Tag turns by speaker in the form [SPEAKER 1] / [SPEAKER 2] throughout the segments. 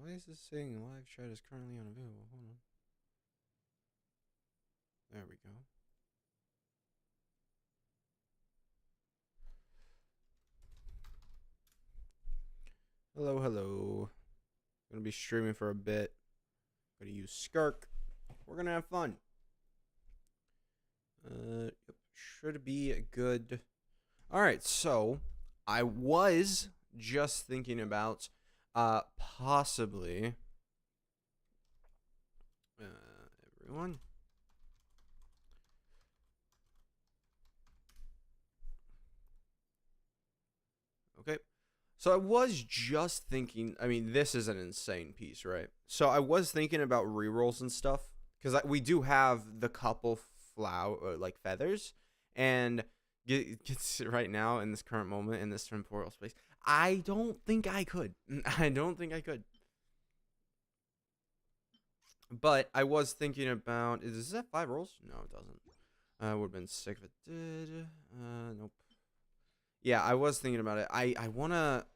[SPEAKER 1] Why is this saying live chat is currently unavailable? Hold on. There we go. Hello, hello. Gonna be streaming for a bit. Gonna use Skirk. We're gonna have fun. Should be good. All right, so I was just thinking about possibly everyone. Okay. So I was just thinking, I mean, this is an insane piece, right? So I was thinking about rerolls and stuff because we do have the couple like feathers, and gets right now in this current moment in this temporal space. I don't think I could. I don't think I could. But I was thinking about, does that 5 rolls? No, it doesn't. Would have been sick if it did. Nope. Yeah, I was thinking about it. I want.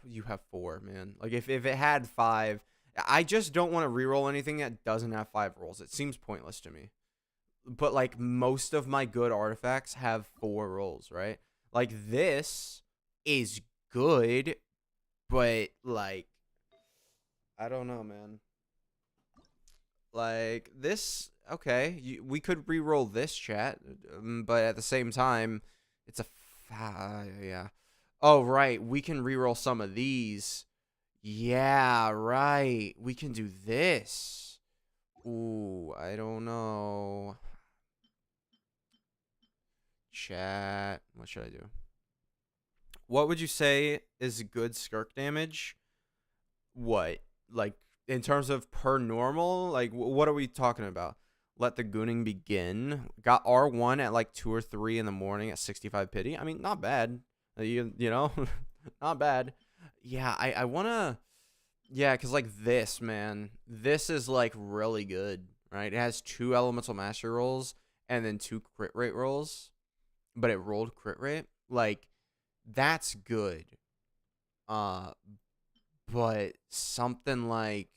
[SPEAKER 1] You have 4, man. Like if it had 5, I just don't want to reroll anything that doesn't have 5 rolls. It seems pointless to me. But like most of my good artifacts have 4 rolls, right? Like this is good, but like I don't know, man. Like this, okay, we could re-roll this chat, but at the same time, it's a yeah. Oh right, we can re-roll some of these. Yeah, right. We can do this. Ooh, I don't know. Chat, what should I do? What would you say is good Skirk damage? What, like in terms of per normal? Like what are we talking about? Let the gooning begin. Got R1 at like 2 or 3 in the morning at 65 pity. I mean, not bad. You know, not bad. Yeah, I wanna. Yeah, cause like this, man, this is like really good, right? It has 2 elemental mastery rolls and then 2 crit rate rolls, but it rolled crit rate. Like that's good. Uh, but something like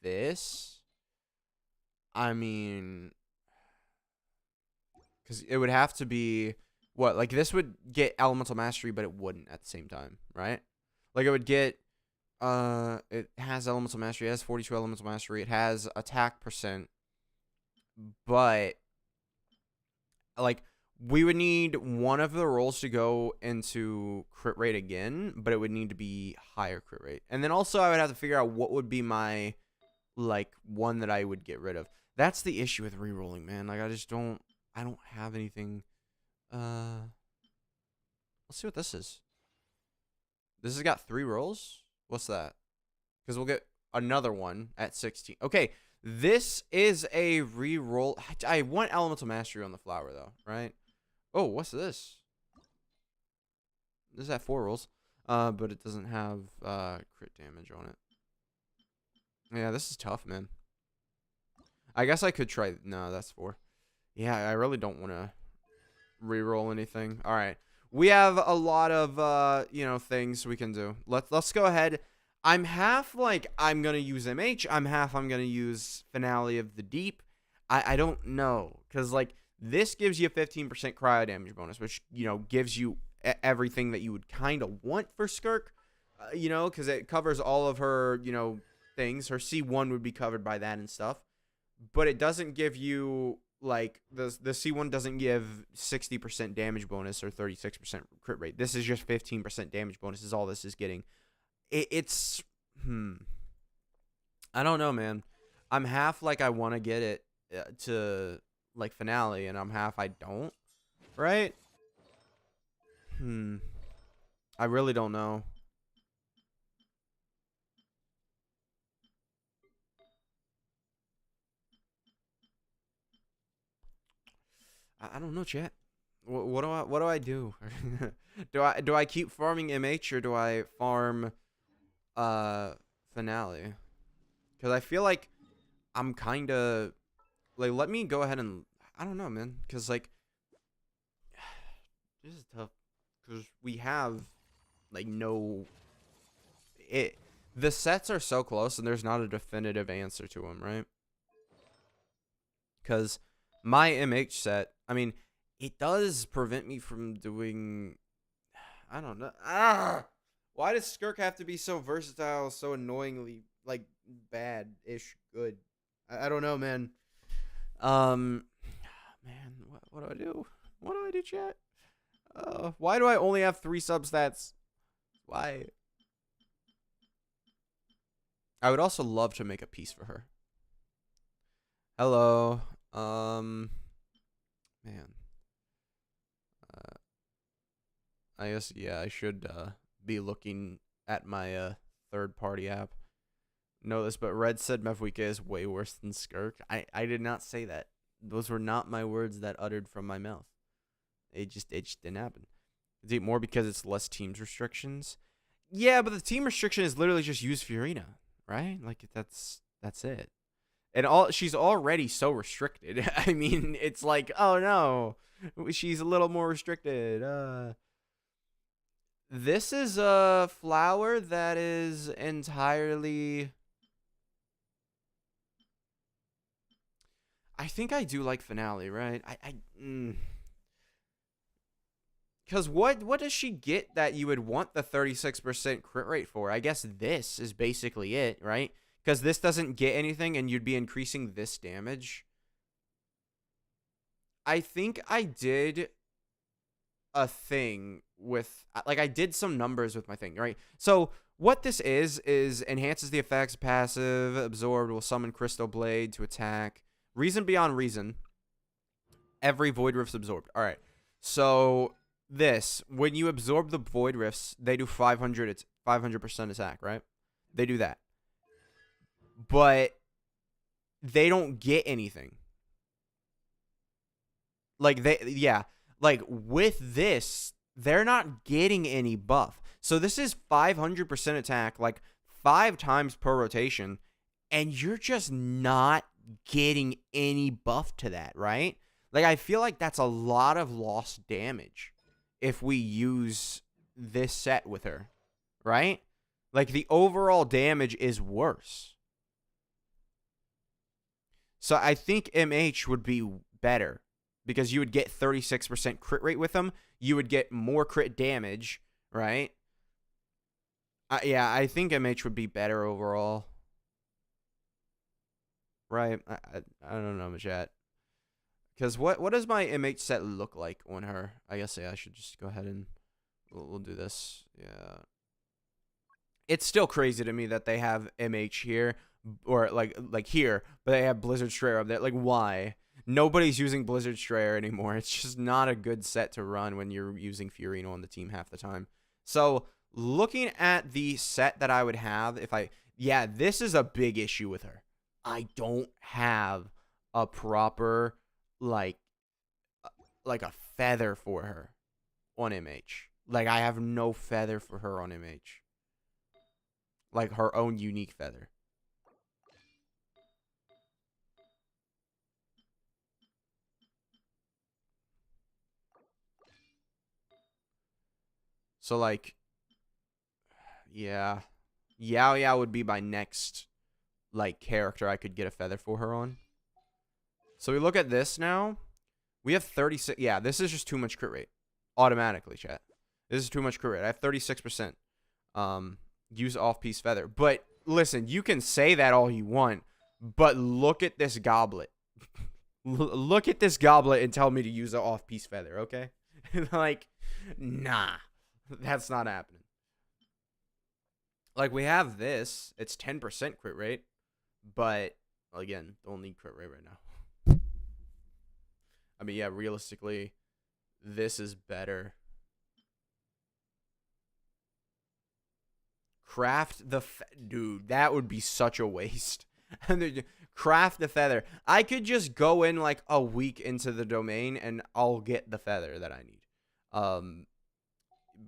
[SPEAKER 1] this, I mean, because it would have to be what, like this would get elemental mastery, but it wouldn't at the same time, right? Like it would get, it has elemental mastery, it has 42 elemental mastery, it has attack percent, but like we would need one of the rolls to go into crit rate again, but it would need to be higher crit rate. And then also I would have to figure out what would be my like one that I would get rid of. That's the issue with rerolling, man. Like I don't have anything. Let's see what this is. This has got 3 rolls. What's that? Because we'll get another one at 16. Okay, this is a reroll. I want elemental mastery on the flower though, right? Oh, what's this? This is at 4 rolls, but it doesn't have crit damage on it. Yeah, this is tough, man. I guess I could try. No, that's 4. Yeah, I really don't want to reroll anything. All right, we have a lot of you know, things we can do. Let's go ahead. I'm half like I'm gonna use MH. I'm half I'm gonna use Finale of the Deep. I don't know, because like this gives you a 15% cryo damage bonus, which, you know, gives you everything that you would kind of want for Skirk, you know, because it covers all of her, you know, things. Her C1 would be covered by that and stuff, but it doesn't give you like the C1 doesn't give 60% damage bonus or 36% crit rate. This is just 15% damage bonus is all this is getting. It's I don't know, man. I'm half like I want to get it to like Finale, and I'm half I don't, right? I really don't know. I don't know, chat. What do I do? Do I keep farming MH, or do I farm Finale? Because I feel like I'm kind of like, let me go ahead and I don't know, man. Because like this is tough, because we have like no the sets are so close and there's not a definitive answer to them, right? Because my MH set, I mean, it does prevent me from doing, I don't know. Why does Skirk have to be so versatile, so annoyingly, like, bad-ish good? I don't know, man. Man, what do I do? What do I do, chat? Why do I only have 3 substats? Why? I would also love to make a piece for her. Hello. Man. I guess, yeah, I should be looking at my third-party app. Know this, but Red said Mevwika is way worse than Skirk. I did not say that. Those were not my words that uttered from my mouth. It just didn't happen. Is it more because it's less teams restrictions? Yeah, but the team restriction is literally just use Fiorina, right? Like that's it. And she's already so restricted. I mean, it's like, oh no, she's a little more restricted. This is a flower that is entirely. I think I do like Finale, right? Because what does she get that you would want the 36% crit rate for? I guess this is basically it, right? Because this doesn't get anything and you'd be increasing this damage. I think I did a thing with, like, I did some numbers with my thing, right? So what this is enhances the effects, passive, absorbed, will summon Crystal Blade to attack. Reason beyond reason. Every Void Rift's absorbed. All right. So this, when you absorb the Void Rifts, they do 500% attack, right? They do that. But they don't get anything. Like like with this, they're not getting any buff. So this is 500% attack, like 5 times per rotation, and you're just not getting any buff to that, right? Like, I feel like that's a lot of lost damage if we use this set with her, right? Like, the overall damage is worse. So I think MH would be better because you would get 36% crit rate with them. You would get more crit damage, right? Yeah, I think MH would be better overall. Right? I don't know, chat. Because what does my MH set look like on her? I guess, yeah, I should just go ahead and we'll do this. Yeah. It's still crazy to me that they have MH here, or like here, but they have Blizzard Strayer up there. Like, why? Nobody's using Blizzard Strayer anymore. It's just not a good set to run when you're using Fiorino on the team half the time. So, looking at the set that I would have, if I... Yeah, this is a big issue with her. I don't have a proper, like a feather for her on MH. Like, I have no feather for her on MH. Like, her own unique feather. So, like, yeah. Yao Yao would be my next, like, character I could get a feather for her on. So we look at this now. We have 36. Yeah, this is just too much crit rate. Automatically, chat. This is too much crit rate. I have 36%. Use off-piece feather. But, listen, you can say that all you want, but look at this goblet. Look at this goblet and tell me to use an off-piece feather, okay? Like, nah. That's not happening. Like, we have this. It's 10% crit rate. But, again, don't need crit rate right now. I mean, yeah, realistically, this is better. Craft the... Dude, that would be such a waste. Craft the feather. I could just go in, like, a week into the domain, and I'll get the feather that I need.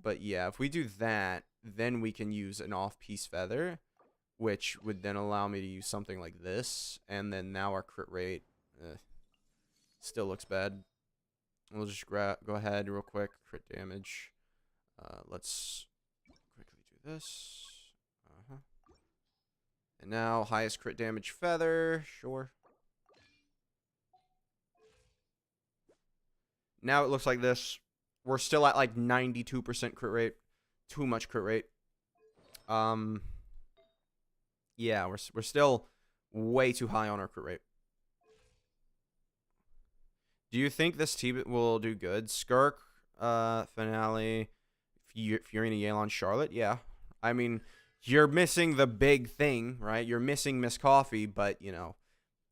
[SPEAKER 1] But, yeah, if we do that, then we can use an off-piece feather, which would then allow me to use something like this. And then now our crit rate still looks bad. We'll just go ahead real quick. Crit damage. Let's quickly do this. And now highest crit damage feather. Sure. Now it looks like this. We're still at like 92% crit rate. Too much crit rate. Yeah, we're still way too high on our crit rate. Do you think this team will do good? Skirk, Finale, Fiorina, Yelan, Charlotte? Yeah. I mean, you're missing the big thing, right? You're missing Miss Coffee, but, you know,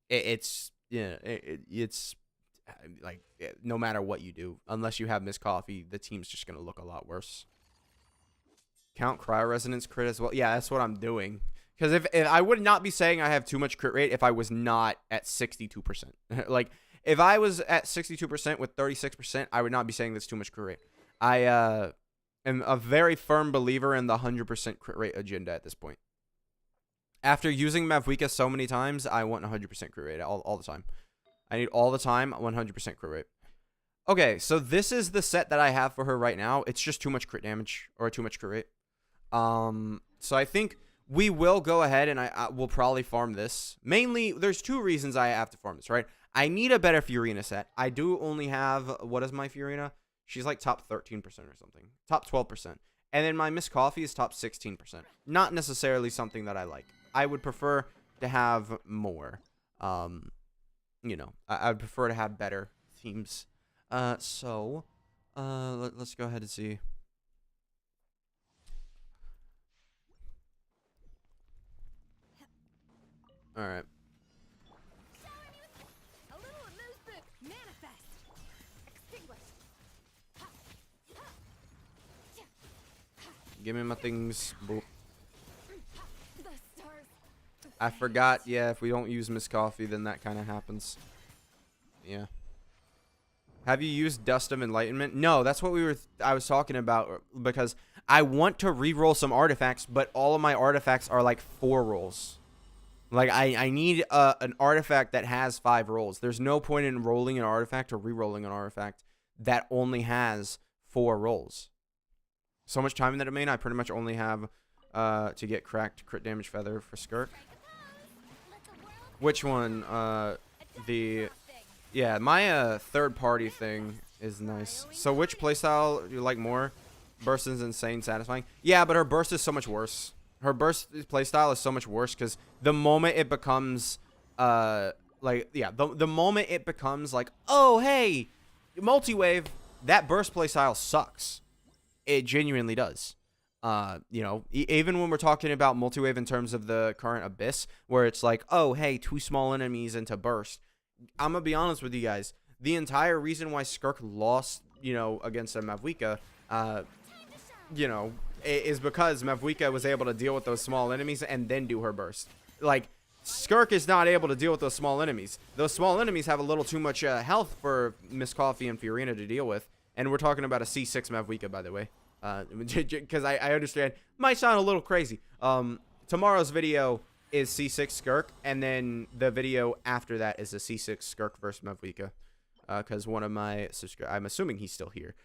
[SPEAKER 1] it's like, no matter what you do, unless you have Miss Coffee, the team's just going to look a lot worse. Count Cryo Resonance crit as well. Yeah, that's what I'm doing. Because if I would not be saying I have too much crit rate if I was not at 62%. Like, if I was at 62% with 36%, I would not be saying that's too much crit rate. I am a very firm believer in the 100% crit rate agenda at this point. After using Mavwika so many times, I want 100% crit rate all the time. I need all the time 100% crit rate. Okay, so this is the set that I have for her right now. It's just too much crit damage or too much crit rate. So I think we will go ahead and I will probably farm this. Mainly, there's two reasons I have to farm this, right? I need a better Fiorina set. I do only have, what is my Fiorina? She's like top 13% or something. Top 12%. And then my Miss Coffee is top 16%. Not necessarily something that I like. I would prefer to have more. You know, I would prefer to have better teams. Let's go ahead and see. All right. Give me my things. Boop. I forgot. Yeah, if we don't use Miss Coffee, then that kind of happens. Yeah. Have you used Dust of Enlightenment? No, that's what I was talking about, because I want to re-roll some artifacts, but all of my artifacts are like 4 rolls. Like, I need an artifact that has 5 rolls. There's no point in rolling an artifact or re-rolling an artifact that only has 4 rolls. So much time in the domain, I pretty much only have to get cracked crit damage feather for Skirk. Which one? Yeah, my third party thing is nice. So which playstyle do you like more? Burst is insane, satisfying. Yeah, but her burst is so much worse. Her burst playstyle is so much worse because the moment it becomes, the moment it becomes like, oh, hey, multi-wave, that burst playstyle sucks. It genuinely does. You know, even when we're talking about multi-wave in terms of the current Abyss, where it's like, oh, hey, 2 small enemies into burst. I'm going to be honest with you guys. The entire reason why Skirk lost, you know, against a Mavwika, you know, is because Mavwika was able to deal with those small enemies and then do her burst. Like, Skirk is not able to deal with those small enemies. Those small enemies have a little too much health for Miss Coffee and Fiorina to deal with. And we're talking about a C6 Mavwika, by the way. Because I understand. Might sound a little crazy. Tomorrow's video is C6 Skirk. And then the video after that is a C6 Skirk versus Mavwika. Because one of my subscribers, I'm assuming he's still here.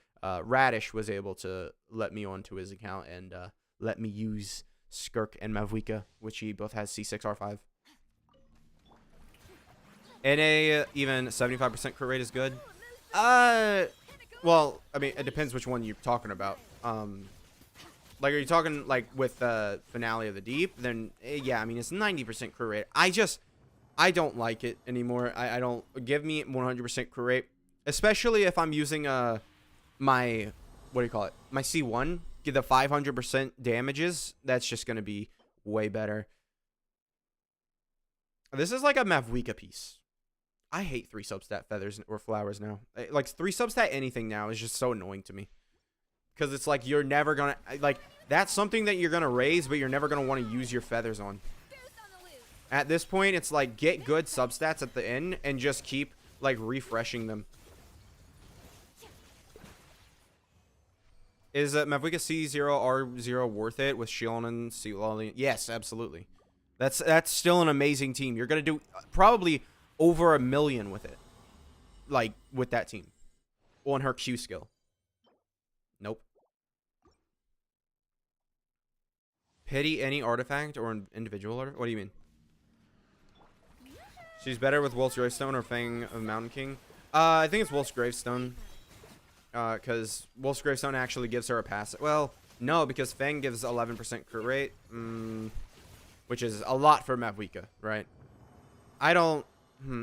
[SPEAKER 1] Radish was able to let me onto his account and let me use Skirk and Mavwika, which he both has C6 R5. NA even 75% crit rate is good. Well, I mean, it depends which one you're talking about. Like, are you talking like with Finale of the Deep? Then yeah, I mean it's 90% crit rate. I don't like it anymore. I don't give me 100% crit rate, especially if I'm using my, what do you call it? My C1, get the 500% damages. That's just gonna be way better. This is like a Mavwika piece. I hate 3 substat feathers or flowers now. Like 3 substat anything now is just so annoying to me. Because it's like you're never gonna, like, that's something that you're gonna raise, but you're never gonna want to use your feathers on. At this point, it's like get good substats at the end and just keep like refreshing them. Is Mavwika C0 R0 worth it with Shilon and Sealolian? Yes, absolutely. That's still an amazing team. You're gonna do probably over 1 million with it, like with that team on her Q skill. Nope. Pity any artifact or individual artifact? What do you mean? She's better with Wolf's Gravestone or Fang of Mountain King? I think it's Wolf's Gravestone. Because Wolf's Gravestone actually gives her a pass. Well, no, because Fang gives 11% crit rate. Which is a lot for Mavwika, right? I don't...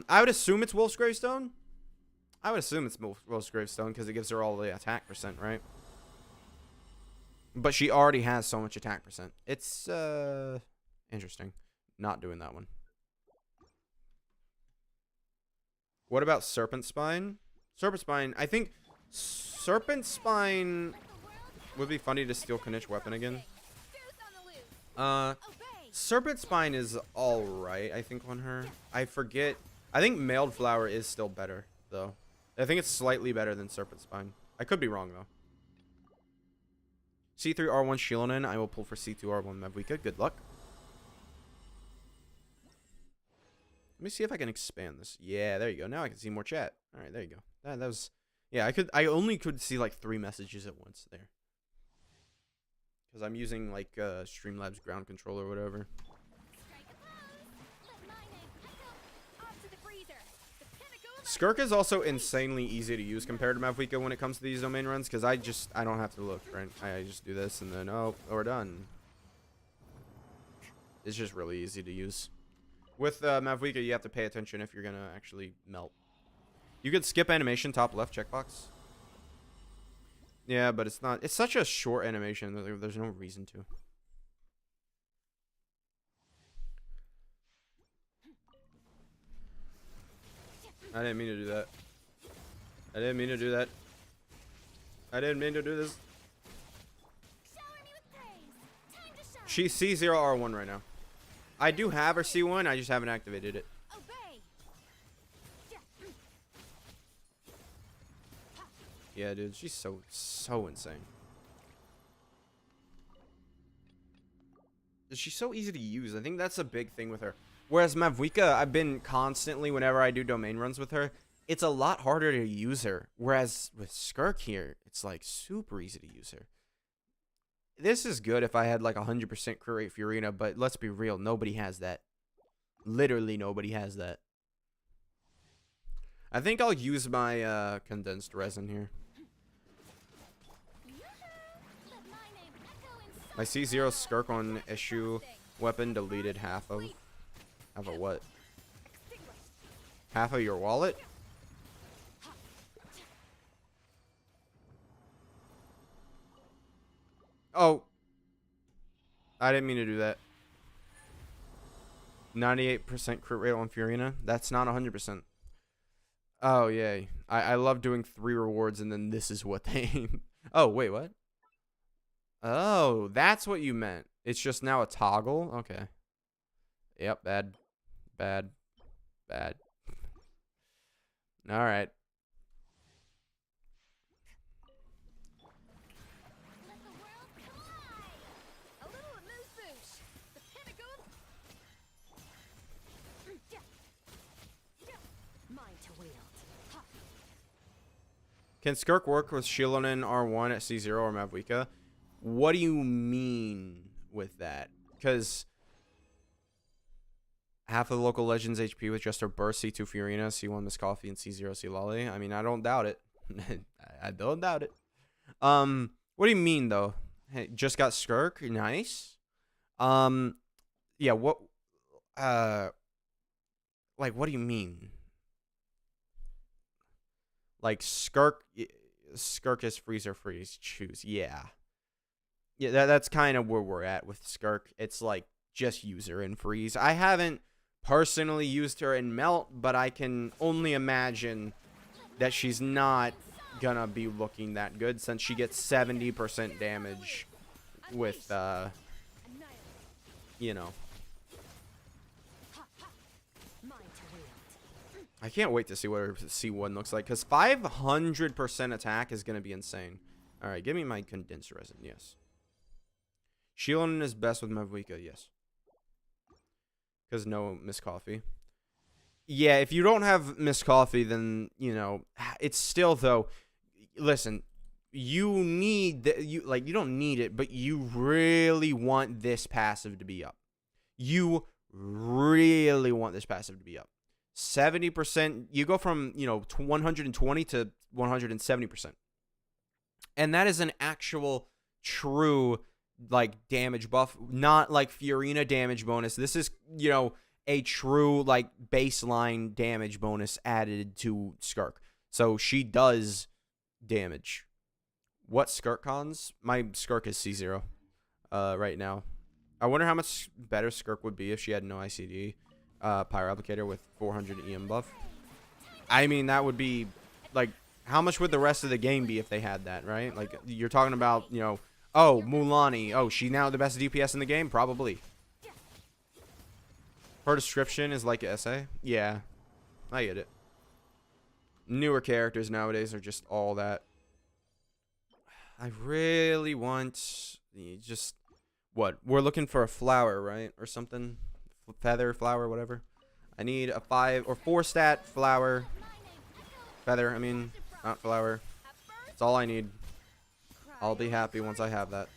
[SPEAKER 1] I would assume it's Wolf's Gravestone. I would assume it's Wolf's Gravestone because it gives her all the attack percent, right? But she already has so much attack percent. It's, interesting. Not doing that one. What about Serpent Spine? Serpent Spine, I think Serpent Spine would be funny to steal Knish weapon again. Serpent Spine is alright, I think, on her. I forget. I think Mailed Flower is still better, though. I think it's slightly better than Serpent Spine. I could be wrong, though. C3 R1 Shilonen. I will pull for C2 R1 Mavwika. Good luck. Let me see if I can expand this. Yeah, there you go. Now I can see more chat. All right, there you go. That was, yeah. I only could see like 3 messages at once there, because I'm using like Streamlabs ground control or whatever. Skirk is also insanely easy to use compared to Mavwika when it comes to these domain runs, because I don't have to look, right? I just do this and then oh, we're done. It's just really easy to use. With Mavwika, you have to pay attention if you're gonna actually melt. You could skip animation top left checkbox. Yeah, but it's not. It's such a short animation. There's no reason to. I didn't mean to do that. I didn't mean to do that. I didn't mean to do this. She's C0R1 right now. I do have her C1, I just haven't activated it. Yeah, dude, she's so insane. She's so easy to use. I think that's a big thing with her. Whereas Mavwika, I've been constantly, whenever I do domain runs with her, it's a lot harder to use her. Whereas with Skirk here, it's like super easy to use her. This is good if I had like 100% crit rate Furina, but let's be real, nobody has that. Literally nobody has that. I think I'll use my condensed resin here. My C0 Skirk on issue weapon deleted half of. Half of what? Half of your wallet? Oh. I didn't mean to do that. 98% crit rate on Furina. That's not 100%. Oh, yay. I love doing 3 rewards and then this is what they... Oh, wait, what? Oh, that's what you meant. It's just now a toggle? Okay. Yep, bad. Bad. Bad. Alright. Can Skirk work with Shilonen R1 at C0 or Mavwika? What do you mean with that? Because half of the local legends HP with just her burst, C2 Furina, C1 Miss Coffee, and C0 Lolly. I mean, I don't doubt it. I don't doubt it. What do you mean though? Hey, just got Skirk, nice. Yeah, what like what do you mean? Like Skirk is freeze or freeze, choose. Yeah. Yeah, that's kind of where we're at with Skirk. It's like just use her in freeze. I haven't personally used her in melt, but I can only imagine that she's not gonna be looking that good since she gets 70% damage with you know. I can't wait to see what her C1 looks like, because 500% attack is going to be insane. Alright, give me my condensed resin, yes. Shilonen is best with Mavwika, yes. Because no Miss Coffee. Yeah, if you don't have Miss Coffee, then, you know, it's still, though, listen, you need you don't need it, but you really want this passive to be up. You really want this passive to be up. 70%, you go from, 120 to 170%. And that is an actual true like damage buff, not like Fiorina damage bonus. This is, a true like baseline damage bonus added to Skirk. So she does damage. What Skirk cons? My Skirk is C0 right now. I wonder how much better Skirk would be if she had no ICD. Pyro Applicator with 400 EM buff. I mean, that would be like, how much would the rest of the game be if they had that, right? Like, you're talking about, oh, Mulaney. Oh, she now the best DPS in the game? Probably. Her description is like an essay. Yeah, I get it. Newer characters nowadays are just all that. I really want just what? We're looking for a flower, right? Or something. Feather, flower, whatever. I need a 5 or 4 stat flower. Feather, I mean, not flower. That's all I need. I'll be happy once I have that.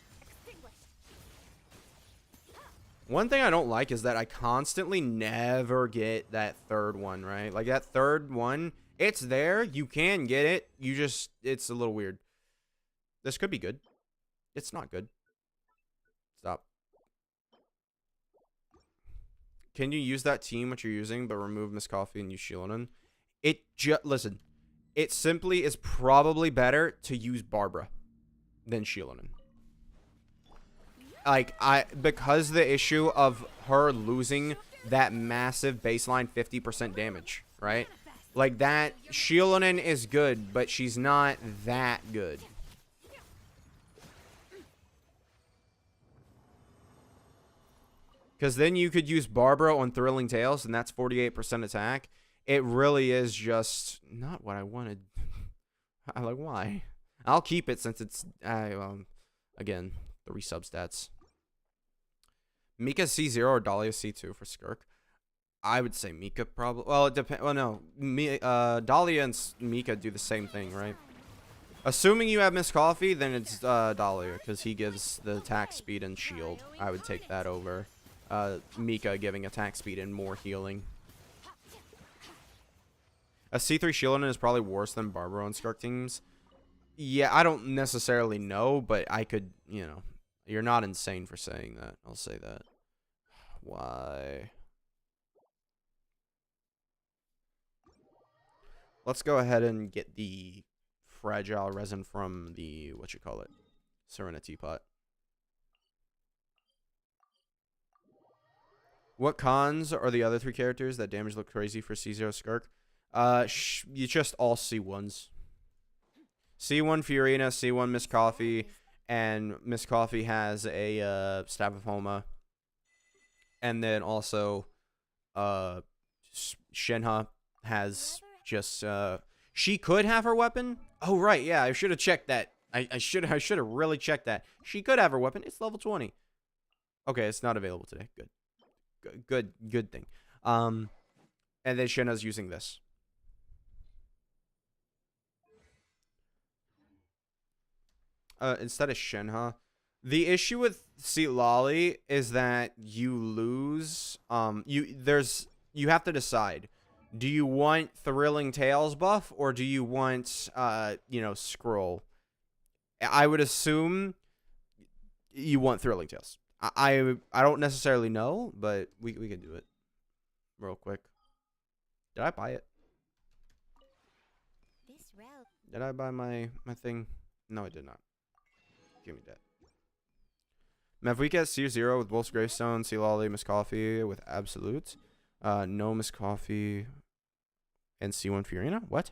[SPEAKER 1] One thing I don't like is that I constantly never get that third one, right? Like that third one, it's there. You can get it. It's a little weird. This could be good. It's not good. Stop. Can you use that team which you're using, but remove Miss Coffee and use Shilonen? Listen. It simply is probably better to use Barbara than Shilonen. Like, because the issue of her losing that massive baseline 50% damage, right? Like that, Shilonen is good, but she's not that good. Because then you could use Barbara on Thrilling Tales, and that's 48% attack. It really is just not what I wanted. I'm like, why? I'll keep it since it's, again, 3 substats. Mika C0 or Dahlia C2 for Skirk? I would say Mika probably. Well, it depends. Well, no. Dahlia and Mika do the same thing, right? Assuming you have Miss Coffee, then it's Dahlia, because he gives the attack speed and shield. I would take that over Mika giving attack speed and more healing. A C3 Shilonen is probably worse than Barbara on Skirk teams. Yeah, I don't necessarily know, but I could, you're not insane for saying that. I'll say that. Why? Let's go ahead and get the fragile resin from the, Serenity pot. What cons are the other 3 characters that damage look crazy for C0 Skirk? You just all C1s. C1 Fiorina, C1 Miss Coffee, and Miss Coffee has a Staff of Homa. And then also Shenhe has just she could have her weapon. Oh right, yeah, I should have checked that. I should have really checked that. She could have her weapon. It's level 20. Okay, it's not available today. Good thing. And then Shenhe's using this. Instead of Shenhe, the issue with Lolly is that you lose. You have to decide. Do you want Thrilling Tales buff or do you want Scroll? I would assume you want Thrilling Tales. I don't necessarily know, but we can do it real quick. Did I buy it? Did I buy my thing? No, I did not. Give me that. Mavwika C0 with Wolf's Gravestone, C-Lolly, Miss Coffee with Absolute. No Miss Coffee and C1 Fiorina? What?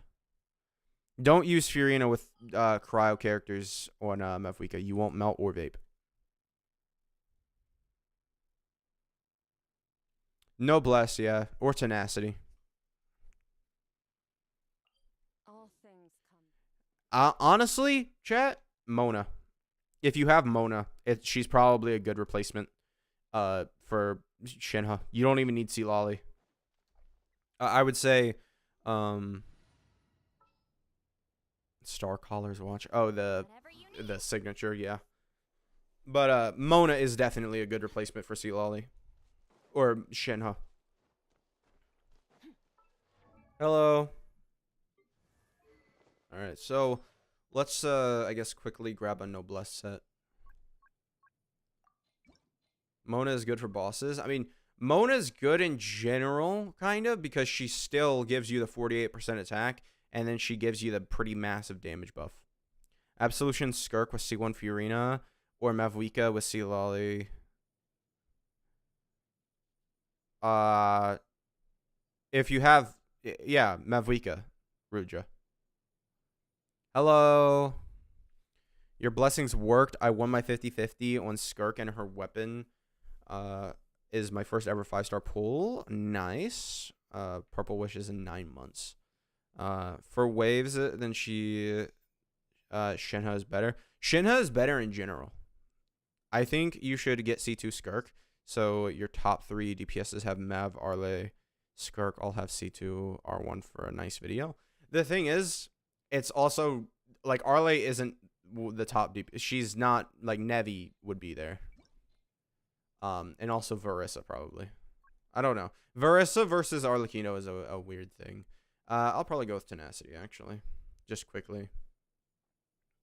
[SPEAKER 1] Don't use Fiorina with cryo characters on Mavwika. You won't melt or vape. No Bless, yeah. Or Tenacity.
[SPEAKER 2] All things come.
[SPEAKER 1] Honestly, chat, Mona. If you have Mona, she's probably a good replacement for Shenhe. You don't even need C-Lolly. I would say, Star Caller's watch. Oh, the
[SPEAKER 2] Whatever you need.
[SPEAKER 1] signature, yeah. But Mona is definitely a good replacement for Sealolly. Or Shinha. Hello. Alright, so let's I guess quickly grab a Noblesse set. Mona is good for bosses. I mean, Mona's good in general, kind of, because she still gives you the 48% attack, and then she gives you the pretty massive damage buff. Absolution Skirk with C1 Fiorina, or Mavwika with Sealolly. If you have, yeah, Mavwika, Rudra. Hello. Your blessings worked. I won my 50-50 on Skirk, and her weapon is my first ever 5-star pull. Nice. Purple wishes in 9 months. For waves, then Shinha is better. Shinha is better in general. I think you should get C2 Skirk. So your top 3 DPSs have Mav, Arle, Skirk. All have C2 R1 for a nice video. The thing is, it's also like Arle isn't the top DPS. She's not like Nevi would be there. And also Verissa probably. I don't know. Verissa versus Arlecchino is a weird thing. I'll probably go with Tenacity actually. Just quickly.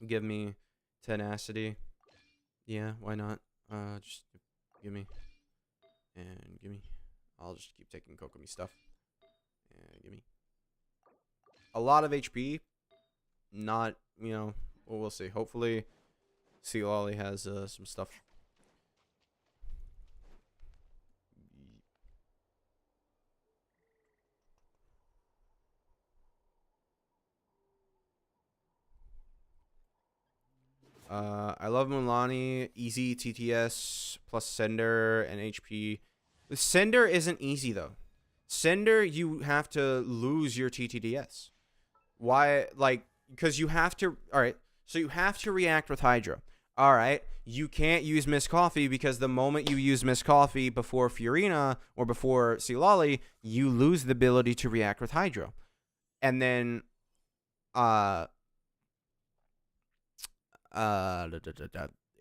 [SPEAKER 1] Give me Tenacity. Yeah, why not? Just give me. And give me. I'll just keep taking Kokomi stuff. And give me. A lot of HP. Not, you know, well, we'll see. Hopefully, Sealolly has some stuff. I love Mulaney. Easy TTS plus Sender and HP. Sender isn't easy though. Sender, you have to lose your TTDS. Why? Like, because you have to. All right. So you have to react with Hydra. All right. You can't use Miss Coffee because the moment you use Miss Coffee before Fiorina or before Sealolly, you lose the ability to react with Hydra. And then, and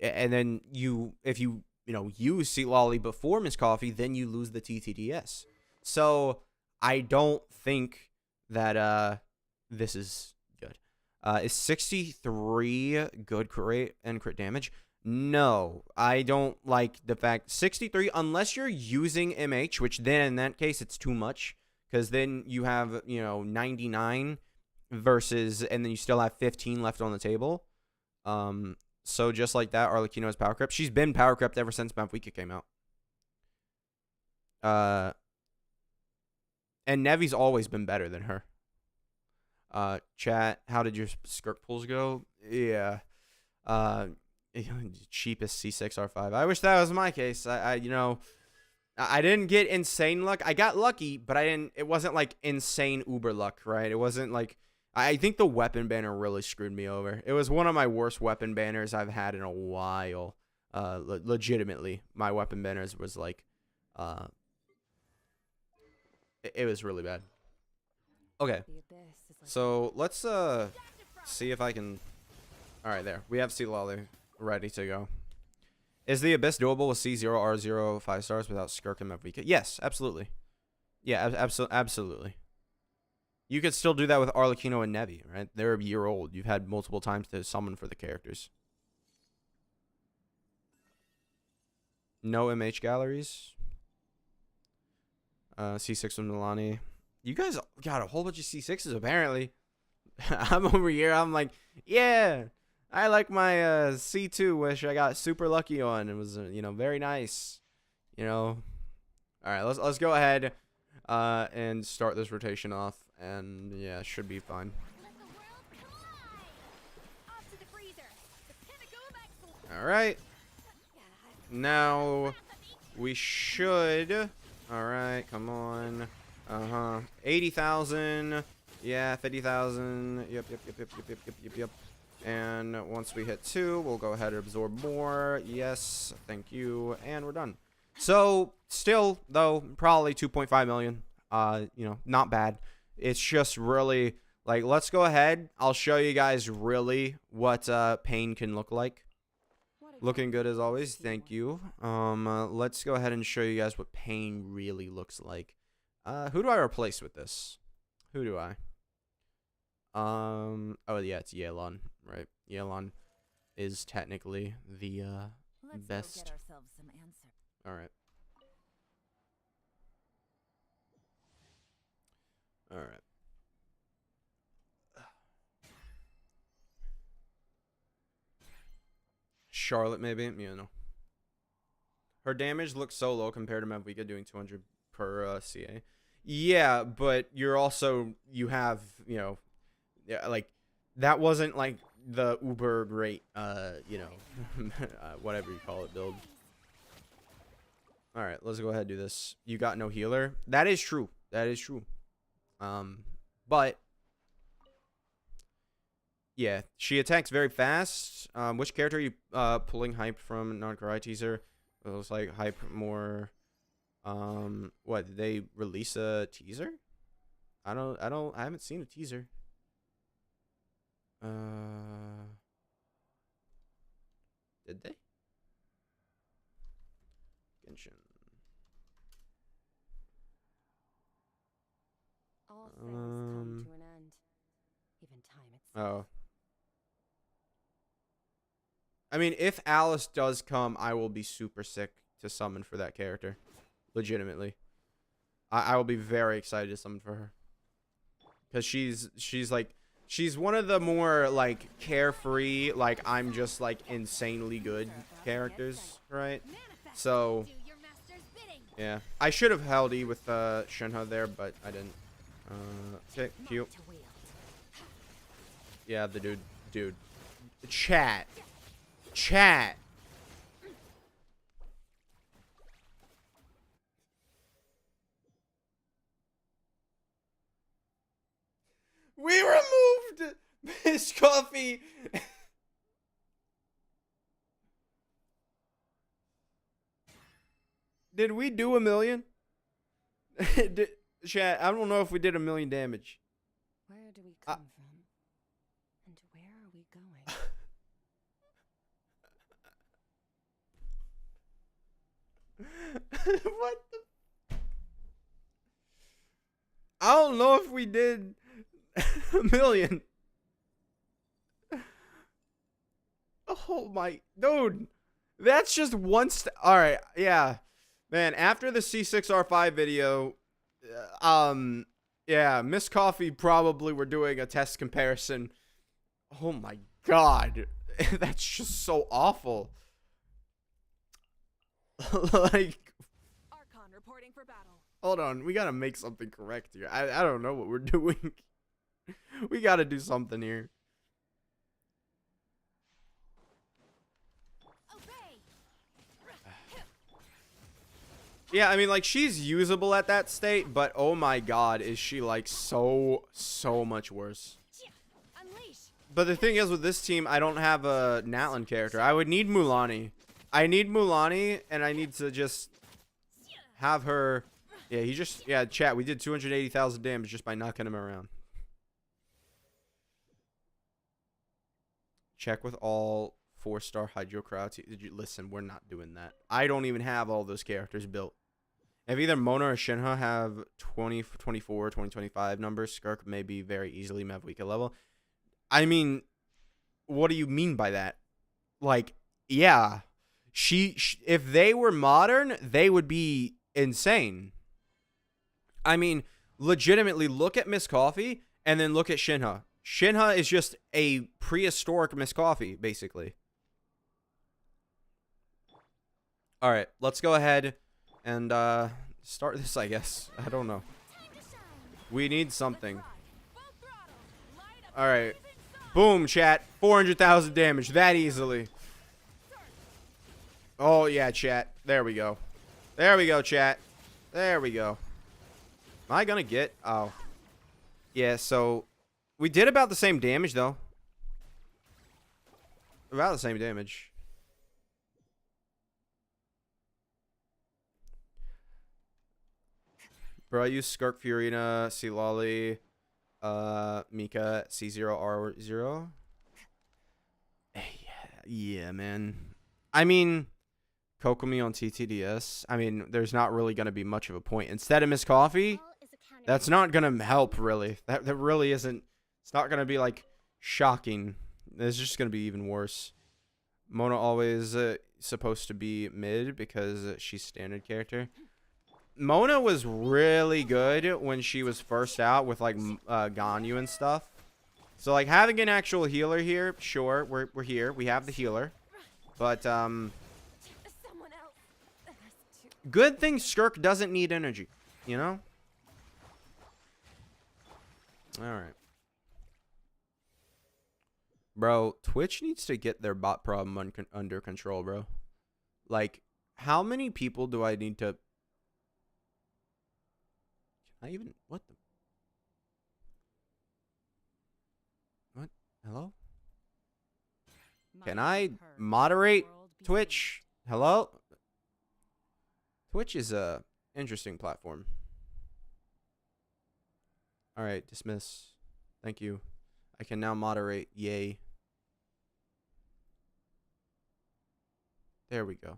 [SPEAKER 1] then if you use Sealolly before Miss Coffee, then you lose the TTDS. So I don't think that this is good. Is 63 good crit rate and crit damage? No, I don't like the fact 63 unless you're using MH, which then in that case it's too much because then you have 99 versus, and then you still have 15 left on the table. So just like that, Arlecchino has power crept. She's been power crept ever since Mavwika came out. And Nevi's always been better than her. Chat, how did your Skirk pulls go? Yeah. Cheapest C6 R5. I wish that was my case. I didn't get insane luck. I got lucky, but it wasn't like insane uber luck, right? It wasn't like, I think the weapon banner really screwed me over. It was one of my worst weapon banners I've had in a while. Legitimately, my weapon banners was like, it was really bad. Okay, so let's see if I can. All right, there we have Sealolly ready to go. Is the Abyss doable with C0R0 5 stars without Skirk and Mavwika? Yes, absolutely. Yeah, absolutely. You could still do that with Arlecchino and Nevi, right? They're a year old. You've had multiple times to summon for the characters. No MH galleries. C6 with Milani. You guys got a whole bunch of C6s apparently. I'm over here. I'm like, yeah, I like my C2, which I got super lucky on. It was very nice. All right, let's go ahead and start this rotation off, and yeah, should be fine. All right, now we should. All right, come on. 80,000. Yeah, 50,000. Yep. And once we hit 2, we'll go ahead and absorb more. Yes, thank you. And we're done. So, still, though, probably 2.5 million. Not bad. It's just really, Like, let's go ahead. I'll show you guys really what Pain can look like. Looking good as always. Thank you. Let's go ahead and show you guys what Pain really looks like. Who do I replace with this? Who do I? Oh yeah, it's Yelan, right? Yelan is technically the best. All right. All right. Charlotte, maybe. Yeah, no. Her damage looks so low compared to Mavika doing 200 per CA. Yeah, but you're also, you have, you know, yeah, like, that wasn't like the uber great, you know, whatever you call it, build. All right, let's go ahead and do this. You got no healer. That is true. That is true. But yeah, she attacks very fast. Which character are you pulling hype from? Non-Karai teaser. It looks like hype more. What, did they release a teaser? I haven't seen a teaser. Did they? Genshin.
[SPEAKER 2] All things come to an end. Even time itself.
[SPEAKER 1] Oh. I mean, if Alice does come, I will be super sick to summon for that character. Legitimately. I will be very excited to summon for her. Because she's like, she's one of the more, like, carefree, like, I'm just, like, insanely good characters, right? So, yeah. I should have held E with Shinha there, but I didn't. Okay, cute. Yeah, the dude. Chat. We removed Miss Coffee. Did we do 1 million? Chat, I don't know if we did 1 million damage.
[SPEAKER 2] Where do we come from? And where are we going?
[SPEAKER 1] What the? I don't know if we did 1 million. Oh my, dude. That's just one all right, yeah. Man, after the C6R5 video, yeah, Miss Coffee probably were doing a test comparison. Oh my god. That's just so awful. Like,
[SPEAKER 2] Archon reporting for battle.
[SPEAKER 1] hold on, we gotta make something correct here. I don't know what we're doing. We gotta do something here. Yeah, I mean, like, she's usable at that state, but oh my god, is she, like, so much worse. But the thing is, with this team, I don't have a Natlan character. I would need Mulani. I need Mulani, and I need to just have her. Yeah, yeah, chat, we did 280,000 damage just by knocking him around. Check with all 4-star Hydro Crowd. Listen, we're not doing that. I don't even have all those characters built. If either Mona or Shinha have 2024, 2025 numbers, Skirk may be very easily Mavwika level. I mean, what do you mean by that? Like, yeah. If they were modern, they would be insane. I mean, legitimately, look at Miss Coffee and then look at Shinha. Shinha is just a prehistoric Miss Coffee, basically. All right, let's go ahead and start this, I guess. I don't know. We need something. All right. Boom, chat. 400,000 damage that easily. Oh, yeah, chat. There we go. There we go, chat. There we go. Am I going to get... Oh. Yeah, so... We did about the same damage, though. About the same damage. Bro, I use Skirk, Furina, Sealali. Mika C0R0. Yeah, man. I mean, Kokomi on TTDS. I mean, there's not really gonna be much of a point. Instead of Miss Coffee, that's not gonna help really. That really isn't. It's not gonna be like shocking. It's just gonna be even worse. Mona always supposed to be mid because she's standard character. Mona was really good when she was first out with like Ganyu and stuff. So like having an actual healer here, sure, we're here. We have the healer, but good thing Skirk doesn't need energy, you know. All right. Bro, Twitch needs to get their bot problem under control, bro. Like, how many people do I need to... Can I even... What the... What? Hello? Can I moderate Twitch? Hello? Twitch is a interesting platform. All right, dismiss. Thank you. I can now moderate. Yay. There we go.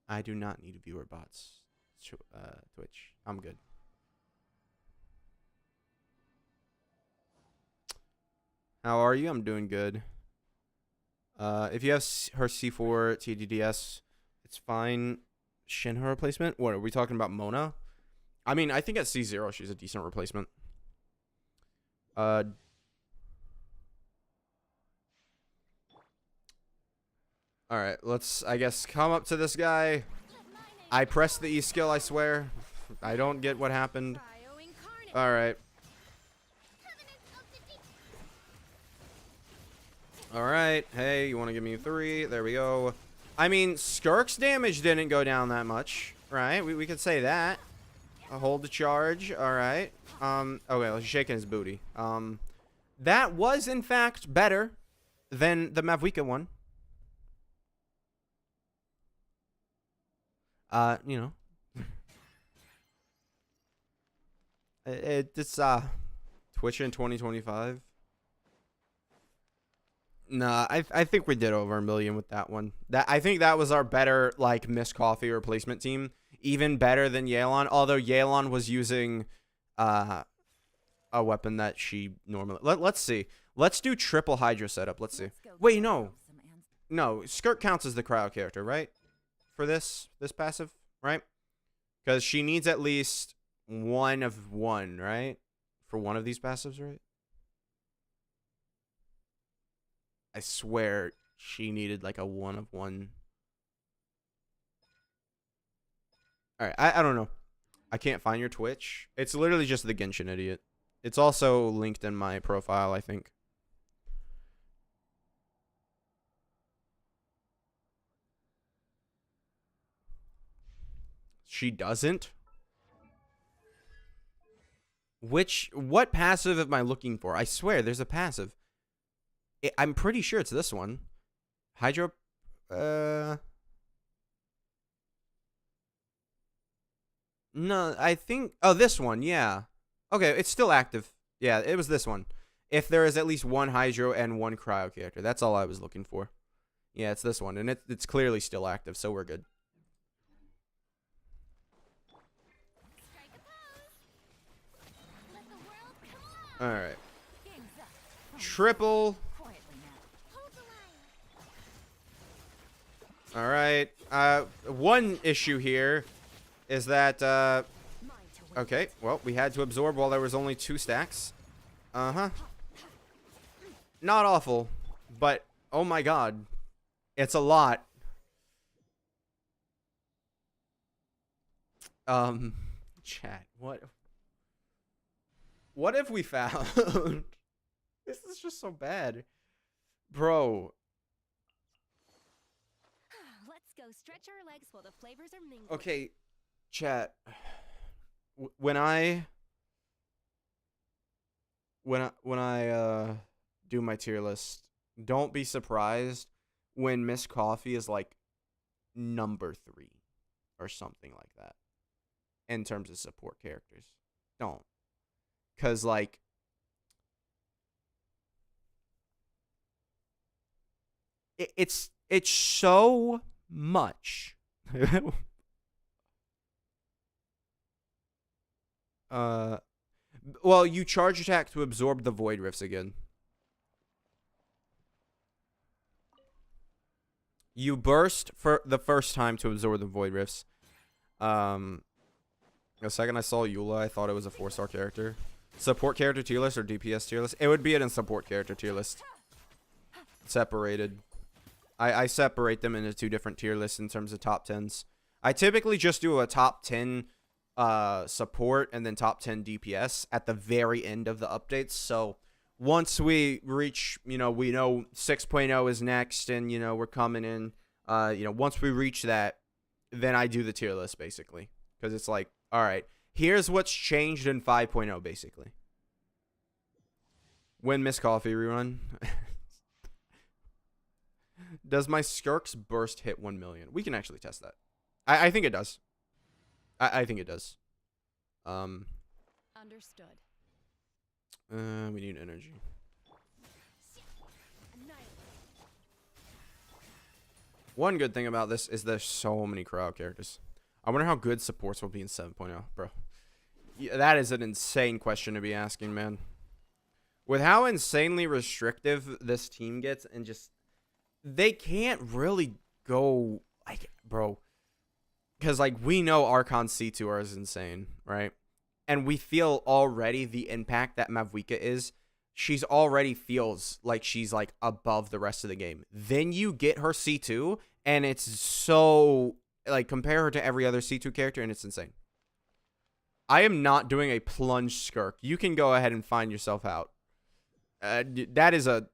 [SPEAKER 1] I do not need viewer bots. Twitch. I'm good. How are you? I'm doing good. If you have her C4 TDDS, it's fine. Shinha replacement? What, are we talking about Mona? I mean, I think at C0 she's a decent replacement. Alright, let's, I guess, come up to this guy. I pressed the E skill, I swear. I don't get what happened. Alright. Alright, hey, you want to give me 3? There we go. I mean, Skirk's damage didn't go down that much, right? We could say that. Hold the charge, alright. Okay, he's shaking his booty. That was, in fact, better than the Mavwika one. You know. It's, Twitch in 2025. Nah, I think we did over 1 million with that one. I think that was our better, like, Miss Coffee replacement team. Even better than Yelan, although Yelan was using a weapon that she normally... Let's see. Let's do triple Hydra setup. Let's see. Wait, no. No, Skirk counts as the cryo character, right? For this passive, right? Because she needs at least 1 of 1, right? For one of these passives, right? I swear she needed like a 1 of 1. Alright, I don't know. I can't find your Twitch. It's literally just the Genshin idiot. It's also linked in my profile, I think. She doesn't? What passive am I looking for? I swear, there's a passive. I'm pretty sure it's this one. Hydro... No, I think... Oh, this one, yeah. Okay, it's still active. Yeah, it was this one. If there is at least 1 Hydro and 1 Cryo character. That's all I was looking for. Yeah, it's this one. And it's clearly still active, so we're good. Alright. Triple... Alright. One issue here is that, okay, well, we had to absorb while there was only 2 stacks. Uh-huh. Not awful, but, oh my god. It's a lot. Chat, what if we found... This is just so bad. Bro.
[SPEAKER 2] Let's go stretch our legs while the flavors are mingling.
[SPEAKER 1] Okay, chat. When I do my tier list, don't be surprised when Miss Coffee is like number 3 or something like that in terms of support characters. Don't. Because, like, it's so much. Well, you charge attack to absorb the Void Rifts again. You burst for the first time to absorb the Void Rifts. The second I saw Eula, I thought it was a 4-star character. Support character tier list or DPS tier list? It would be in support character tier list. Separated. I separate them into 2 different tier lists in terms of top 10s. I typically just do a top 10 support and then top 10 DPS at the very end of the updates. So once we reach, we know 6.0 is next and, we're coming in, once we reach that, then I do the tier list basically. Because it's like, all right, here's what's changed in 5.0 basically. When Miss Coffee rerun. Does my Skirk's burst hit 1 million? We can actually test that. I think it does. I think it does.
[SPEAKER 2] Understood.
[SPEAKER 1] We need energy. One good thing about this is there's so many crowd characters. I wonder how good supports will be in 7.0, bro. Yeah, that is an insane question to be asking, man. With how insanely restrictive this team gets and just... They can't really go... Like, bro... Because, like, we know Archon C2R is insane, right? And we feel already the impact that Mavwika is. She's already feels like she's, like, above the rest of the game. Then you get her C2, and it's so... Like, compare her to every other C2 character, and it's insane. I am not doing a plunge Skirk. You can go ahead and find yourself out. That is a...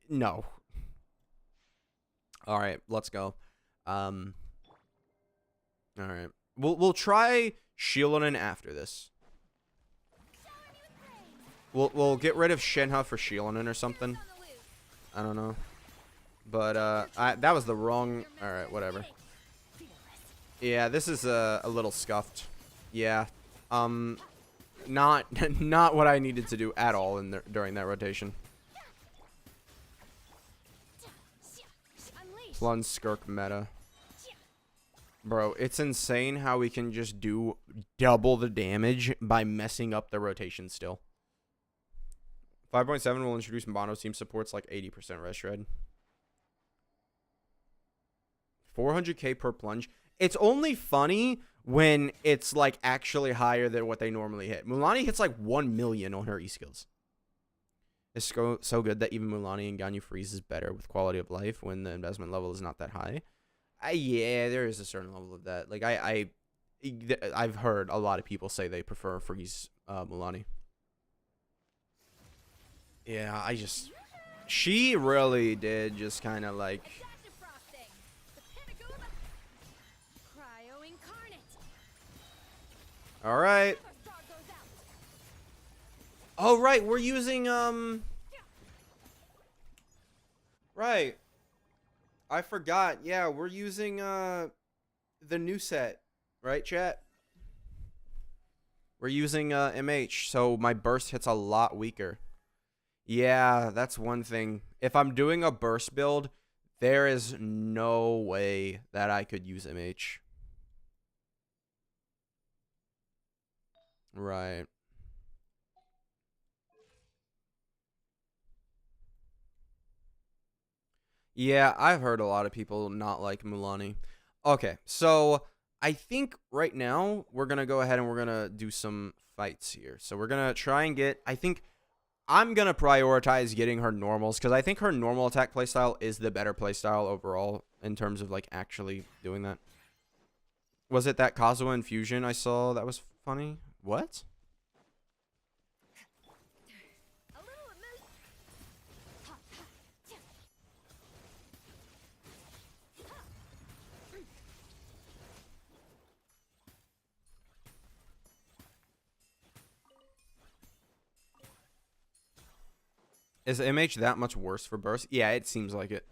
[SPEAKER 1] No. Alright, let's go. Alright. We'll try Shieldon after this. We'll get rid of Shenhe for Shieldon or something. I don't know. But that was the wrong... Alright, whatever. Yeah, this is a little scuffed. Yeah. Not what I needed to do at all during that rotation. Plunge Skirk meta. Bro, it's insane how we can just do double the damage by messing up the rotation still. 5.7 will introduce mono team supports like 80% res shred. 400k per plunge. It's only funny when it's like actually higher than what they normally hit. Mulaney hits like 1 million on her E-skills. It's so good that even Mulaney and Ganyu Freeze is better with quality of life when the investment level is not that high. Yeah, there is a certain level of that. Like I've heard a lot of people say they prefer Freeze Mulaney. Yeah, she really did just kind of like. All right. Oh right, we're using Right. I forgot. Yeah, we're using the new set, right, chat? We're using MH, so my burst hits a lot weaker. Yeah, that's one thing. If I'm doing a burst build, there is no way that I could use MH. Right. Yeah, I've heard a lot of people not like Mulaney. Okay, so I think right now we're going to go ahead and we're going to do some fights here. So we're going to try and get, I think I'm going to prioritize getting her normals because I think her normal attack playstyle is the better playstyle overall in terms of like actually doing that. Was it that Kazuha infusion I saw that was funny? What? Is MH that much worse for burst? Yeah, it seems like it.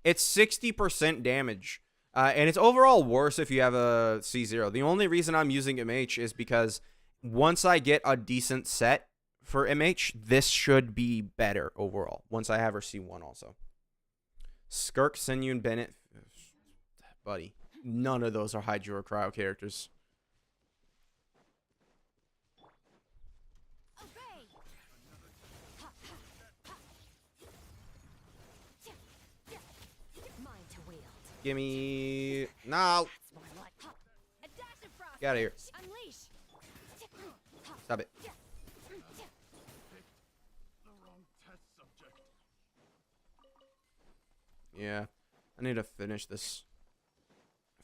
[SPEAKER 1] It's 60% damage. And it's overall worse if you have a C0. The only reason I'm using MH is because once I get a decent set for MH, this should be better overall once I have her C1 also. Skirk, Sinew, and Bennett. Buddy, none of those are Hydro or Cryo characters. Gimme. No. Get out of here. Stop it. Yeah. I need to finish this.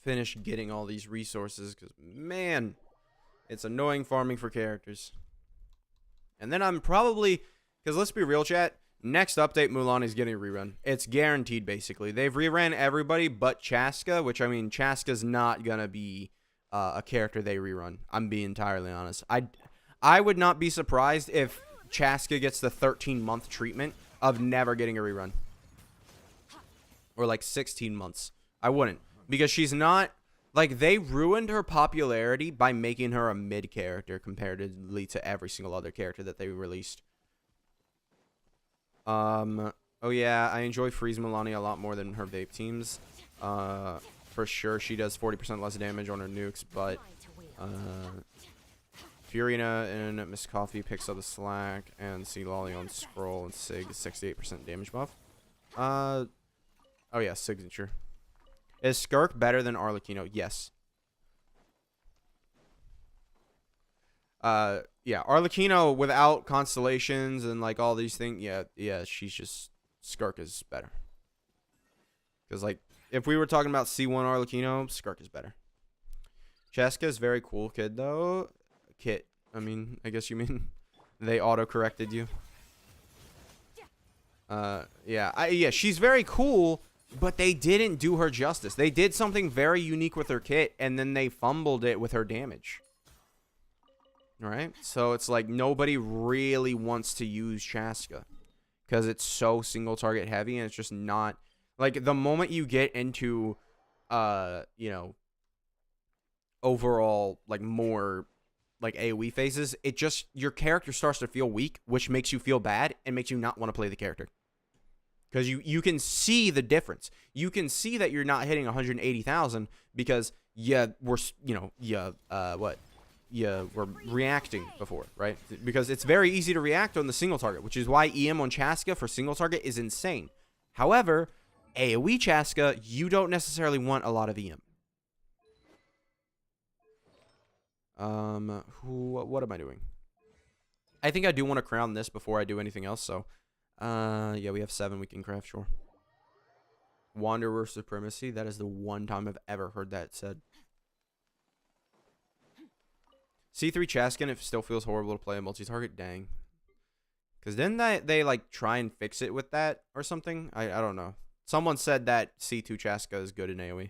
[SPEAKER 1] Finish getting all these resources. Because, man, it's annoying farming for characters. And then I'm probably... Because let's be real, chat. Next update, Mulan is getting a rerun. It's guaranteed, basically. They've reran everybody but Chaska, which, I mean, Chaska's not going to be a character they rerun. I'm being entirely honest. I would not be surprised if Chaska gets the 13-month treatment of never getting a rerun. Or, like, 16 months. I wouldn't. Because she's not... Like, they ruined her popularity by making her a mid-character comparatively to every single other character that they released. Oh yeah, I enjoy Freeze Milani a lot more than her vape teams. For sure, she does 40% less damage on her nukes, but Furina and Miss Coffee picks up the slack, and C Lolly on Scroll and Sig is 68% damage buff. Oh yeah, signature. Is Skirk better than Arlecchino? Yes. Yeah, Arlecchino without constellations and like all these things. Yeah, she's just Skirk is better. Because like if we were talking about C1 Arlecchino, Skirk is better. Chaska is very cool kid though. Kit. I mean, I guess you mean they auto corrected you. Yeah, she's very cool, but they didn't do her justice. They did something very unique with her kit and then they fumbled it with her damage. Right? So it's like nobody really wants to use Chaska because it's so single target heavy and it's just not like the moment you get into you know, overall like more like AoE phases, it just your character starts to feel weak, which makes you feel bad and makes you not want to play the character. Because you can see the difference. You can see that you're not hitting 180,000 because we're reacting before, right? Because it's very easy to react on the single target, which is why EM on Chaska for single target is insane. However, AoE Chaska, you don't necessarily want a lot of EM. What am I doing? I think I do want to crown this before I do anything else, so yeah, we have 7 we can craft, sure. Wanderer Supremacy, that is the one time I've ever heard that said. C3 Chaskin, it still feels horrible to play a multi-target. Dang. Because didn't they like try and fix it with that or something? I don't know. Someone said that C2 Chaska is good in AoE.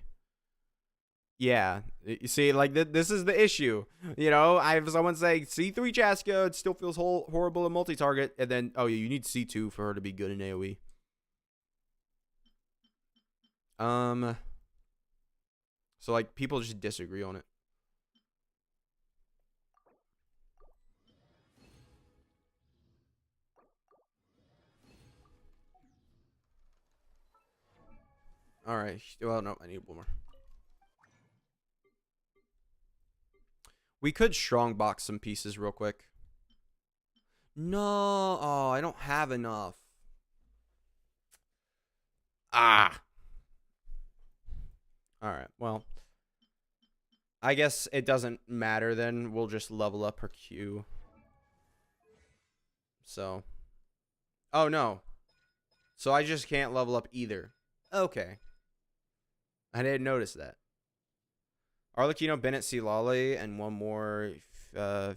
[SPEAKER 1] Yeah. You see, like this is the issue. You know, I have someone say C3 Chaska, it still feels horrible in multi-target. And then, oh yeah, you need C2 for her to be good in AoE. So like people just disagree on it. All right. Well, no, I need one more. We could strongbox some pieces real quick. No. Oh, I don't have enough. Ah. All right. Well, I guess it doesn't matter then. We'll just level up her Q. So. Oh, no. So I just can't level up either. Okay. I didn't notice that. Arlecchino, Bennett, C. Lolly, and one more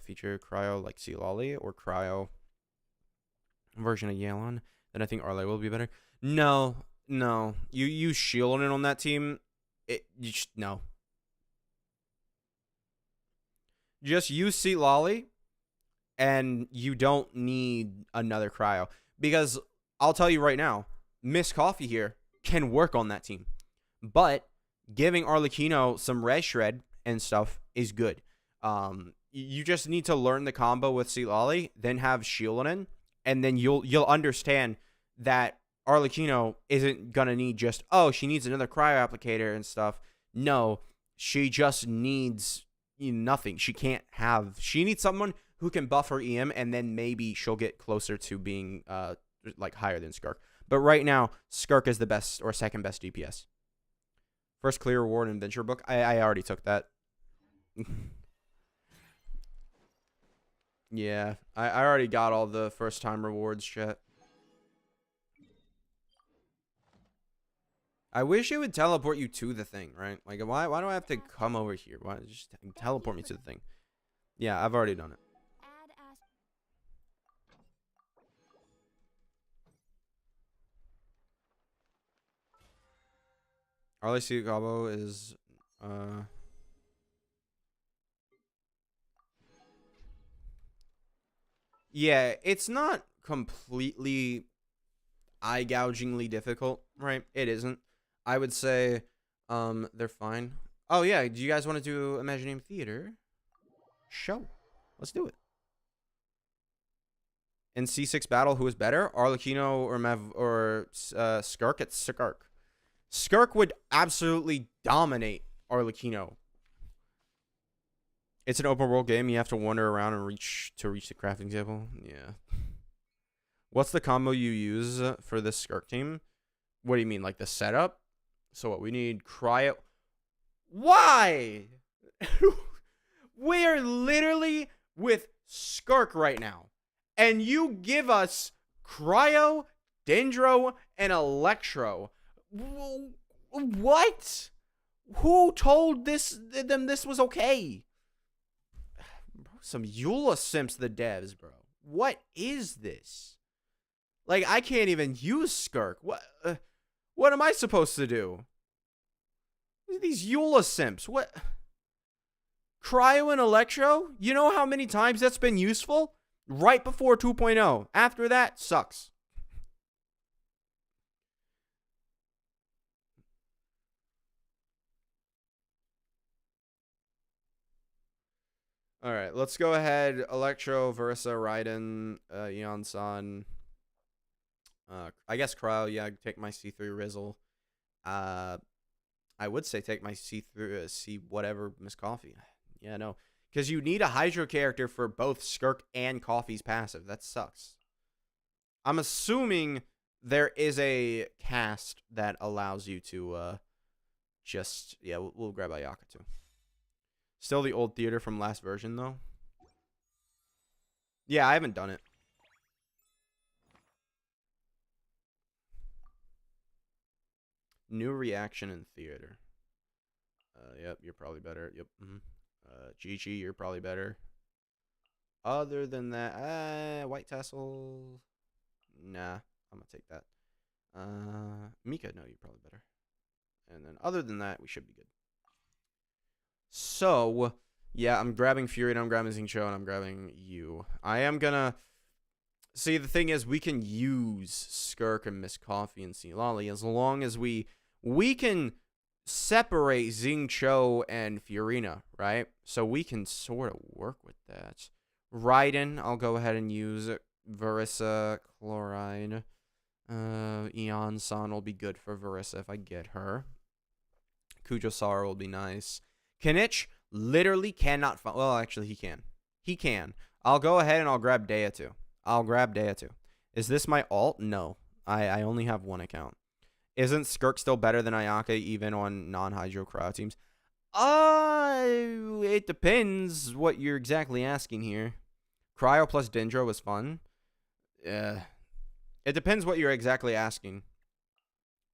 [SPEAKER 1] feature Cryo like C. Lolly or Cryo version of Yelan. Then I think Arle will be better. No. You use shielding on that team. No. Just use C. Lolly, and you don't need another Cryo. Because I'll tell you right now, Miss Coffee here can work on that team. But giving Arlecchino some res shred and stuff is good. you just need to learn the combo with Sealali, then have Shieldon, and then you'll understand that Arlecchino isn't gonna need just, oh, she needs another cryo applicator and stuff. No, she just needs nothing. She needs someone who can buff her EM, and then maybe she'll get closer to being like higher than Skirk. But right now, Skirk is the best or second best DPS. First clear reward in Adventure Book. I already took that. Yeah, I already got all the first time rewards, chat. I wish it would teleport you to the thing, right? Like, why do I have to come over here? Why just teleport me to the thing? Yeah, I've already done it. RLC combo is yeah, it's not completely eye-gougingly difficult, right? It isn't. I would say they're fine. Oh yeah, do you guys want to do Imagineering Theater? Show. Let's do it. In C6 battle, who is better? Arlecchino or Skirk? It's Skirk. Skirk would absolutely dominate Arlecchino. It's an open world game. You have to wander around and reach the crafting table. Yeah. What's the combo you use for this Skirk team? What do you mean, like the setup? So what, we need cryo. Why? We're literally with Skirk right now. And you give us cryo, dendro, and electro. What? Who told them this was okay? Some Eula simps the devs, bro. What is this? Like, I can't even use Skirk. What am I supposed to do? These Eula simps. What? Cryo and Electro? You know how many times that's been useful? Right before 2.0. After that, sucks. Alright, let's go ahead. Electro, Versa, Raiden, Eon-san. I guess Cryo, yeah, take my C3 Rizzle. I would say take my C3, C whatever, Miss Coffee. Yeah, no. Because you need a Hydro character for both Skirk and Coffee's passive. That sucks. I'm assuming there is a cast that allows you to just... Yeah, we'll grab Ayaka too. Still the old theater from last version, though. Yeah, I haven't done it. New reaction in theater. Yep, you're probably better. Yep. Gigi, you're probably better. Other than that, White Tassel. Nah, I'm gonna take that. Mika, no, you're probably better. And then other than that, we should be good. So, yeah, I'm grabbing Fury, I'm grabbing Xingqiu, and I'm grabbing you. I am gonna... See, the thing is, we can use Skirk and Miss Coffee and Sealali as long as we can separate Xingqiu and Fiorina, right? So we can sort of work with that. Raiden, I'll go ahead and use Verissa, Chloride. Eon-san will be good for Verissa if I get her. Kujosara will be nice. Kinich literally cannot find... Well, actually, he can. He can. I'll go ahead and I'll grab Dea too. I'll grab Dea too. Is this my alt? No. I only have one account. Isn't Skirk still better than Ayaka even on non-Hydro cryo teams? It depends what you're exactly asking here. Cryo plus Dendro was fun. Yeah. It depends what you're exactly asking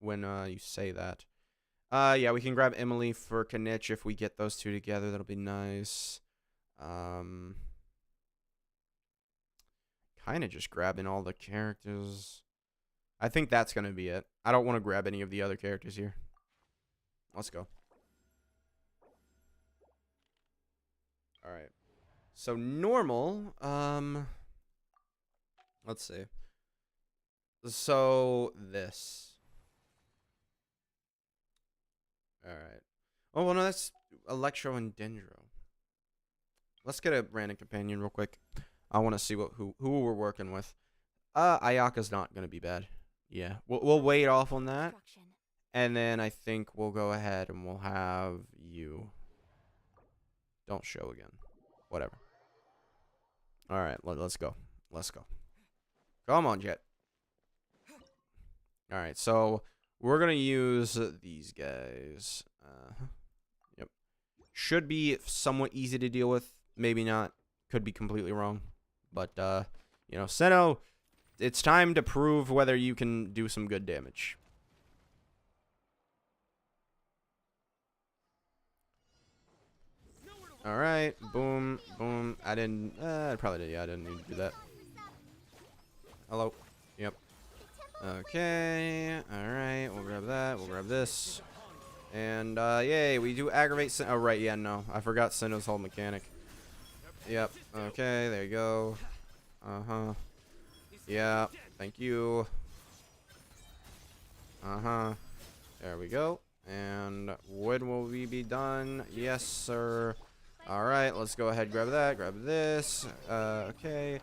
[SPEAKER 1] when you say that. Yeah, we can grab Emily for Kinich if we get those two together. That'll be nice. Kind of just grabbing all the characters. I think that's going to be it. I don't want to grab any of the other characters here. Let's go. All right. So normal, let's see. So this. All right. Oh, well, no, that's Electro and Dendro. Let's get a random companion real quick. I want to see who we're working with. Ayaka's not gonna be bad. Yeah, we'll wait off on that, and then I think we'll go ahead and we'll have you. Don't show again. Whatever. All right, let's go. Let's go. Come on, Jet. All right, so we're gonna use these guys. Yep. Should be somewhat easy to deal with. Maybe not. Could be completely wrong. But you know, Senno, it's time to prove whether you can do some good damage. All right, boom, boom. I probably did. Yeah, I didn't need to do that. Hello. Yep. Okay. All right. We'll grab that. We'll grab this. And yay, we do aggravate. Oh right, yeah, no, I forgot Senno's whole mechanic. Yep. Okay, there you go. Yeah. Thank you. There we go. And when will we be done? Yes, sir. All right, let's go ahead. Grab that. Grab this. Okay.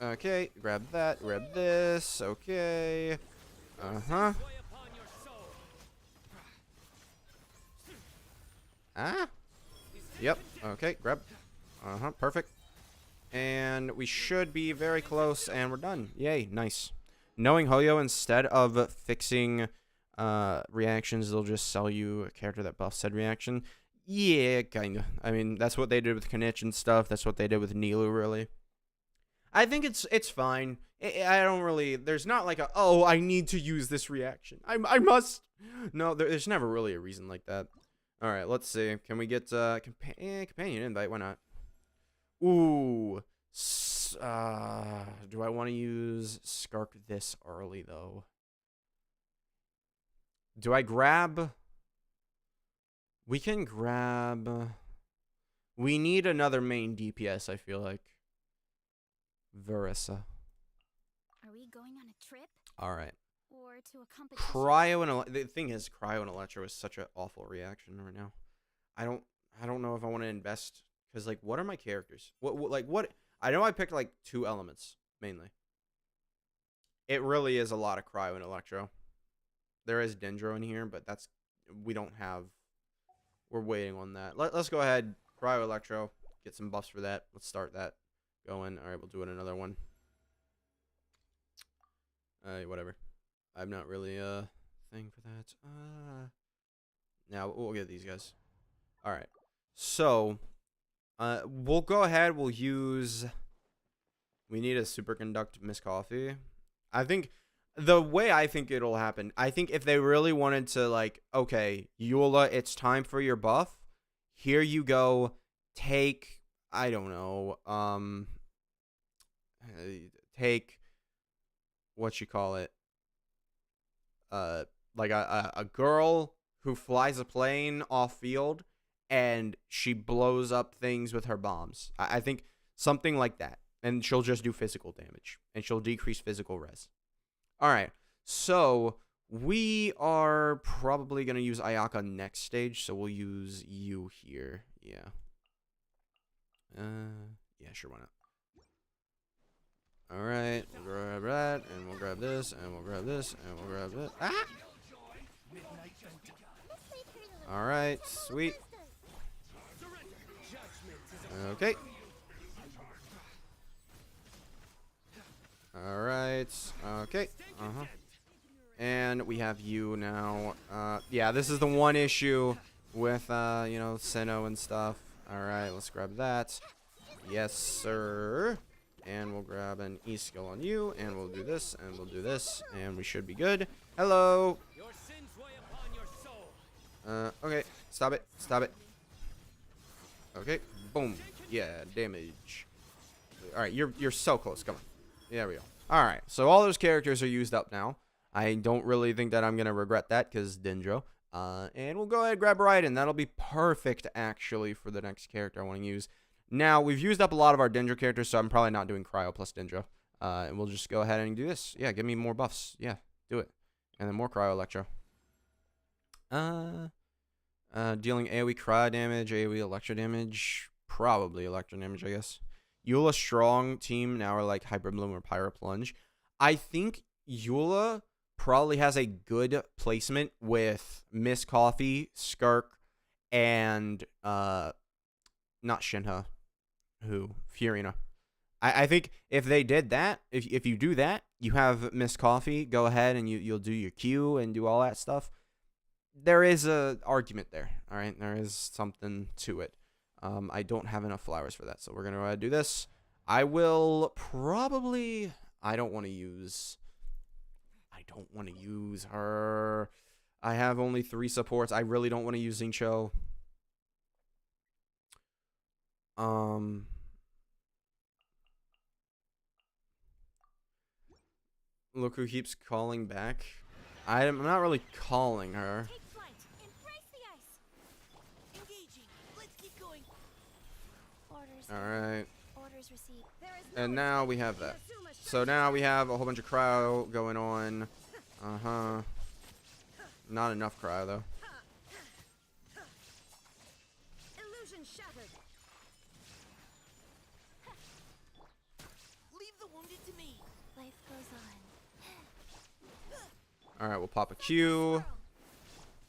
[SPEAKER 1] Okay. Grab that. Grab this. Okay. Yep. Okay. Grab. Perfect. And we should be very close, and we're done. Yay. Nice. Knowing Hoyo, instead of fixing reactions, they'll just sell you a character that buffs said reaction. Yeah, kinda. I mean, that's what they did with Kanich and stuff. That's what they did with Nilu, really. I think it's fine. I don't really. There's not like a, oh, I need to use this reaction. I must. No, there's never really a reason like that. All right, let's see. Can we get companion invite? Why not? Ooh. Do I want to use Skirk this early though? Do I grab? We can grab. We need another main DPS, I feel like. Verissa.
[SPEAKER 3] Are we going on a trip?
[SPEAKER 1] All right.
[SPEAKER 3] Or to a competition?
[SPEAKER 1] Cryo and the thing is, Cryo and Electro is such an awful reaction right now. I don't know if I want to invest, because like, what are my characters? What? I know I picked like 2 elements mainly. It really is a lot of Cryo and Electro. There is Dendro in here, but we don't have. We're waiting on that. Let's go ahead. Cryo Electro. Get some buffs for that. Let's start that going. All right, we'll do it another one. Whatever. I'm not really a thing for that. Now we'll get these guys. All right. So, we'll go ahead. We'll use. We need a superconduct Miss Coffee. I think the way I think it'll happen. I think if they really wanted to, like, okay, Eula, it's time for your buff. Here you go. Take. I don't know. Take. What you call it? Like a girl who flies a plane off field and she blows up things with her bombs. I think something like that. And she'll just do physical damage. And she'll decrease physical res. Alright. So, we are probably going to use Ayaka next stage. So, we'll use you here. Yeah. Yeah, sure, why not? Alright, we'll grab that, and we'll grab this, and we'll grab this, and we'll grab it. Ah! Alright, sweet. Okay. Alright, okay. And we have you now. Yeah, this is the one issue with, you know, Senno and stuff. Alright, let's grab that. Yes, sir. And we'll grab an E-skill on you, and we'll do this, and we'll do this, and we should be good. Hello. Okay. Stop it. Stop it. Okay. Boom. Yeah, damage. Alright, you're so close. Come on. There we go. Alright, so all those characters are used up now. I don't really think that I'm going to regret that, because Dendro. And we'll go ahead and grab Raiden. That'll be perfect, actually, for the next character I want to use. Now, we've used up a lot of our Dendro characters, so I'm probably not doing Cryo plus Dendro. And we'll just go ahead and do this. Yeah, give me more buffs. Yeah, do it. And then more Cryo Electro. Dealing AoE Cryo damage, AoE Electro damage. probably electro damage, I guess. Eula strong team now are like Hyper Bloom or Pyro Plunge. I think Eula probably has a good placement with Miss Coffee, Skirk, and not Shinha, who Fiorina. I think if they did that, if you do that, you have Miss Coffee go ahead and you'll do your Q and do all that stuff. There is a argument there. All right, there is something to it. I don't have enough flowers for that, so we're gonna do this. I will probably. I don't want to use her. I have only 3 supports. I really don't want to use Xingqiu. Look who keeps calling back. I'm not really calling her.
[SPEAKER 3] Take flight. Embrace the ice. Engaging. Let's keep going. Orders.
[SPEAKER 1] All right.
[SPEAKER 3] Orders received. There is no
[SPEAKER 1] And now we have that. So now we have a whole bunch of cryo going on. Not enough cryo though.
[SPEAKER 3] illusion shattered. Leave the wounded to me. Life goes on.
[SPEAKER 1] All right, we'll pop a Q.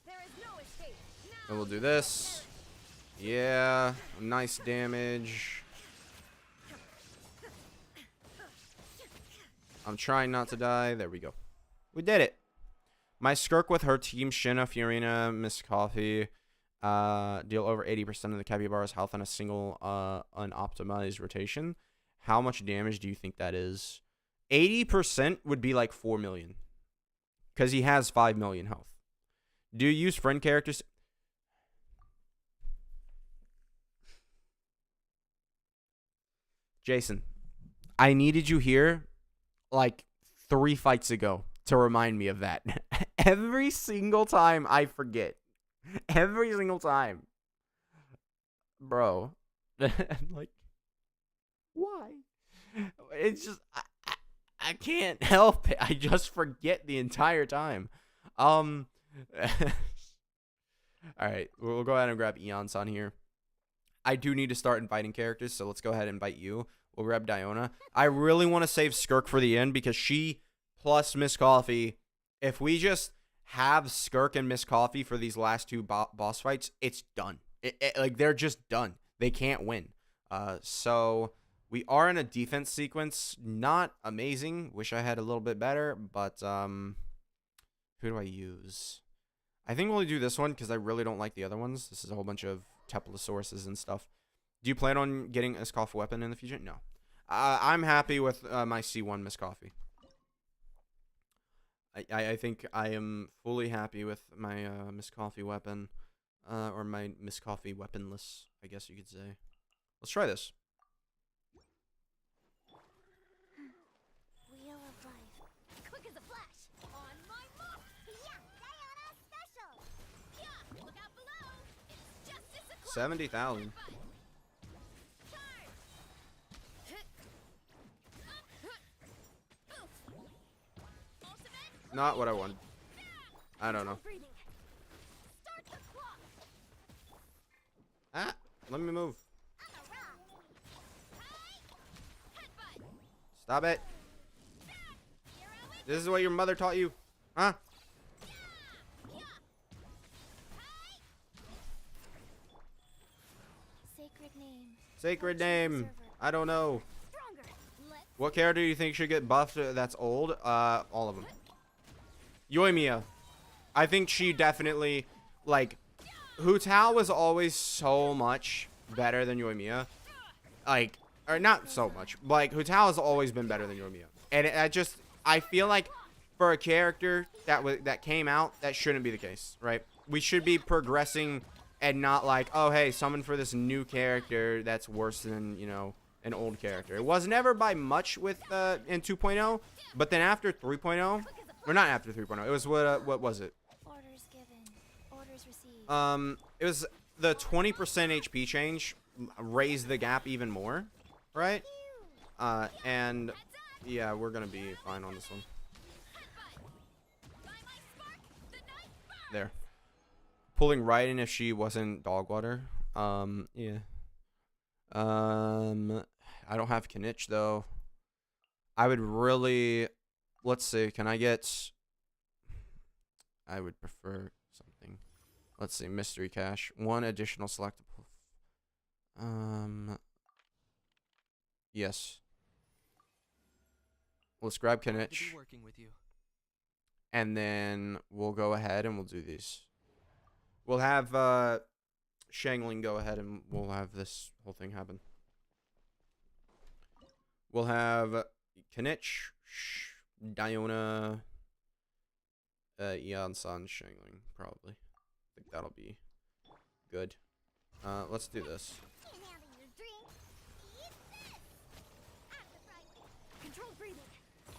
[SPEAKER 3] There is no escape. Now
[SPEAKER 1] And we'll do this. Yeah, nice damage. I'm trying not to die. There we go. We did it. My Skirk with her team, Shinna, Fiorina, Miss Coffee, deal over 80% of the Capybara's health on a single unoptimized rotation. How much damage do you think that is? 80% would be like 4 million. Because he has 5 million health. Do you use friend characters? Jason, I needed you here like 3 fights ago to remind me of that. Every single time I forget. Every single time. Bro. I'm like, why? It's just, I can't help it. I just forget the entire time. Alright, we'll go ahead and grab Eon's on here. I do need to start inviting characters, so let's go ahead and invite you. We'll grab Diona. I really want to save Skirk for the end because she plus Miss Coffee, if we just have Skirk and Miss Coffee for these last 2 boss fights, it's done. Like, they're just done. They can't win. So we are in a defense sequence. Not amazing. Wish I had a little bit better, but who do I use? I think we'll do this one because I really don't like the other ones. This is a whole bunch of Teplosauruses and stuff. Do you plan on getting a Scoff weapon in the future? No. I'm happy with my C1 Miss Coffee. I think I am fully happy with my Miss Coffee weapon. Or my Miss Coffee weaponless, I guess you could say. Let's try this.
[SPEAKER 3] Wheel of life. Quick as a flash. On my mark. Yeah, Diana special. Yeah, look out below. It's justice o'clock.
[SPEAKER 1] 70,000. Not what I want. I don't know.
[SPEAKER 3] Start the clock.
[SPEAKER 1] Ah, let me move.
[SPEAKER 3] On the rock. Headbutt.
[SPEAKER 1] Stop it.
[SPEAKER 3] Hero it.
[SPEAKER 1] This is what your mother taught you? Huh?
[SPEAKER 3] Sacred name.
[SPEAKER 1] Sacred name. I don't know.
[SPEAKER 3] Stronger. Let's
[SPEAKER 1] What character do you think should get buffed that's old? All of them. Yoimiya. I think she definitely, like, Hu Tao was always so much better than Yoimiya. Like, or not so much. Like, Hu Tao has always been better than Yoimiya. And I feel like for a character that came out, that shouldn't be the case, right? We should be progressing and not like, oh, hey, summon for this new character that's worse than, you know, an old character. It was never by much with in 2.0, but then after 3.0, or not after 3.0, it was what was it?
[SPEAKER 3] orders given. Orders received.
[SPEAKER 1] It was the 20% HP change raised the gap even more, right? And yeah, we're gonna be fine on this one. There. Pulling right in if she wasn't dog water. Yeah. I don't have Kinich though. I would really, let's see, can I get, I would prefer something. Let's see, mystery cache. One additional selectable. Yes. Let's grab
[SPEAKER 4] Glad to be
[SPEAKER 1] Kinich.
[SPEAKER 4] working with you.
[SPEAKER 1] And then we'll go ahead and we'll do these. We'll have Shangling go ahead and we'll have this whole thing happen. We'll have Kinich, Diona, Eon San, Shangling, probably. I think that'll be good. Let's do this.
[SPEAKER 3] Can't handle your drink. Eat this. After right. Control breathing.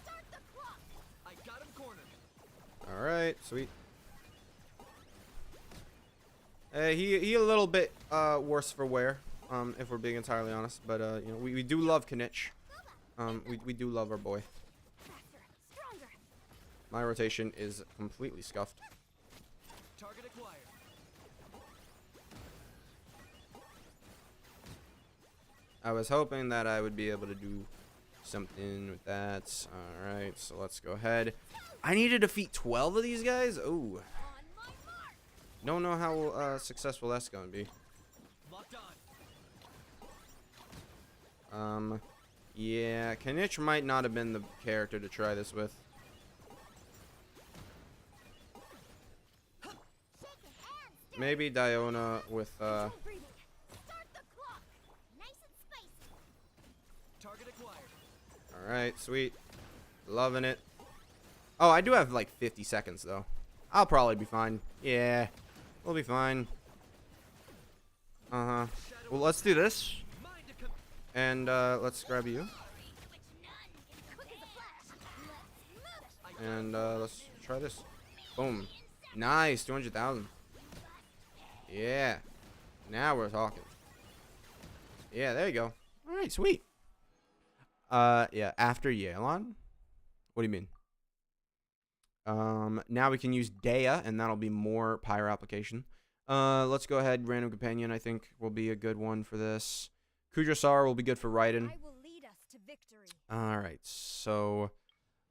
[SPEAKER 3] Start the clock.
[SPEAKER 4] I got him cornered.
[SPEAKER 1] Alright, sweet. He a little bit worse for wear, if we're being entirely honest. But you know, we do love Kinich. We do love our boy.
[SPEAKER 3] Faster. Stronger.
[SPEAKER 1] My rotation is completely scuffed.
[SPEAKER 4] Target acquired.
[SPEAKER 1] I was hoping that I would be able to do something with that. Alright, so let's go ahead. I need to defeat 12 of these guys? Ooh.
[SPEAKER 3] On my mark.
[SPEAKER 1] Don't know how successful that's going to be.
[SPEAKER 4] Locked on.
[SPEAKER 1] Yeah, Kinich might not have been the character to try this with.
[SPEAKER 3] Shake your hands.
[SPEAKER 1] Maybe Diona with,
[SPEAKER 3] Control breathing. Start the clock. Nice and spicy.
[SPEAKER 4] Target acquired.
[SPEAKER 1] Alright, sweet. Loving it. Oh, I do have like 50 seconds though. I'll probably be fine. Yeah, we'll be fine. Well, let's do this.
[SPEAKER 4] Mind to come.
[SPEAKER 1] And let's grab you.
[SPEAKER 3] Quick as a flash. Let's move it.
[SPEAKER 1] And let's try this. Boom. Nice, 200,000. Yeah. Now we're talking. Yeah, there you go. Alright, sweet. Yeah, after Yelan. What do you mean? Now we can use Dea, and that'll be more pyro application. Let's go ahead. Random Companion, I think, will be a good one for this. Kudrasar will be good for Raiden.
[SPEAKER 3] I will lead us to victory.
[SPEAKER 1] Alright, so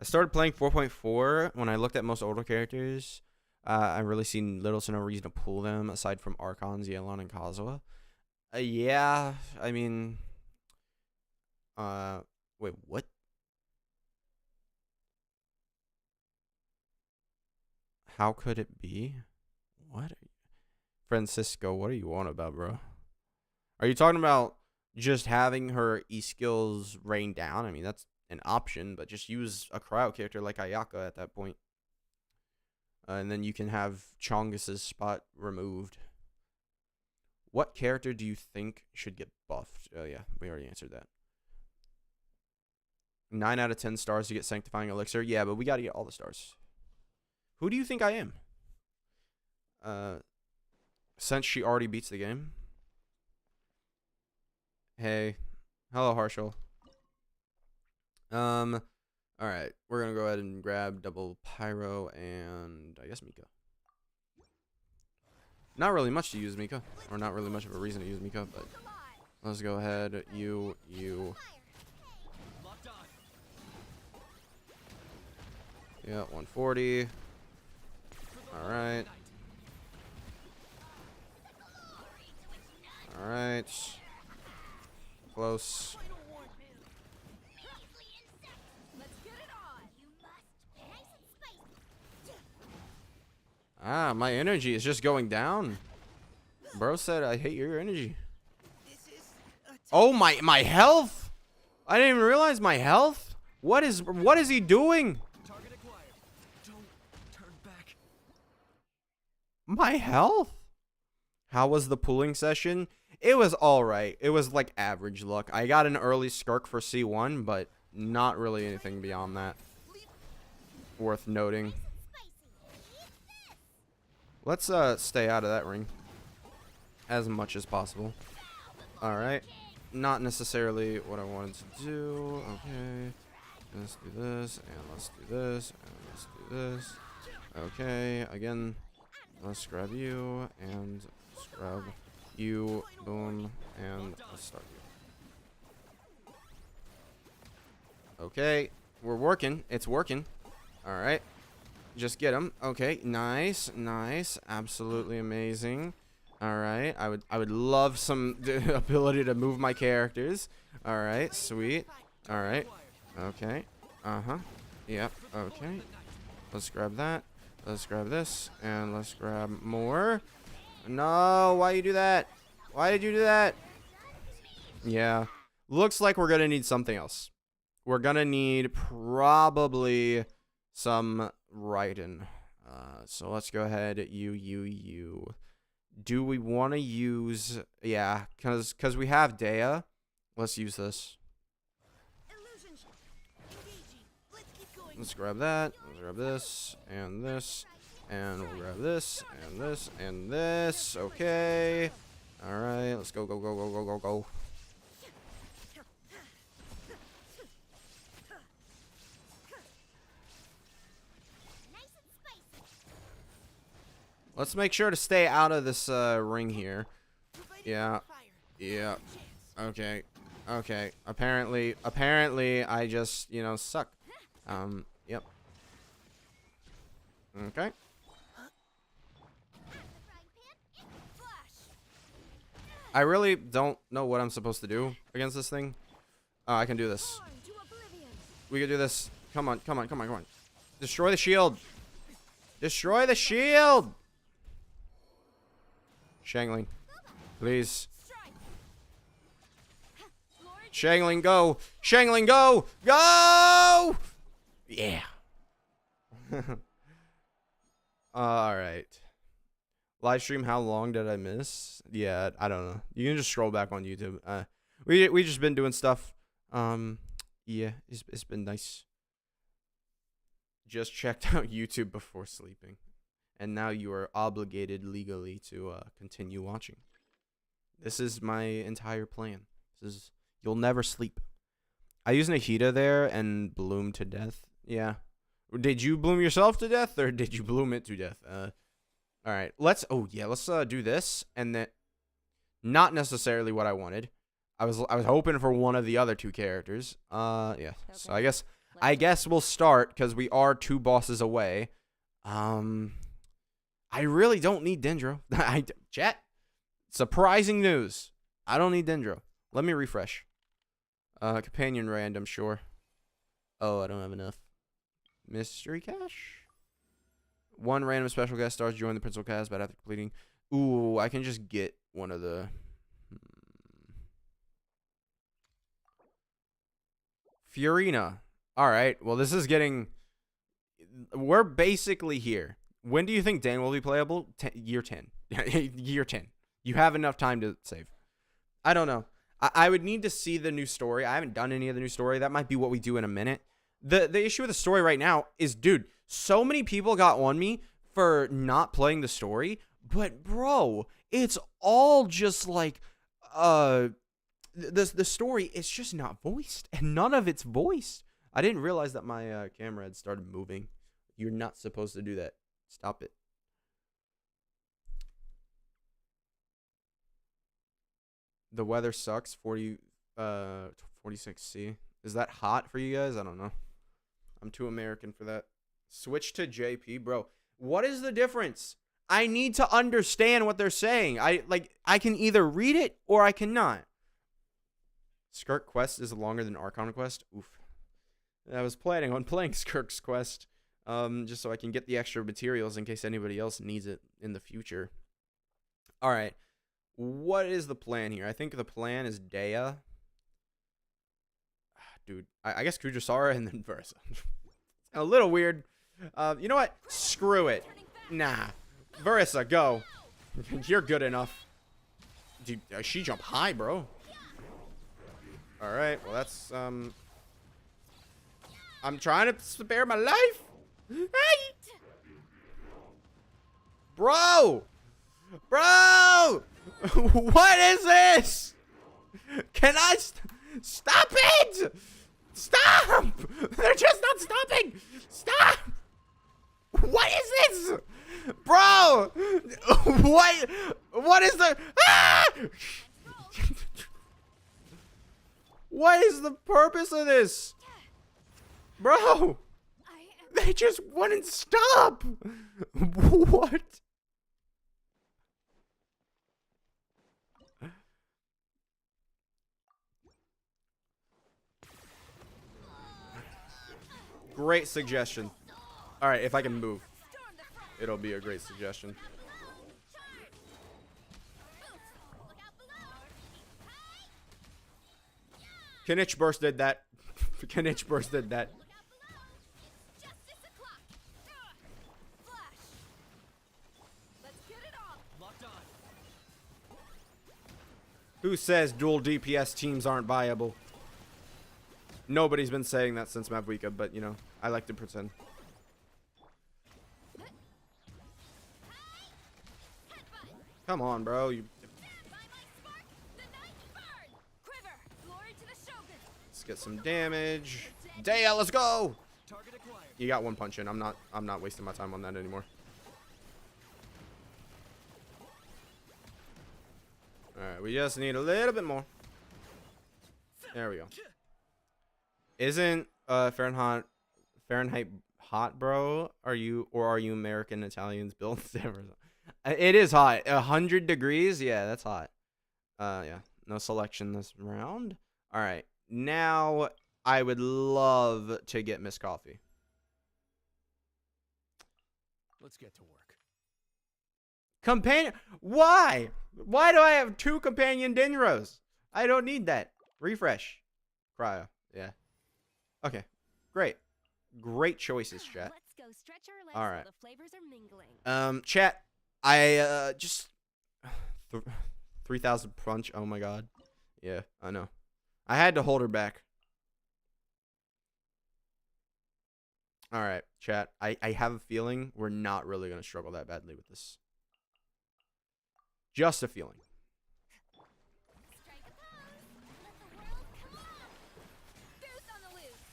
[SPEAKER 1] I started playing 4.4. When I looked at most older characters, I really seen little to no reason to pull them, aside from Archons, Yelan, and Kazuha. Yeah, I mean... wait, what? How could it be? What? Francisco, what are you on about, bro? Are you talking about just having her E-skills rain down? I mean, that's an option, but just use a cryo character like Ayaka at that point. And then you can have Chongus's spot removed. What character do you think should get buffed? Oh, yeah, we already answered that. 9 out of 10 stars to get Sanctifying Elixir. Yeah, but we got to get all the stars. Who do you think I am? Since she already beats the game. Hey. Hello, Harshal. Alright. We're going to go ahead and grab double Pyro and I guess Mika. Not really much to use Mika. Or not really much of a reason to use Mika, but let's go ahead. You.
[SPEAKER 4] Locked on.
[SPEAKER 1] Yeah, 140. Alright. Alright. Close.
[SPEAKER 3] Let's get it on. You must. Nice and spicy.
[SPEAKER 1] Ah, my energy is just going down. Bro said I hate your energy. Oh, my health? I didn't even realize my health? What is he doing?
[SPEAKER 4] Target acquired. Don't turn back.
[SPEAKER 1] My health? How was the pooling session? It was alright. It was like average luck. I got an early Skirk for C1, but not really anything beyond that worth noting. Let's stay out of that ring as much as possible. Alright. Not necessarily what I wanted to do. Okay. Let's do this, and let's do this, and let's do this. Okay, again, let's grab you, and let's grab you, boom, and let's start you. Okay. We're working. It's working. All right. Just get him. Okay. Nice. Nice. Absolutely amazing. All right. I would love some ability to move my characters. All right. Sweet. All right. Okay. Uh-huh. Yep. Okay. Let's grab that. Let's grab this. And let's grab more. No. Why you do that? Why did you do that? Yeah. Looks like we're going to need something else. We're going to need probably some writing. So let's go ahead. You. Do we want to use... Yeah. Because we have Dea. Let's use this. Let's grab that. Let's grab this. And this. And we'll grab this. And this. And this. Okay. Alright. Let's go. Go. Let's make sure to stay out of this ring here. Yeah. Yeah. Okay. Okay. Apparently I just, you know, suck. Yep. Okay. I really don't know what I'm supposed to do against this thing. I can do this. We can do this. Come on. Destroy the shield. Destroy the shield. Shangling. Please. Shangling, go. Shangling, go. Go! Yeah. Alright. Live stream, how long did I miss? Yeah, I don't know. You can just scroll back on YouTube. We just been doing stuff. Yeah, it's been nice. Just checked out YouTube before sleeping. And now you are obligated legally to continue watching. This is my entire plan. You'll never sleep. I used Nahida there and bloomed to death. Yeah. Did you bloom yourself to death or did you bloom it to death? All right. Let's do this, and then not necessarily what I wanted. I was hoping for one of the other two characters. Yeah. Okay. So I guess we'll start because we are 2 bosses away. I really don't need Dendro. Chat. Surprising news. I don't need Dendro. Let me refresh. Companion random, sure. Oh, I don't have enough. Mystery cache? 1 random special guest stars join the principal cast, but after completing... Ooh, I can just get one of the... Fiorina. Alright, well this is getting... We're basically here. When do you think Dan will be playable? Year 10. Year 10. You have enough time to save. I don't know. I would need to see the new story. I haven't done any of the new story. That might be what we do in a minute. The issue with the story right now is, dude, so many people got on me for not playing the story. But, bro, it's all just like, the story is just not voiced. And none of it's voiced. I didn't realize that my camera had started moving. You're not supposed to do that. Stop it. The weather sucks. 46C. Is that hot for you guys? I don't know. I'm too American for that. Switch to JP, bro. What is the difference? I need to understand what they're saying. I can either read it or I cannot. Skirk quest is longer than Archon quest. Oof. I was planning on playing Skirk's quest. Just so I can get the extra materials in case anybody else needs it in the future. All right. What is the plan here? I think the plan is Dea. Dude, I guess Kujasara and then Versa. A little weird. You know what? Screw it. Nah. Versa, go. You're good enough. Dude, she jumped high, bro. All right. Well, that's I'm trying to spare my life. Hey! Bro! What is this? Can I stop it? Stop! They're just not stopping. Stop! What is this? Bro! What is the... Ah! What is the purpose of this? Bro!
[SPEAKER 3] I am
[SPEAKER 1] They just wouldn't stop! What? Great suggestion. Alright, if I can move,
[SPEAKER 3] storm the front.
[SPEAKER 1] it'll be a great suggestion.
[SPEAKER 3] Charge. Look out below. Hey.
[SPEAKER 1] Kinich Burst did that. Kinich Burst did that.
[SPEAKER 3] Look out below. It's justice o'clock. Flash. Let's get it on.
[SPEAKER 4] Locked on.
[SPEAKER 1] Who says dual DPS teams aren't viable? Nobody's been saying that since Mavwika, but you know, I like to pretend. Come on, bro. You
[SPEAKER 3] Stand by my spark. The night burn. Quiver. Glory to the Shogun.
[SPEAKER 1] let's get some damage. Daya, let's go.
[SPEAKER 4] Target acquired.
[SPEAKER 1] You got one punch in. I'm not wasting my time on that anymore. Alright, we just need a little bit more. There we go. Isn't Fahrenheit hot, bro? Are you American Italians built different? It is hot. 100 degrees? Yeah, that's hot. Yeah. No selection this round. Alright. Now I would love to get Miss Coffee.
[SPEAKER 4] Let's get to work.
[SPEAKER 1] Companion. Why? Why do I have 2 companion Dinros? I don't need that. Refresh. Cryo. Yeah. Okay. Great. Great choices, chat.
[SPEAKER 3] Let's go stretch our legs
[SPEAKER 1] All
[SPEAKER 3] while
[SPEAKER 1] right.
[SPEAKER 3] the flavors are mingling.
[SPEAKER 1] Chat. I just 3,000 punch. Oh my god. Yeah, I know. I had to hold her back. All right, chat. I have a feeling we're not really gonna struggle that badly with this. Just a feeling.
[SPEAKER 3] Strike a pose. Let the world come on. Boost on the loose.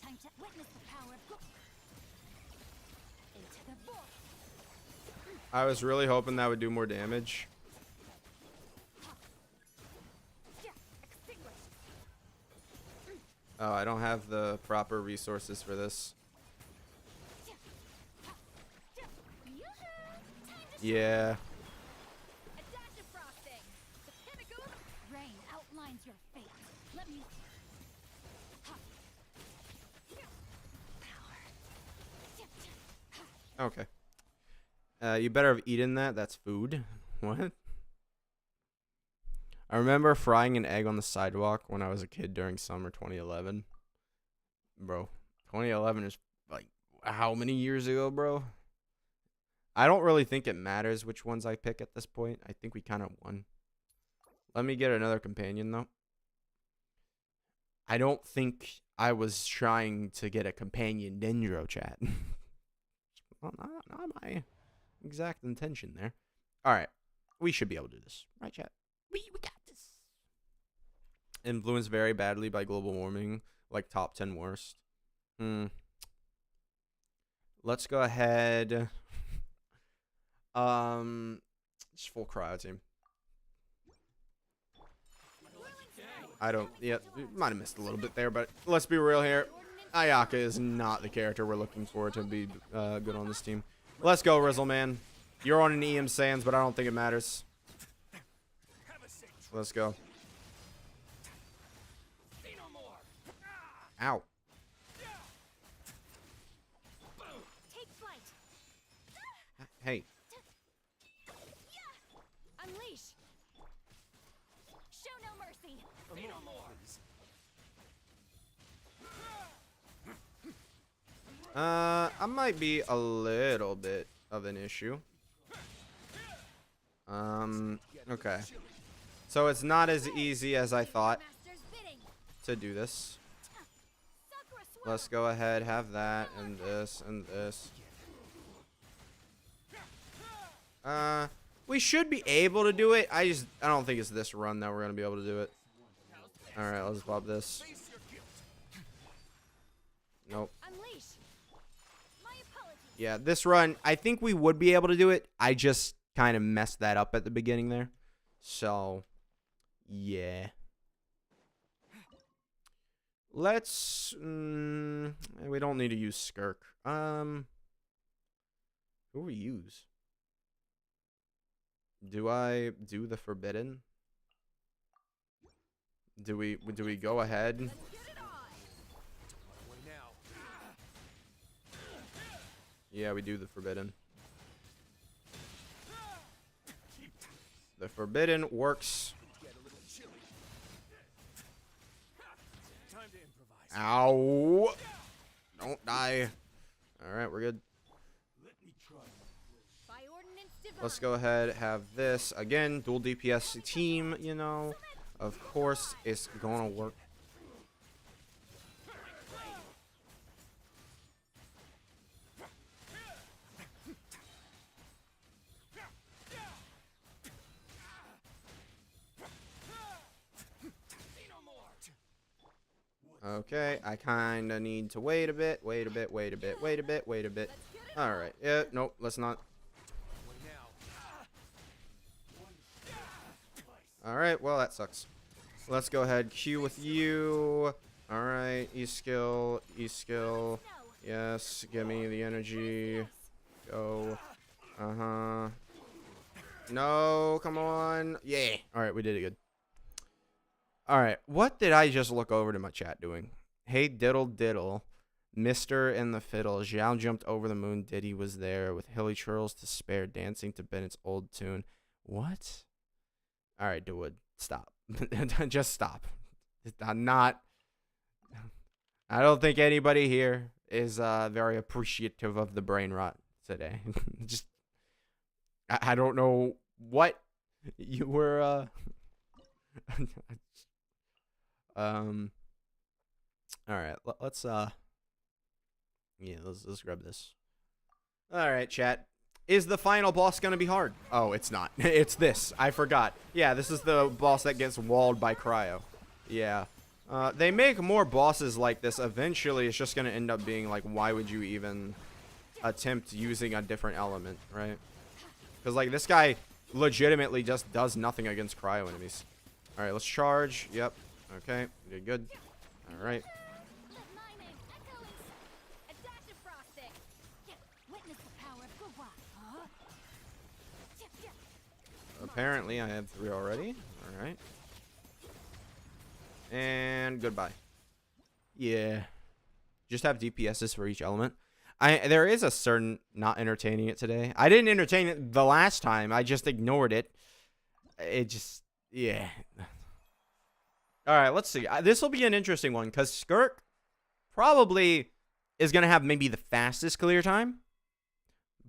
[SPEAKER 3] Time to witness the power of into the void.
[SPEAKER 1] I was really hoping that would do more damage.
[SPEAKER 3] Yeah, extinguish.
[SPEAKER 1] Oh, I don't have the proper resources for this.
[SPEAKER 3] Yoo-hoo! Time to
[SPEAKER 1] Yeah.
[SPEAKER 3] a dash of frosting. The pinnacle of rain outlines your fate. Let me power.
[SPEAKER 1] Okay. You better have eaten that. That's food. What? I remember frying an egg on the sidewalk when I was a kid during summer 2011. Bro, 2011 is like how many years ago, bro? I don't really think it matters which ones I pick at this point. I think we kind of won. Let me get another companion, though. I don't think I was trying to get a companion Dendro, chat. Well, not my exact intention there. All right. We should be able to do this. Right, chat? We got this. Influenced very badly by global warming. Like top 10 worst. Let's go ahead. Just full cryo team. I don't. Yeah, might have missed a little bit there, but let's be real here. Ayaka is not the character we're looking for to be good on this team. Let's go, Rizzle, man. You're on an EM Sands, but I don't think it matters. Let's go. Ow.
[SPEAKER 3] Take flight.
[SPEAKER 1] Hey.
[SPEAKER 3] Unleash. Show no mercy.
[SPEAKER 1] I might be a little bit of an issue. Okay. So it's not as easy as I thought
[SPEAKER 3] Master's bidding.
[SPEAKER 1] to do this.
[SPEAKER 3] Sakura swirl.
[SPEAKER 1] Let's go ahead, have that, and this, and this. We should be able to do it. I don't think it's this run that we're gonna be able to do it. Alright, let's pop this. Nope.
[SPEAKER 3] Unleash. My apologies.
[SPEAKER 1] Yeah, this run, I think we would be able to do it. I just kind of messed that up at the beginning there. So, yeah. Let's. We don't need to use Skirk. Who we use? Do I do the forbidden? Do we go ahead?
[SPEAKER 4] My way now.
[SPEAKER 1] Yeah, we do the forbidden. The forbidden works.
[SPEAKER 4] Get a little chilly. Time to improvise.
[SPEAKER 1] Ow! Don't die. All right, we're good.
[SPEAKER 4] Let me try.
[SPEAKER 3] By ordinance divine.
[SPEAKER 1] Let's go ahead, have this again, dual DPS team, you know. Of course it's gonna work. Okay, I kinda need to wait a bit. Alright, yeah, nope, let's not.
[SPEAKER 4] Way now.
[SPEAKER 1] Alright, well, that sucks. Let's go ahead, Q with you. Alright, E-skill. Yes, give me the energy. Go. Uh-huh. No, come on. Yeah. Alright, we did it good. Alright, what did I just look over to my chat doing? Hey, diddle diddle. Mister and the Fiddle. Zhao jumped over the moon. Diddy was there with hilly churls to spare, dancing to Bennett's old tune. What? Alright, Dewood, stop. Just stop. I'm not. I don't think anybody here is very appreciative of the brain rot today. Just. I don't know what you were. All right, let's let's grab this. All right, chat. Is the final boss gonna be hard? Oh, it's not. It's this. I forgot. Yeah, this is the boss that gets walled by cryo. Yeah. They make more bosses like this. Eventually, it's just gonna end up being like, why would you even attempt using a different element, right? Because like this guy legitimately just does nothing against cryo enemies. All right, let's charge. Yep. Okay, we did good. All right.
[SPEAKER 3] Let my name echo in a dash of frosting. Witness the power of Gua. Huh?
[SPEAKER 1] Apparently, I had 3 already. All right. And goodbye. Yeah. Just have DPSs for each element. There is a certain not entertaining it today. I didn't entertain it the last time. I just ignored it. It just, yeah. All right, let's see. This will be an interesting one because Skirk probably is going to have maybe the fastest clear time.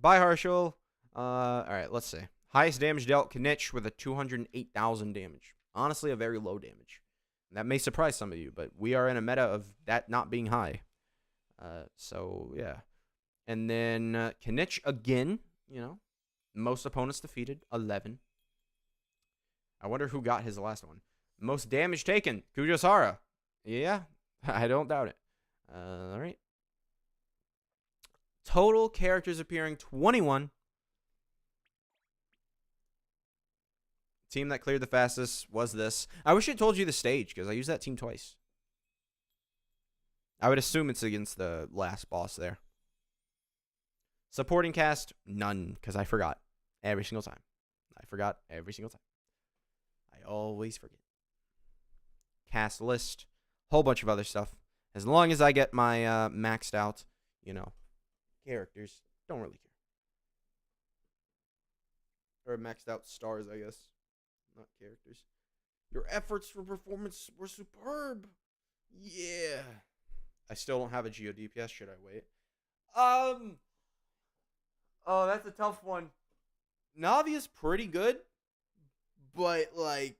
[SPEAKER 1] Bye, Harshal. All right, let's see. Highest damage dealt, Knitch with a 208,000 damage. Honestly, a very low damage. That may surprise some of you, but we are in a meta of that not being high. So, yeah. And then Knitch again, you know. Most opponents defeated, 11. I wonder who got his last one. Most damage taken, Kujasara. Yeah, I don't doubt it. All right. Total characters appearing, 21. Team that cleared the fastest was this. I wish I told you the stage, because I used that team twice. I would assume it's against the last boss there. Supporting cast, none, because I forgot every single time. I forgot every single time. I always forget. Cast list, whole bunch of other stuff. As long as I get my maxed out, you know, characters, don't really care. Or maxed out stars, I guess. Not characters. Your efforts for performance were superb. Yeah. I still don't have a Geo DPS. Should I wait? Oh, that's a tough one. Navi is pretty good, but like,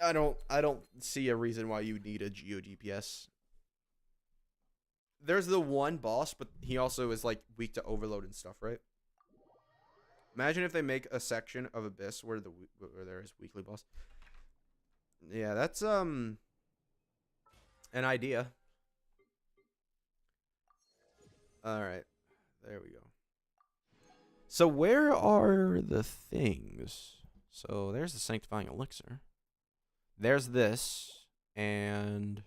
[SPEAKER 1] I don't see a reason why you need a Geo DPS. There's the one boss, but he also is like weak to overload and stuff, right? Imagine if they make a section of Abyss where there is weekly boss. Yeah, that's an idea. All right, there we go. So where are the things? So there's the Sanctifying Elixir. There's this, and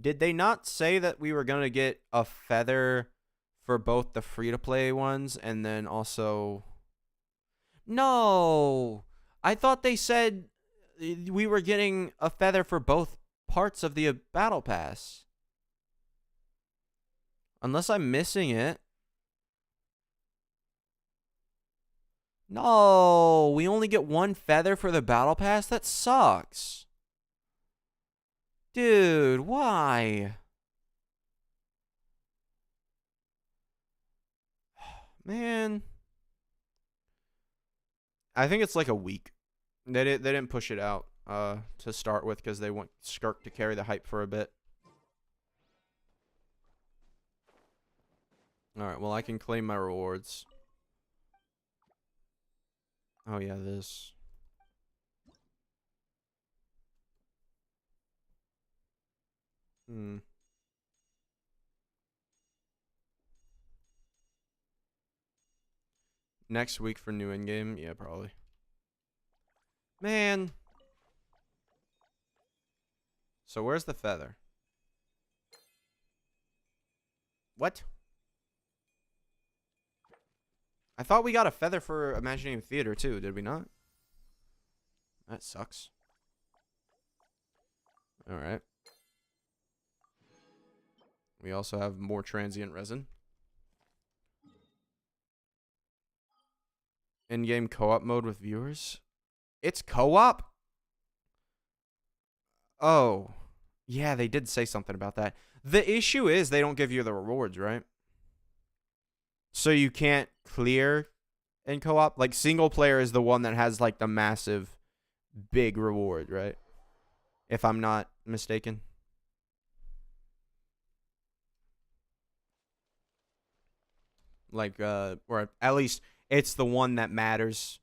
[SPEAKER 1] Did they not say that we were gonna get a feather for both the free-to-play ones and then also... No! I thought they said we were getting a feather for both parts of the battle pass. Unless I'm missing it. No, we only get one feather for the battle pass? That sucks. Dude, why? Man. I think it's like a week. They didn't push it out to start with because they want Skirk to carry the hype for a bit. Alright, well, I can claim my rewards. Oh, yeah, this. Next week for new in-game? Yeah, probably. Man. So where's the feather? What? I thought we got a feather for Imagineering Theater too, did we not? That sucks. Alright. We also have more transient resin. In-game co-op mode with viewers? It's co-op? Oh. Yeah, they did say something about that. The issue is they don't give you the rewards, right? So you can't clear in co-op. Like, single player is the one that has, like, the massive, big reward, right? If I'm not mistaken. Like, or at least it's the one that matters.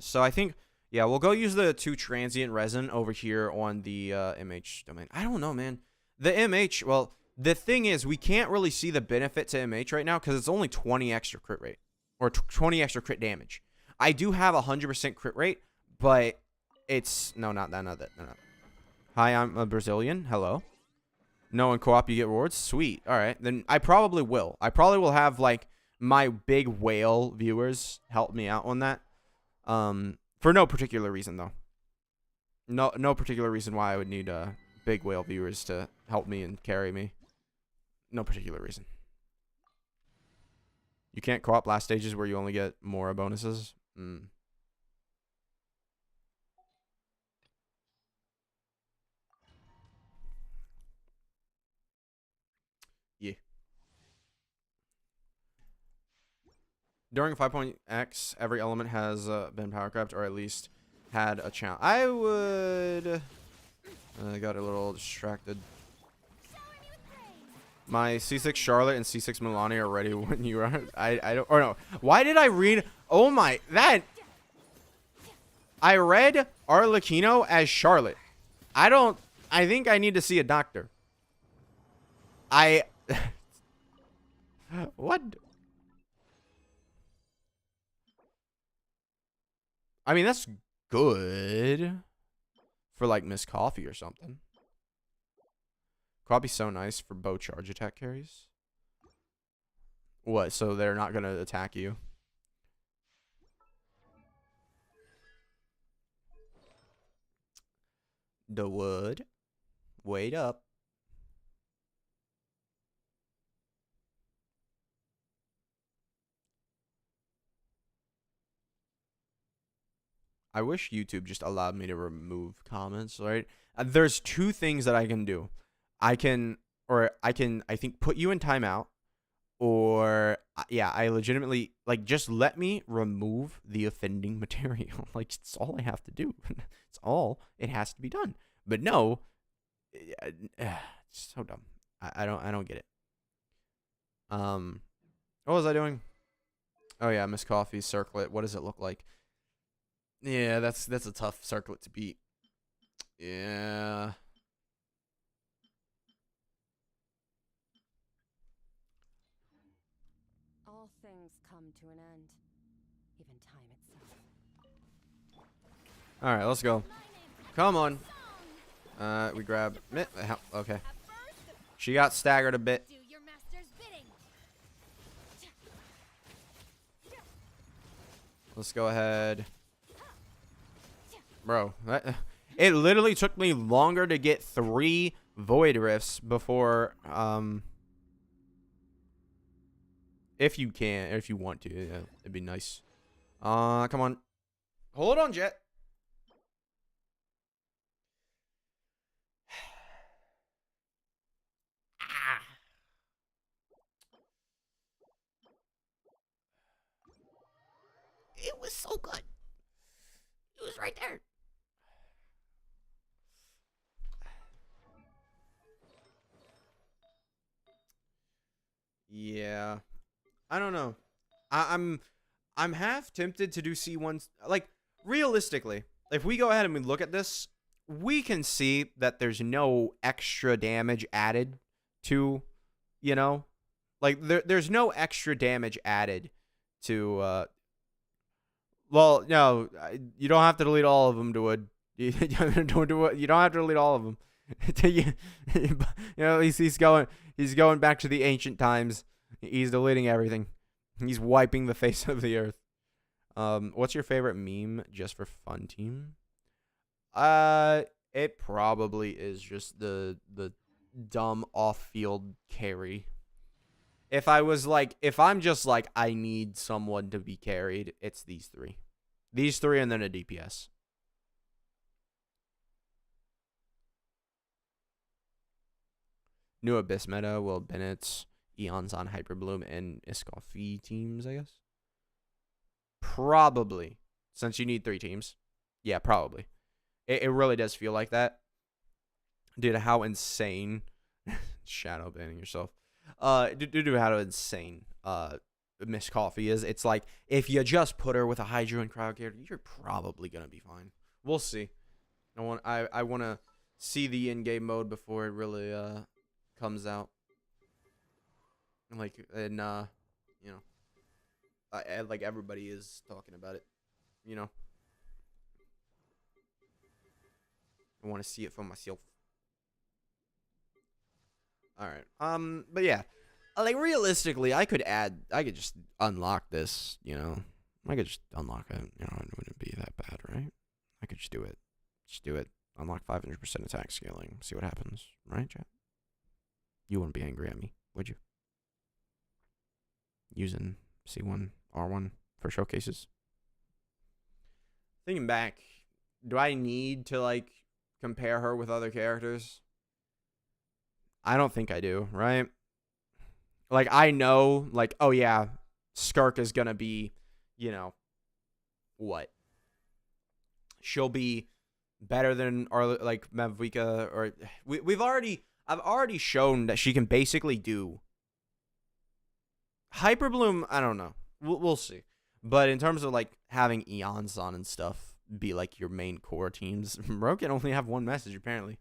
[SPEAKER 1] So I think, yeah, we'll go use the 2 transient resin over here on the MH domain. I don't know, man. The MH, well, the thing is, we can't really see the benefit to MH right now because it's only 20 extra crit rate. Or 20 extra crit damage. I do have 100% crit rate, but it's... No, not that. No. Hi, I'm a Brazilian. Hello. No, in co-op you get rewards? Sweet. All right. Then I probably will. I probably will have, like, my big whale viewers help me out on that. For no particular reason, though. No particular reason why I would need big whale viewers to help me and carry me. No particular reason. You can't co-op last stages where you only get more bonuses? Yeah. During 5.x, every element has been power crept or at least had a challenge. I would... I got a little distracted. My C6 Charlotte and C6 Milani are ready when you are... I don't... Or no. Why did I read... Oh my... That... I read Arlecchino as Charlotte. I don't... I think I need to see a doctor. What? I mean, that's good. For, like, Miss Coffee or something. Could be so nice for bow charge attack carries. What? So they're not going to attack you? The wood. Wait up. I wish YouTube just allowed me to remove comments, right? There's 2 things that I can do. I can, I think, put you in timeout. Or, yeah, I legitimately, like, just let me remove the offending material. Like, it's all I have to do. It's all it has to be done. But no, it's so dumb. I don't get it. What was I doing? Oh, yeah, Miss Coffee's circlet. What does it look like? Yeah, that's a tough circlet to beat. Yeah.
[SPEAKER 2] All things come to an end, even time itself.
[SPEAKER 1] All right, let's go. Come on. We grab... Okay. She got staggered a bit.
[SPEAKER 3] Do your master's bidding.
[SPEAKER 1] Let's go ahead. Bro, it literally took me longer to get 3 Void Rifts before, if you can, if you want to, yeah, it'd be nice. Come on. Hold on, Jet. It was so good. It was right there. Yeah. I don't know. I'm half tempted to do C1s. Like, realistically, if we go ahead and we look at this, we can see that there's no extra damage added to, you know, like there's no extra damage added to well, no, you don't have to delete all of them to a you don't do it. You don't have to delete all of them. You know, he's going back to the ancient times. He's deleting everything. He's wiping the face of the earth. What's your favorite meme just for fun, team? It probably is just the dumb off-field carry. If I'm just like, I need someone to be carried, it's these 3. These 3 and then a DPS. New Abyss meta, Will Bennett's, Eons on Hyperbloom, and Iskofi teams, I guess. Probably. Since you need 3 teams. Yeah, probably. It really does feel like that. Dude, how insane. Shadow banning yourself. Dude, how insane Miss Coffee is. It's like, if you just put her with a Hydro and crowd character, you're probably going to be fine. We'll see. I want to see the in-game mode before it really comes out. Like, and you know, like everybody is talking about it, you know. I want to see it for myself. All right. But yeah, like realistically, I could just unlock this, you know. I could just unlock it, you know. It wouldn't be that bad, right? I could just do it. Just do it. Unlock 500% attack scaling. See what happens, right, chat? You wouldn't be angry at me, would you? Using C1, R1 for showcases. Thinking back, do I need to like compare her with other characters? I don't think I do, right? Like, I know, like, oh yeah, Skirk is gonna be, you know, what? She'll be better than our like Mavvika, or I've already shown that she can basically do Hyperbloom. I don't know. We'll see. But in terms of like having Eons on and stuff be like your main core teams, bro can only have one message apparently.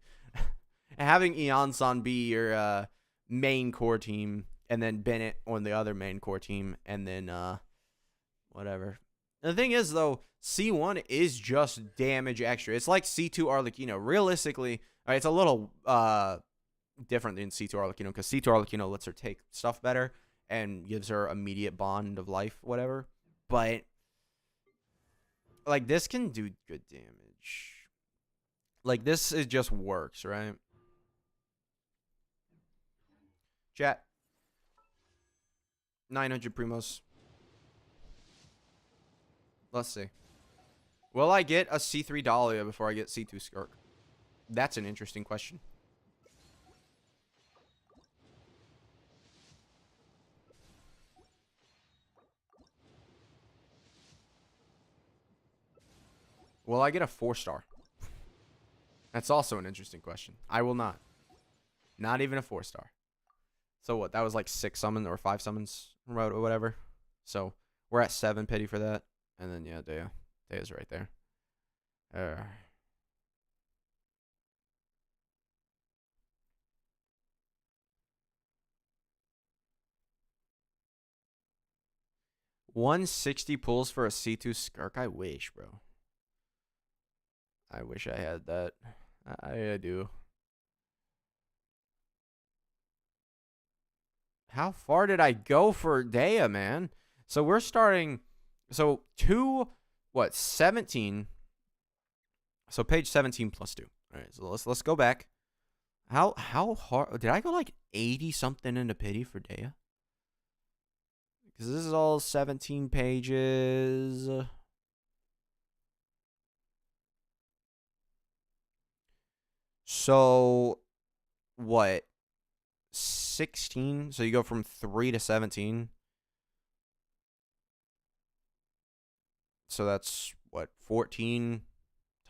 [SPEAKER 1] Having Eons on be your main core team, and then Bennett on the other main core team, and then whatever. And the thing is though, C1 is just damage extra. It's like C2 Arlecchino. Realistically, it's a little different than C2 Arlecchino, because C2 Arlecchino lets her take stuff better and gives her immediate bond of life, whatever. But like, this can do good damage. Like, this is just works, right? Chat. 900 primos. Let's see. Will I get a C3 Dahlia before I get C2 Skirk? That's an interesting question. Will I get a 4-star? That's also an interesting question. I will not. Not even a 4-star. So what? That was like 6 summons or 5 summons or whatever. So we're at 7 pity for that. And then yeah, Dea. Dea's right there. 160 pulls for a C2 Skirk. I wish, bro. I wish I had that. I do. How far did I go for Dea, man? So we're starting. So 17. So page 17 plus 2. All right, so let's go back. How hard did I go? Like 80 something into pity for Dea? Because this is all 17 pages. So what? 16. So you go from 3 to 17. So that's what? 14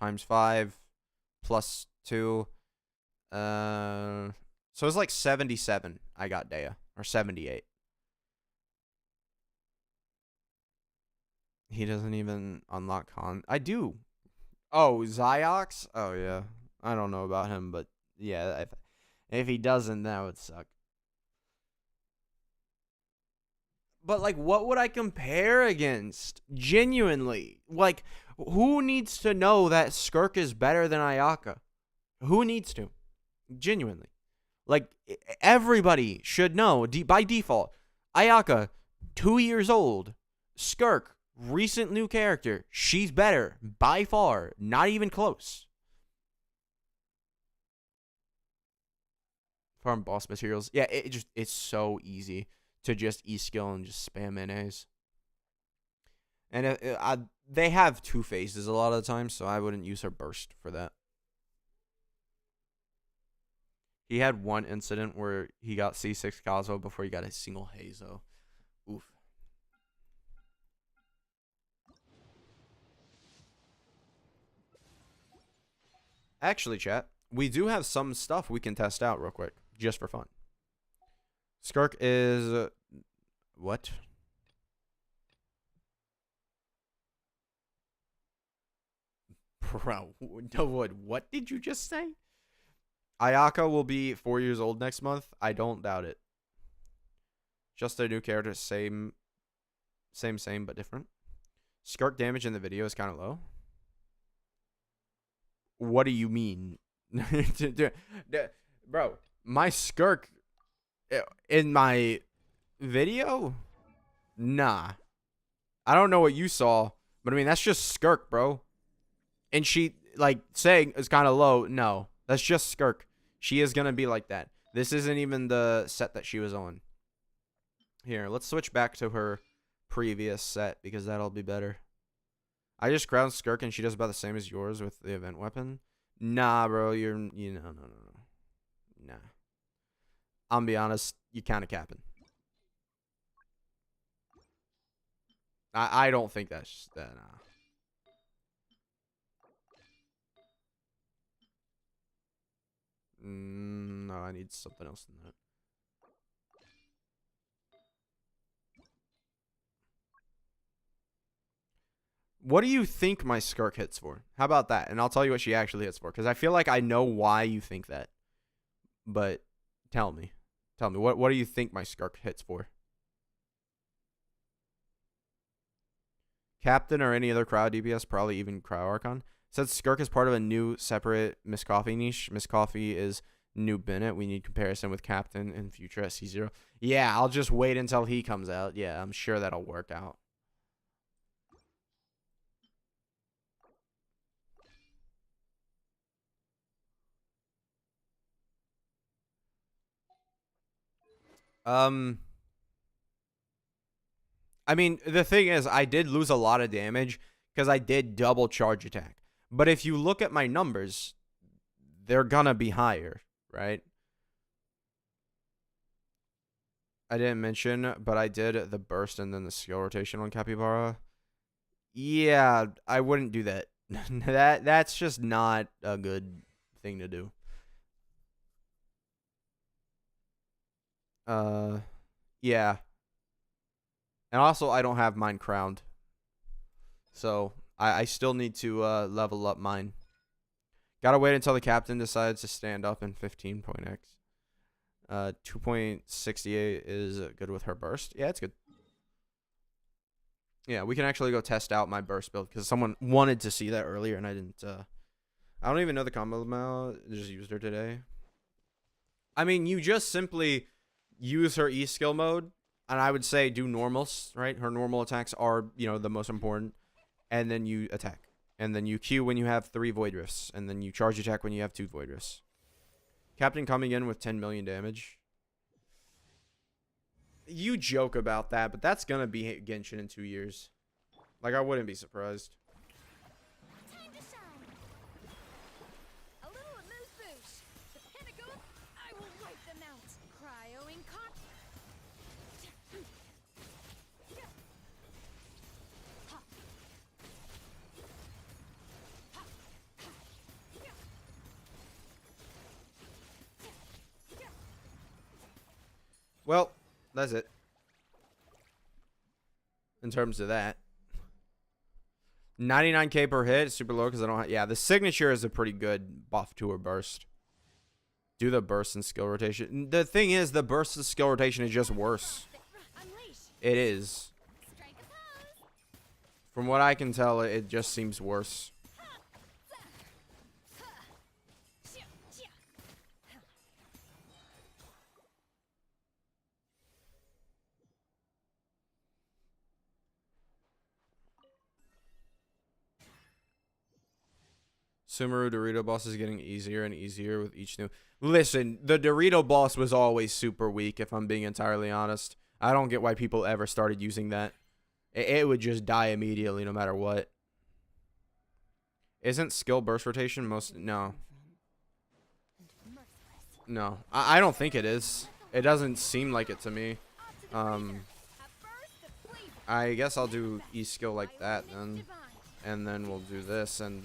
[SPEAKER 1] times 5 plus 2. So it's like 77. I got Dea, or 78. He doesn't even unlock I do. Oh, Ziox? Oh, yeah. I don't know about him, but yeah, if he doesn't, that would suck. But, like, what would I compare against? Genuinely. Like, who needs to know that Skirk is better than Ayaka? Who needs to? Genuinely. Like, everybody should know, by default. Ayaka, 2 years old. Skirk, recent new character. She's better, by far. Not even close. Farm boss materials. Yeah, it's so easy to just E-skill and just spam NAs. And they have 2 phases a lot of the time, so I wouldn't use her burst for that. He had one incident where he got C6 Kazo before he got a single Hazo. Oof. Actually, chat, we do have some stuff we can test out real quick, just for fun. Skirk is... what? Bro, what did you just say? Ayaka will be 4 years old next month. I don't doubt it. Just a new character, same, but different. Skirk damage in the video is kind of low. What do you mean? Bro, my Skirk in my video? Nah. I don't know what you saw, but I mean, that's just Skirk, bro. And she, like, saying is kind of low. No, that's just Skirk. She is going to be like that. This isn't even the set that she was on. Here, let's switch back to her previous set because that'll be better. I just crowned Skirk and she does about the same as yours with the event weapon. Nah, bro, no. Nah. I'm gonna be honest, you kind of capping. I don't think that's that. Nah. No, I need something else than that. What do you think my Skirk hits for? How about that? And I'll tell you what she actually hits for. Because I feel like I know why you think that. But tell me. Tell me. What do you think my Skirk hits for? Captain or any other crowd DPS, probably even Cryo Archon. Said Skirk is part of a new separate Miss Coffee niche. Miss Coffee is new Bennett. We need comparison with Captain in future at C0. Yeah, I'll just wait until he comes out. Yeah, I'm sure that'll work out. I mean, the thing is, I did lose a lot of damage because I did double charge attack. But if you look at my numbers, they're gonna be higher, right? I didn't mention, but I did the burst and then the skill rotation on Capybara. Yeah, I wouldn't do that. That's just not a good thing to do. Yeah. And also, I don't have mine crowned. So, I still need to level up mine. Gotta wait until the captain decides to stand up in 15.x. 2.68 is good with her burst. Yeah, it's good. Yeah, we can actually go test out my burst build because someone wanted to see that earlier and I didn't. I don't even know the combo amount. I just used her today. I mean, you just simply use her E skill mode, and I would say do normals, right? Her normal attacks are, you know, the most important, and then you attack. And then you Q when you have 3 Void Rifts, and then you charge attack when you have 2 Void Rifts. Captain coming in with 10 million damage. You joke about that, but that's gonna be Genshin in 2 years. Like, I wouldn't be surprised.
[SPEAKER 3] Time to shine. A little amuse-bouche. The pinnacle. I will wipe them out. Cryoing con.
[SPEAKER 1] Well, that's it. In terms of that. 99k per hit, super low because I don't have... Yeah, the signature is a pretty good buff to her burst. Do the burst and skill rotation. The thing is, the burst and skill rotation is just worse.
[SPEAKER 3] Unleash.
[SPEAKER 1] It is.
[SPEAKER 3] Strike a pose.
[SPEAKER 1] From what I can tell, it just seems worse. Sumeru Dorito boss is getting easier and easier with each new... Listen, the Dorito boss was always super weak, if I'm being entirely honest. I don't get why people ever started using that. It would just die immediately no matter what. Isn't skill burst rotation most... No. No. I don't think it is. It doesn't seem like it to me. I guess I'll do E-skill like that then. And then we'll do this, and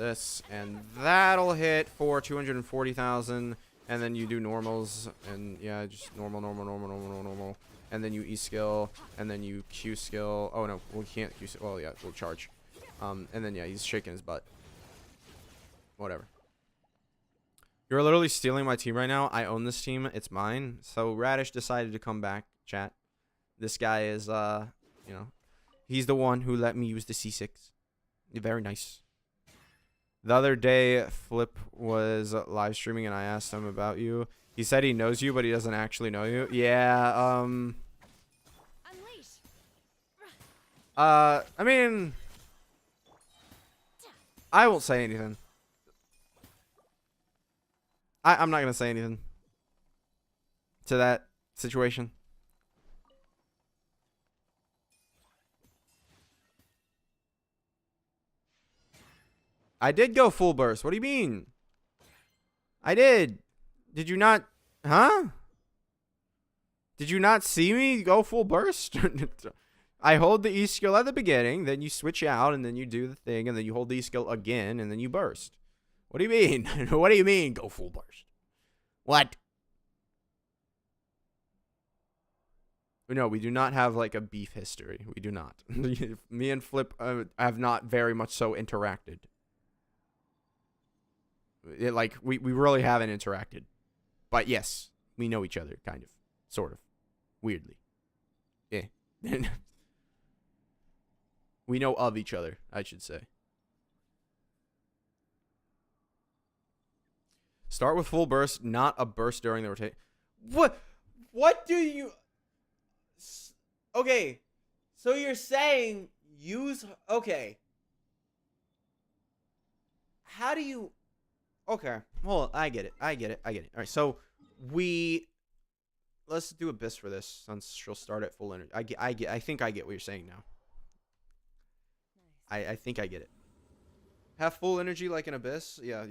[SPEAKER 1] that'll hit for 240,000. And then you do normals, and yeah, just normal. And then you E skill, and then you Q skill. Oh no, we can't Q skill. Well, yeah, we'll charge. And then yeah, he's shaking his butt. Whatever. You're literally stealing my team right now. I own this team. It's mine. So Radish decided to come back, chat. This guy is, you know, he's the one who let me use the C6. Very nice. The other day, Flip was live streaming and I asked him about you. He said he knows you, but he doesn't actually know you. Yeah, I mean, I won't say anything. I'm not gonna say anything to that situation. I did go full burst. What do you mean? I did. Did you not? Huh? Did you not see me go full burst? I hold the E skill at the beginning, then you switch out, and then you do the thing, and then you hold the E skill again, and then you burst. What do you mean? What do you mean go full burst? What? No, we do not have like a beef history. We do not. Me and Flip have not very much so interacted. Like, we really haven't interacted. But yes, we know each other, kind of. Sort of. Weirdly. Yeah. We know of each other, I should say. Start with full burst, not a burst during the rotate. What do you... Okay. So you're saying use... Okay. How do you... Okay. Well, I get it. All right, so let's do Abyss for this since she'll start at full energy. I think I get what you're saying now. I think I get it. Have full energy like an Abyss? Yeah.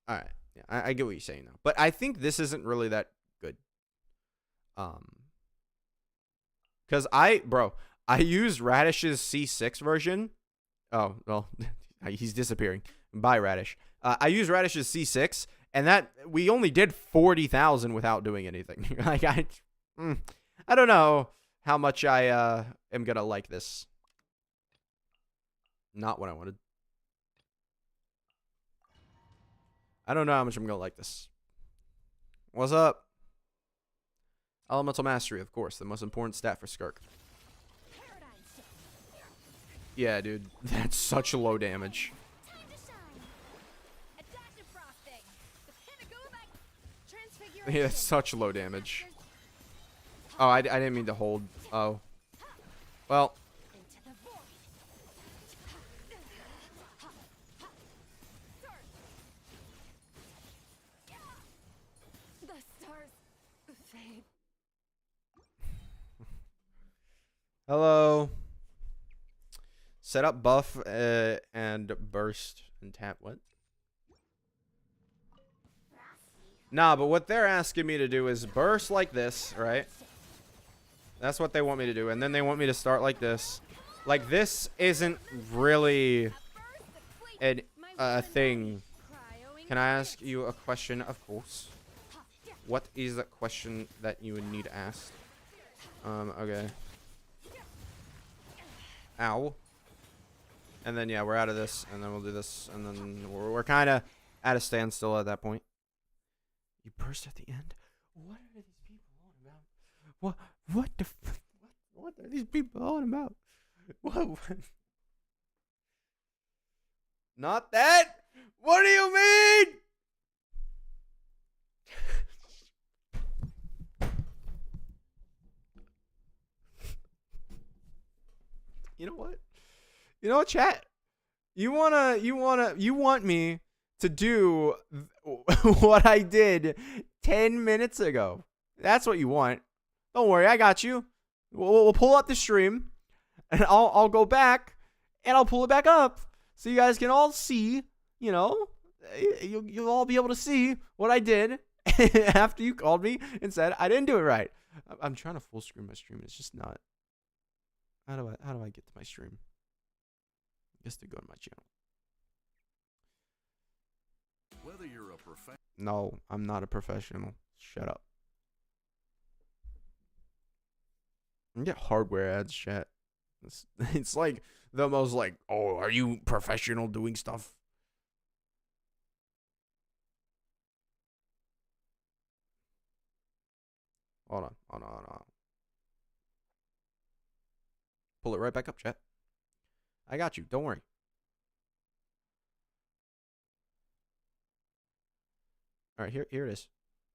[SPEAKER 1] All right. Yeah, I get what you're saying now. But I think this isn't really that good. Cuz I used Radish's C6 version. Oh, well, he's disappearing. Bye, Radish. I used Radish's C6, and that we only did 40,000 without doing anything. Like, I don't know how much I am going to like this. Not what I wanted. I don't know how much I'm going to like this. What's up? Elemental Mastery, of course. The most important stat for Skirk. Yeah, dude. That's such low damage.
[SPEAKER 3] Time to shine. Adaptive frosting. The
[SPEAKER 1] Yeah, it's such low damage. Oh, I didn't mean to hold. Oh. Well.
[SPEAKER 3] Into the void. The stars fade.
[SPEAKER 1] Hello. Set up buff and burst and tap. What? Nah, but what they're asking me to do is burst like this, right? That's what they want me to do. And then they want me to start like this. Like, this isn't really a thing. Can I ask you a question? Of course. What is the question that you would need to ask? Okay. Ow. And then, yeah, we're out of this. And then we'll do this. And then we're kind of at a standstill at that point. You burst at the end? What are these people on about? What are these people on about? What? Not that? What do you mean? You know what? You know what, chat? You want me to do what I did 10 minutes ago. That's what you want. Don't worry, I got you. We'll pull up the stream, and I'll go back, and I'll pull it back up, so you guys can all see. You know, you'll all be able to see what I did after you called me and said I didn't do it right. I'm trying to full screen my stream. It's just not. How do I get to my stream? Just to go to my channel.
[SPEAKER 5] Whether you're a professional.
[SPEAKER 1] No, I'm not a professional. Shut up. I get hardware ads, chat. It's like the most like, oh, are you professional doing stuff? Hold on. Pull it right back up, chat. I got you. Don't worry. All right, here it is.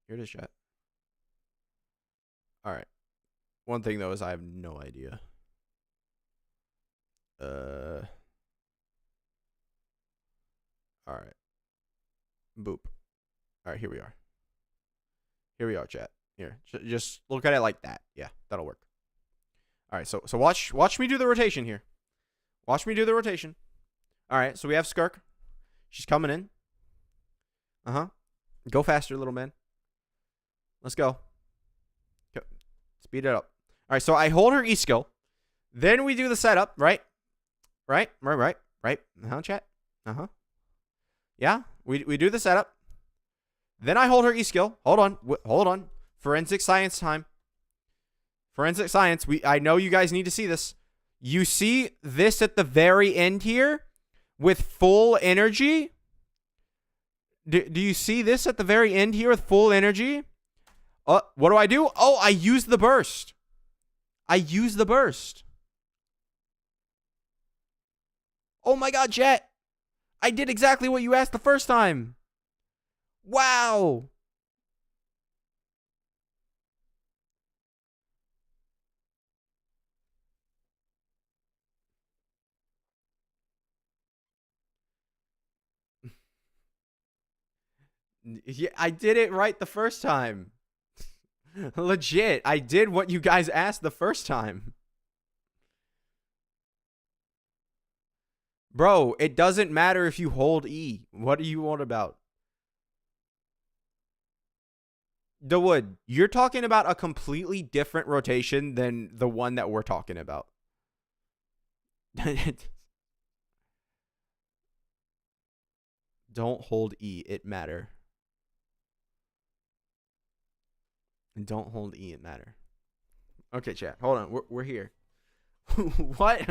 [SPEAKER 1] Here it is, chat. All right. One thing though is I have no idea. All right. Boop. All right, here we are. Here we are, chat. Here, just look at it like that. Yeah, that'll work. All right, so watch me do the rotation here. Watch me do the rotation. All right, so we have Skirk. She's coming in. Go faster, little man. Let's go. Speed it up. All right, so I hold her E skill. Then we do the setup, right? Right. Chat. Yeah, we do the setup. Then I hold her E skill. Hold on. Forensic science time. Forensic science. I know you guys need to see this. You see this at the very end here with full energy? Do you see this at the very end here with full energy? What do? Oh, I use the burst. Oh my god, chat. I did exactly what you asked the first time. Wow. Yeah, I did it right the first time. Legit, I did what you guys asked the first time. Bro, it doesn't matter if you hold E. What do you want about? Dawood, you're talking about a completely different rotation than the one that we're talking about. Don't hold E, it matter. Don't hold E, it matter. Okay, chat. Hold on. We're here. What?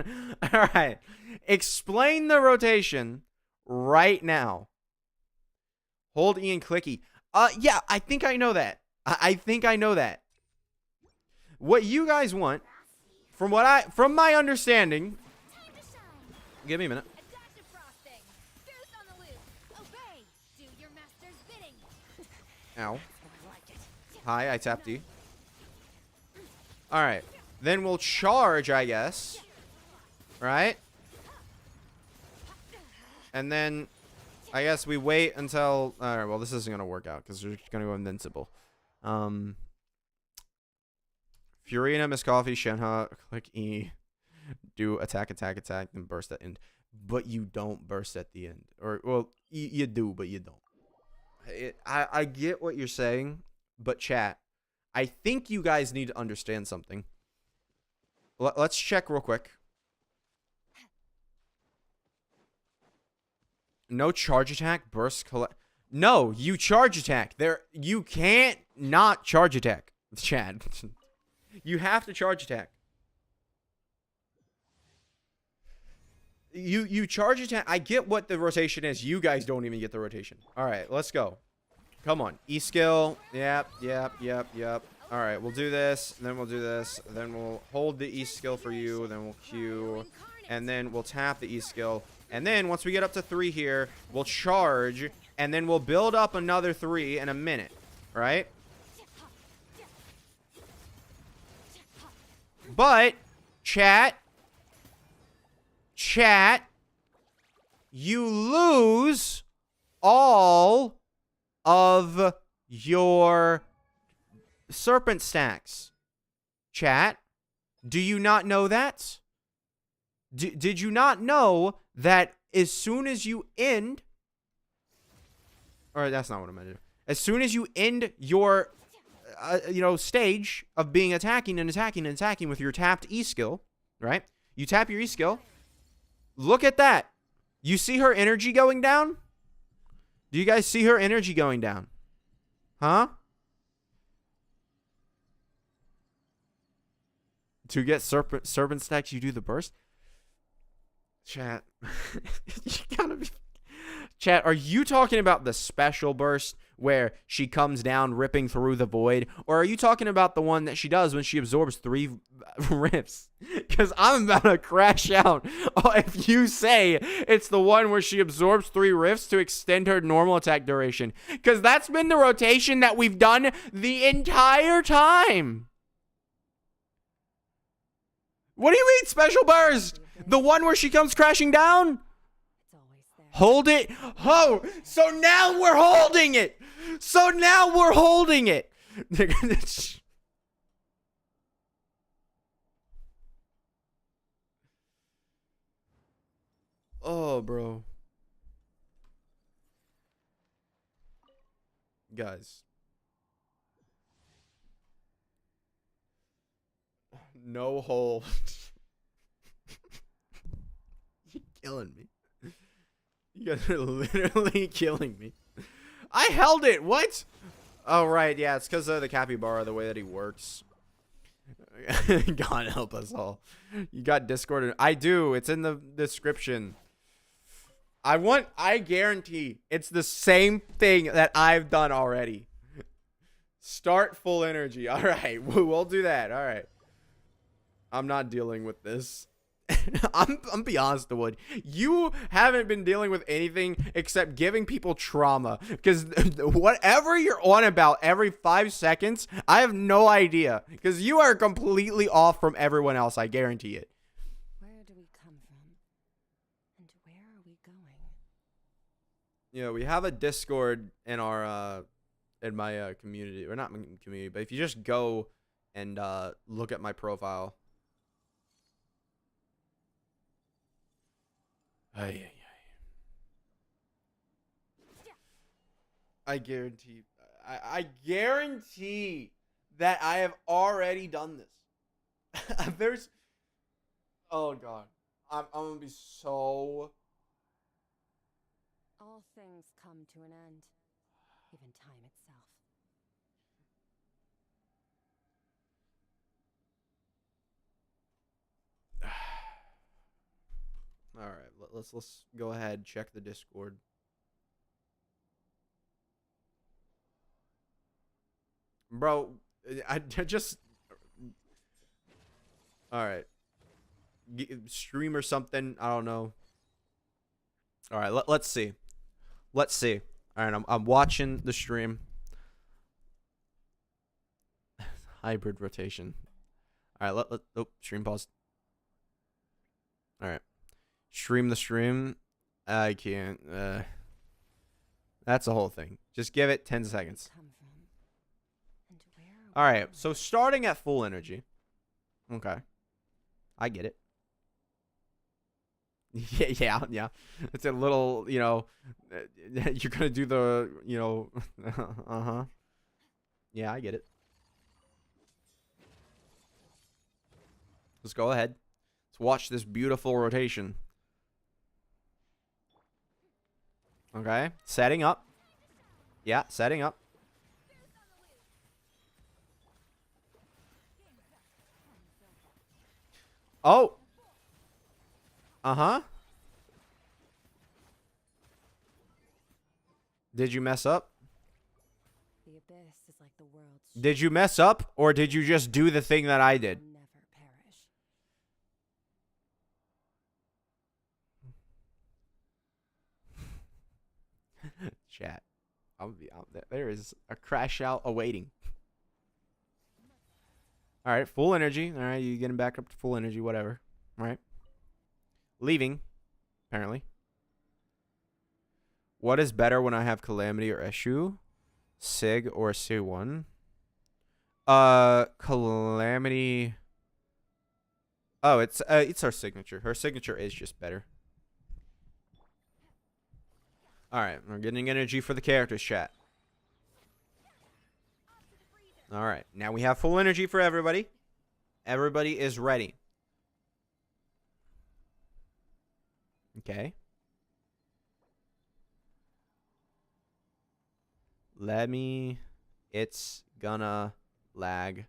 [SPEAKER 1] All right. Explain the rotation right now. Hold E and click E. Yeah, I think I know that. I think I know that. What you guys want, from my understanding. Give me a minute.
[SPEAKER 3] Adaptive frosting. Goose on the loose. Obey. Do your master's bidding.
[SPEAKER 1] Ow.
[SPEAKER 3] I like it.
[SPEAKER 1] Hi, I tapped E. Alright. Then we'll charge, I guess. Right? And then I guess we wait until... Alright, well, this isn't going to work out because we're just going to go invincible. Furina, Miss Coffee, Shenhe, click E. Do attack, attack, attack, then burst at end. But you don't burst at the end. Or, well, you do, but you don't. I get what you're saying, but chat, I think you guys need to understand something. Let's check real quick. No charge attack, burst, collect. No, you charge attack. You can't not charge attack, Chad. You have to charge attack. You charge attack. I get what the rotation is. You guys don't even get the rotation. All right, let's go. Come on. E skill. Yep. All right, we'll do this. Then we'll do this. Then we'll hold the E skill for you. Then we'll Q. And then we'll tap the E skill. And then once we get up to 3 here, we'll charge. And then we'll build up another 3 in a minute. Right? But, chat, you lose all of your serpent stacks. Chat, do you not know that? Did you not know that as soon as you end... Or that's not what I meant to do. As soon as you end your... stage of being attacking and attacking and attacking with your tapped E skill, right? You tap your E skill. Look at that. You see her energy going down? Do you guys see her energy going down? Huh? To get serpent stacks, you do the burst? Chat. You gotta be... Chat, are you talking about the special burst where she comes down ripping through the void? Or are you talking about the one that she does when she absorbs 3 rifts? Because I'm about to crash out if you say it's the one where she absorbs 3 rifts to extend her normal attack duration. Because that's been the rotation that we've done the entire time. What do you mean special burst? The one where she comes crashing down?
[SPEAKER 2] It's always there.
[SPEAKER 1] Hold it. Oh, so now we're holding it. So now we're holding it. Oh, bro. Guys. No hold. You're killing me. You guys are literally killing me. I held it. What? Oh, right. Yeah, it's because of the capybara, the way that he works. God help us all. You got Discord. I do. It's in the description. I guarantee it's the same thing that I've done already. Start full energy. All right. We'll do that. All right. I'm not dealing with this. I'm be honest, Wood. You haven't been dealing with anything except giving people trauma. Because whatever you're on about every 5 seconds, I have no idea. Because you are completely off from everyone else. I guarantee it.
[SPEAKER 2] Where do we come from? And where are we going?
[SPEAKER 1] Yeah, we have a Discord in our in my community, or not my community, but if you just go and look at my profile. I guarantee I guarantee that I have already done this. There's oh god. I'm gonna be so
[SPEAKER 2] All things come to an end, even time itself.
[SPEAKER 1] all right. Let's go ahead, check the Discord. Bro, I just all right. Stream or something. I don't know. All right. Let's see. Let's see. All right. I'm watching the stream. Hybrid rotation. All right, oh, stream pause. All right. Stream the stream. I can't. That's the whole thing. Just give it 10 seconds.
[SPEAKER 2] Come from, and where are we
[SPEAKER 1] All right,
[SPEAKER 2] going?
[SPEAKER 1] so starting at full energy. Okay. I get it. Yeah. It's a little, you're going to do the, uh-huh. Yeah, I get it. Let's go ahead. Let's watch this beautiful rotation. Okay, setting up. Yeah, setting up. Oh. Uh-huh. Did you mess up?
[SPEAKER 2] The abyss is like the world's
[SPEAKER 1] Did you mess up, or did you just do the thing that I did?
[SPEAKER 2] will never perish.
[SPEAKER 1] Chat. There is a crash out awaiting. All right, full energy. All right, you getting back up to full energy, whatever. All right. Leaving, apparently. What is better when I have Calamity or Eshu? Sig or Sig1? Calamity. Oh, it's our signature. Her signature is just better. All right, we're getting energy for the characters, chat. All right, now we have full energy for everybody. Everybody is ready. Okay. It's gonna lag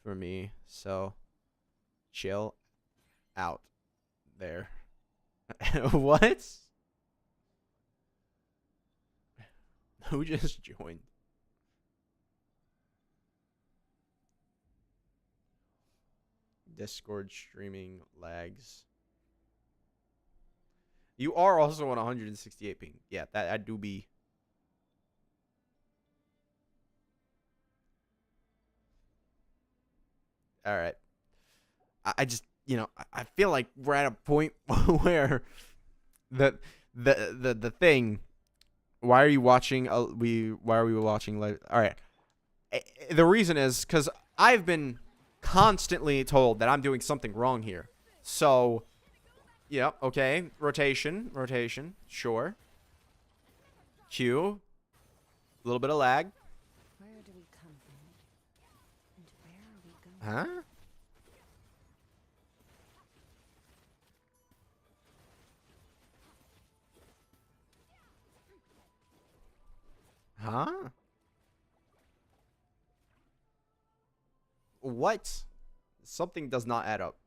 [SPEAKER 1] for me, so chill out there. What? Who just joined? Discord streaming lags. You are also on 168 ping. Yeah, that do be. All right. I just, I feel like we're at a point where the thing. Why are you watching? Why are we watching live? All right. The reason is because I've been constantly told that I'm doing something wrong here. So, yeah, okay. Rotation, sure. Q. A little bit of lag.
[SPEAKER 2] Where do we come from? And where are we going?
[SPEAKER 1] Huh? Huh? What? Something does not add up.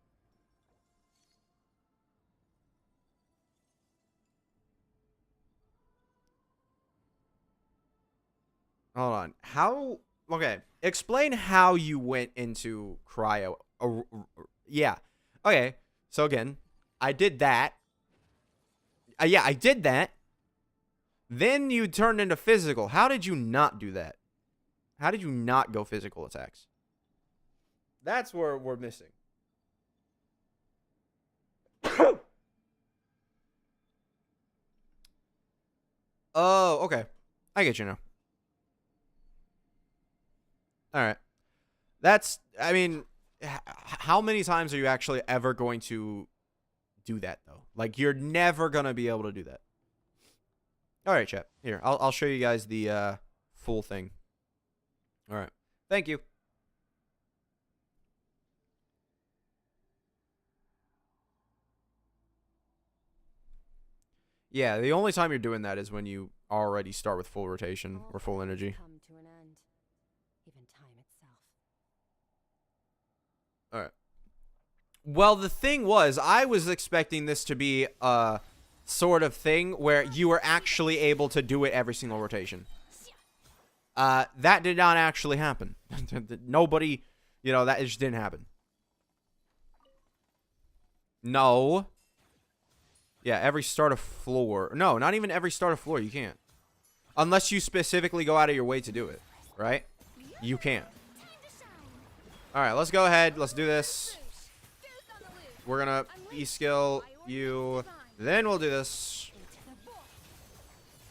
[SPEAKER 1] Hold on. How? Okay. Explain how you went into cryo. Yeah. Okay. So again, I did that. Yeah, I did that. Then you turned into physical. How did you not do that? How did you not go physical attacks? That's where we're missing. Oh, okay. I get you now. All right. I mean, how many times are you actually ever going to do that, though? Like, you're never going to be able to do that. All right, chat. Here, I'll show you guys the full thing. All right. Thank you. Yeah, the only time you're doing that is when you already start with full rotation or full energy.
[SPEAKER 2] Come to an end. Even time itself.
[SPEAKER 1] All right. Well, the thing was, I was expecting this to be a sort of thing where you were actually able to do it every single rotation. That did not actually happen. Nobody, that just didn't happen. No. Yeah, every start of floor. No, not even every start of floor. You can't. Unless you specifically go out of your way to do it, right? You can't. All right, let's go ahead. Let's do this.
[SPEAKER 3] Deuce on the loose.
[SPEAKER 1] We're gonna E-skill you. Then we'll do this.
[SPEAKER 3] Into the void.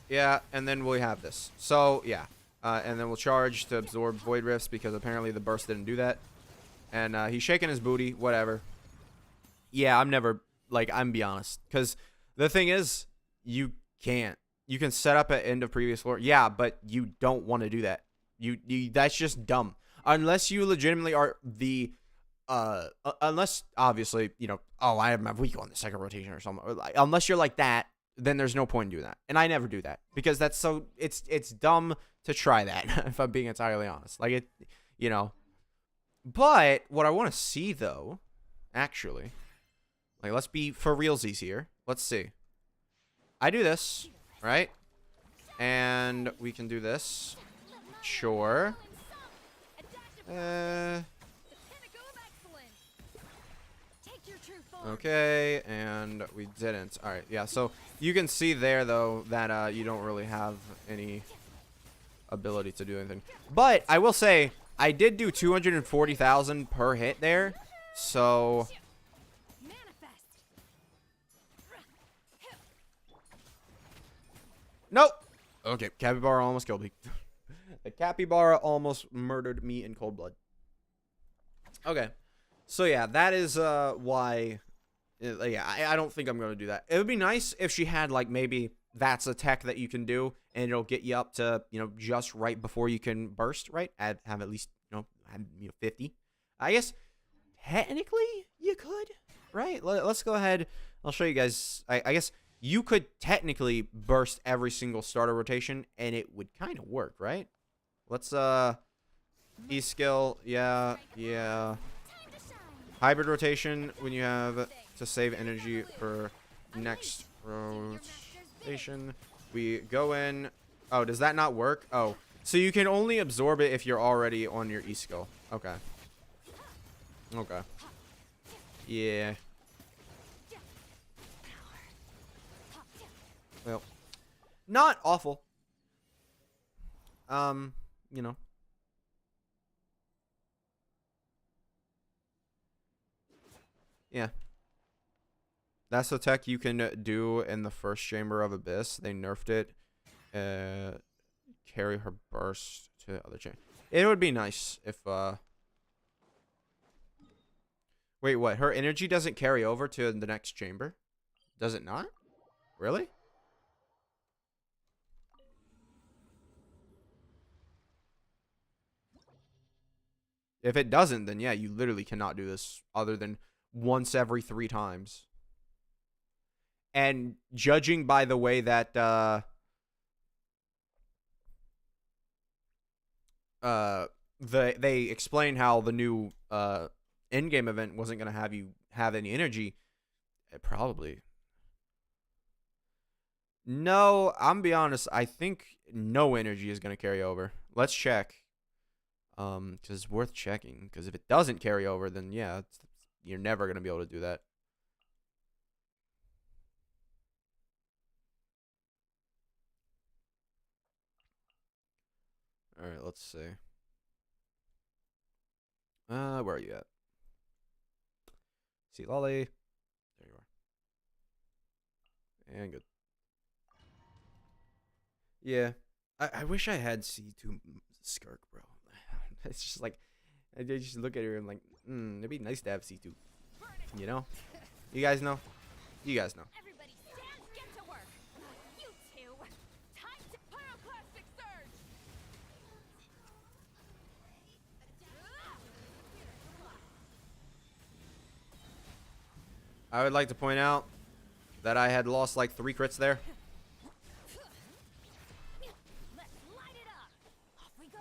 [SPEAKER 1] Yeah, and then we have this. So, yeah. And then we'll charge to absorb Void Rifts because apparently the burst didn't do that. And he's shaking his booty. Whatever. Yeah, I'm never... Like, I'm be honest. Because the thing is, you can't. You can set up at end of previous floor. Yeah, but you don't want to do that. You that's just dumb. Unless you legitimately are the... unless, obviously, you know, oh, I have my weak on the second rotation or something. Or like, unless you're like that, then there's no point in doing that. And I never do that. Because that's so... It's dumb to try that, if I'm being entirely honest. Like, it... You know... But, what I want to see, though... Actually... Like, let's be for realsies here. Let's see. I do this, right? And we can do this. Sure.
[SPEAKER 3] A dash of the pinnacle of excellence. Take your true form.
[SPEAKER 1] Okay, and we didn't. All right, yeah. So you can see there though that you don't really have any ability to do anything. But I will say I did do 240,000 per hit there. So
[SPEAKER 3] Manifest.
[SPEAKER 1] nope. Okay, Capybara almost killed me. The Capybara almost murdered me in cold blood. Okay. So yeah, that is why yeah, I don't think I'm going to do that. It would be nice if she had like maybe that's a tech that you can do and it'll get you up to, you know, just right before you can burst, right? Have at least, you know, 50. I guess technically you could, right? Let's go ahead. I'll show you guys. I guess you could technically burst every single starter rotation and it would kind of work, right? Let's E-skill. Yeah.
[SPEAKER 3] Time to shine.
[SPEAKER 1] Hybrid rotation when you have to save energy for next rotation. We go in. Oh, does that not work? Oh, so you can only absorb it if you're already on your E-skill. Okay. Okay. Yeah. Well, not awful. You know. Yeah. That's the tech you can do in the first Chamber of Abyss. They nerfed it. Carry her burst to the other chamber. It would be nice if, Wait, what? Her energy doesn't carry over to the next chamber? Does it not? Really? If it doesn't, then yeah, you literally cannot do this other than once every 3 times. And judging by the way that they explained how the new in-game event wasn't gonna have you have any energy, it probably. No, I'm be honest. I think no energy is gonna carry over. Let's check. Because it's worth checking. Because if it doesn't carry over, then yeah, you're never gonna be able to do that. All right, let's see. Where are you at? See, Lolly. There you are. And good. Yeah, I wish I had C2 Skirk, bro. It's just like, I just look at her and I'm like, it'd be nice to have C2. You know? You guys know? You guys know.
[SPEAKER 3] Everybody stand, get to work. You two. Time to pyroclastic surge.
[SPEAKER 1] I would like to point out that I had lost like 3 crits there.
[SPEAKER 3] Let's light it up. Off we go.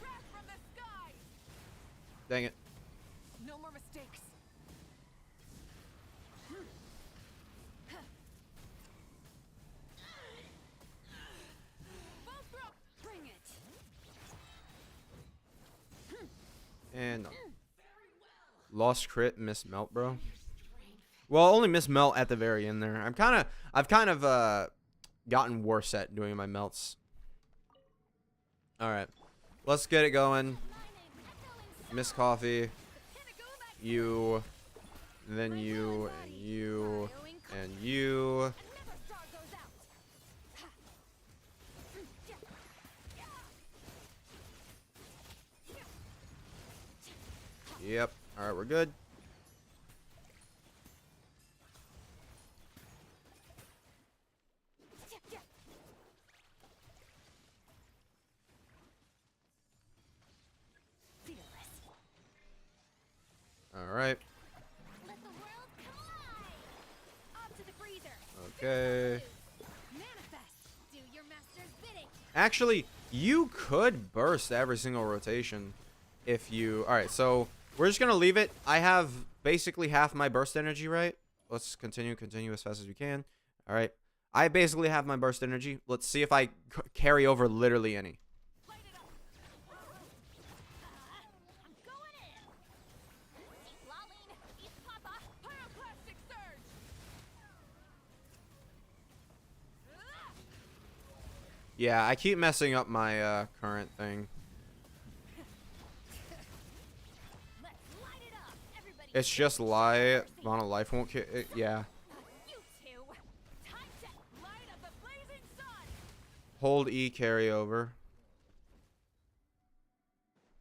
[SPEAKER 3] Wrath from the sky.
[SPEAKER 1] Dang it.
[SPEAKER 3] No more mistakes. Both throw. Bring it.
[SPEAKER 1] And no. Lost crit, missed melt, bro. Well, only missed melt at the very end there. I've kind of gotten worse at doing my melts. All right, let's get it going. Miss Coffee, you, and then you, and you, and you. Yep. All right, we're good. All right.
[SPEAKER 3] Let the world come alive. Off to the freezer.
[SPEAKER 1] Okay.
[SPEAKER 3] Manifest. Do your master's bidding.
[SPEAKER 1] Actually, you could burst every single rotation if you... Alright, so we're just going to leave it. I have basically half my burst energy, right? Let's continue as fast as we can. Alright. I basically have my burst energy. Let's see if I carry over literally any.
[SPEAKER 3] Light it up. I'm going in. Eat Laline. Eat Papa. Pyroclastic surge.
[SPEAKER 1] Yeah, I keep messing up my current thing.
[SPEAKER 3] Let's light it up. Everybody.
[SPEAKER 1] It's just lie. Mono life won't yeah.
[SPEAKER 3] You two. Time to light up the blazing sun.
[SPEAKER 1] Hold E carry over.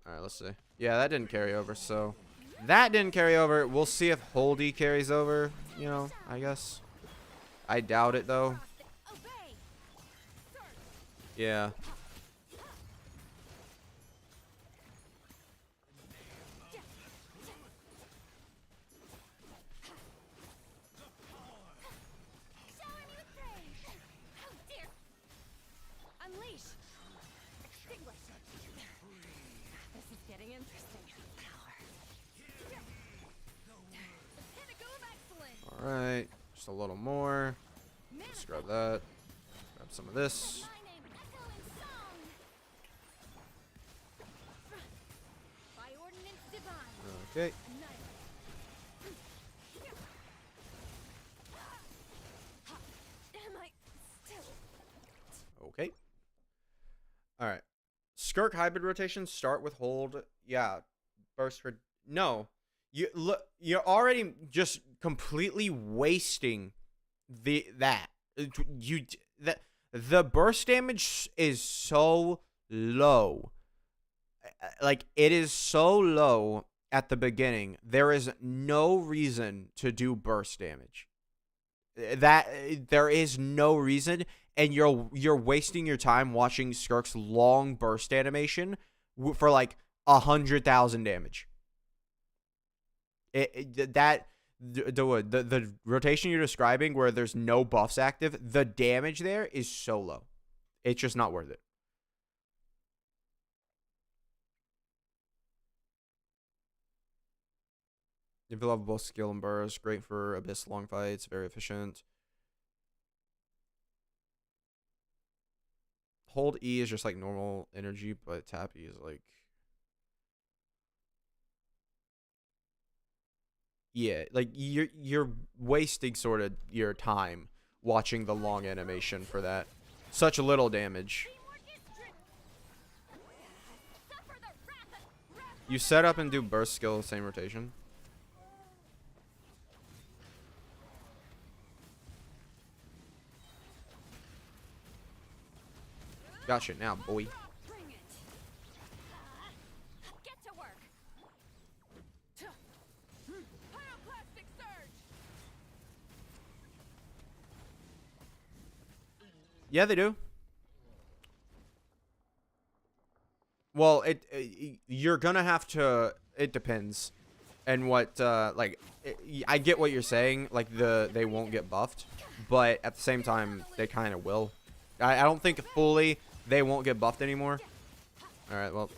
[SPEAKER 1] Alright, let's see. Yeah, that didn't carry over, so... That didn't carry over. We'll see if hold E carries over, you know, I guess. I doubt it, though.
[SPEAKER 3] Obey. Surge.
[SPEAKER 1] Yeah.
[SPEAKER 3] Shower me with praise. Oh dear. Unleash. Extinguish. This is getting interesting. Power. The pinnacle of excellence.
[SPEAKER 1] Alright. Just a little more. Let's grab that. Grab some of this.
[SPEAKER 3] My name echo in song. By ordinance divine.
[SPEAKER 1] Okay.
[SPEAKER 3] Annihilate. Am I still?
[SPEAKER 1] Okay. Alright. Skirk hybrid rotation. Start with hold. Yeah. Burst for... No. You look. You're already just completely wasting that. The burst damage is so low. Like, it is so low at the beginning. There is no reason to do burst damage. There is no reason, and you're wasting your time watching Skirk's long burst animation for like 100,000 damage. The rotation you're describing where there's no buffs active, the damage there is so low. It's just not worth it. If you love both skill and burst, great for abyss long fights, very efficient. Hold E is just like normal energy, but tap E is like... Yeah, like you're wasting sort of your time watching the long animation for that. Such little damage. You set up and do burst skill same rotation. Gotcha now, boy.
[SPEAKER 3] Bring it. Get to work. Pyroclastic surge.
[SPEAKER 1] Yeah, they do. Well, you're gonna have to. It depends, and what I get what you're saying. Like they won't get buffed, but at the same time they kind of will. I don't think fully they won't get buffed anymore. All right, well.
[SPEAKER 3] Time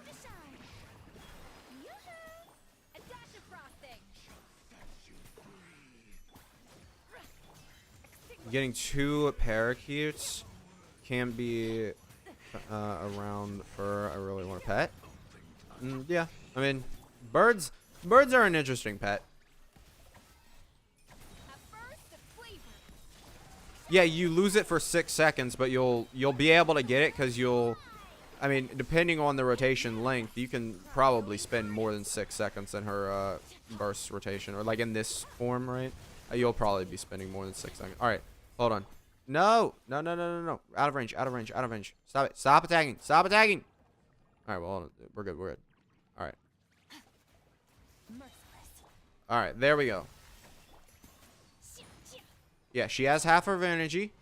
[SPEAKER 3] to shine. Yoo-hoo! A dash of frosting.
[SPEAKER 1] Getting 2 parakeets can be around for a really want a pet. Yeah, I mean, birds are an interesting pet. Yeah, you lose it for 6 seconds, but you'll be able to get it because I mean, depending on the rotation length, you can probably spend more than 6 seconds in her burst rotation, or like in this form, right? You'll probably be spending more than 6 seconds. All right, hold on. No, no, no, no, no, no. Out of range, out of range, out of range. Stop it. Stop attacking. Stop attacking. All right, well, we're good. We're good. All right.
[SPEAKER 3] Merciless.
[SPEAKER 1] All right, there we go. Yeah, she has half of her energy.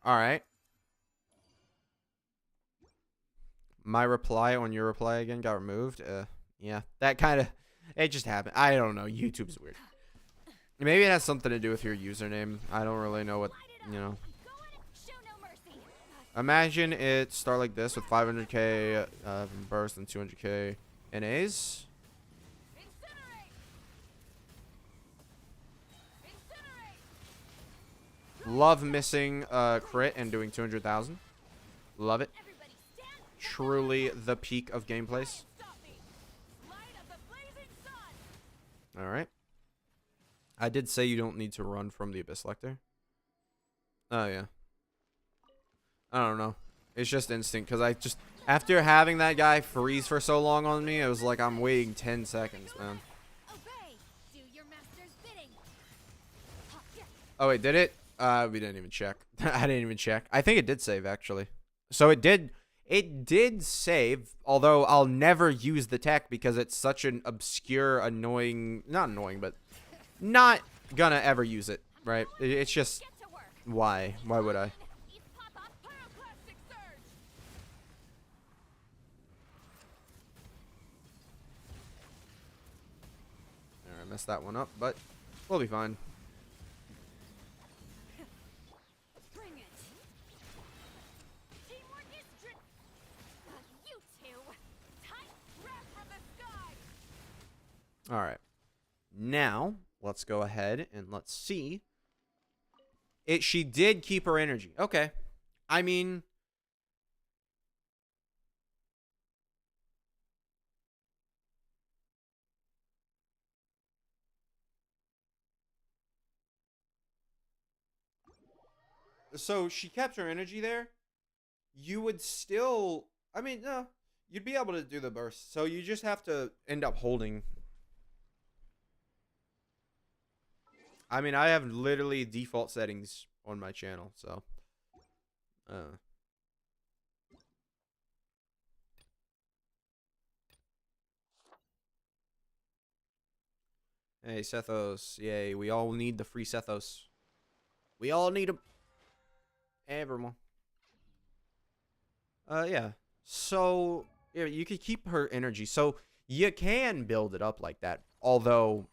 [SPEAKER 1] All right. My reply on your reply again got removed. Yeah, that kind of, it just happened. I don't know. YouTube's weird. Maybe it has something to do with your username. I don't really know what, you know.
[SPEAKER 3] Show no mercy.
[SPEAKER 1] Imagine it start like this with 500k burst and 200k NAs.
[SPEAKER 3] Incinerate. Incinerate.
[SPEAKER 1] Love missing crit and doing 200,000. Love it.
[SPEAKER 3] Everybody stand.
[SPEAKER 1] Truly the peak of gameplays.
[SPEAKER 3] Stop me. Light of the blazing sun.
[SPEAKER 1] All right. I did say you don't need to run from the Abyss Lecter. Oh, yeah. I don't know. It's just instinct, because I just... After having that guy freeze for so long on me, it was like I'm waiting 10 seconds, man.
[SPEAKER 3] Obey. Do your master's bidding.
[SPEAKER 1] Oh, wait, did it? We didn't even check. I didn't even check. I think it did save, actually. So it did save, although I'll never use the tech because it's such an obscure, annoying... Not annoying, but... Not gonna ever use it, right? It's just...
[SPEAKER 3] Get to work.
[SPEAKER 1] Why? Why would I?
[SPEAKER 3] East Papa. Pyroclastic surge.
[SPEAKER 1] Alright, messed that one up, but we'll be fine.
[SPEAKER 3] Bring it. Teamwork is you two. Tight wrap from the sky.
[SPEAKER 1] Alright. Now, let's go ahead and let's see. She did keep her energy. Okay. I mean... So, she kept her energy there. You would still... I mean, no. You'd be able to do the burst. So, you just have to end up holding... I mean, I have literally default settings on my channel, so. Hey, Sethos. Yay, we all need the free Sethos. We all need them. Everyone. Yeah. So, yeah, you could keep her energy. So, you can build it up like that. Although,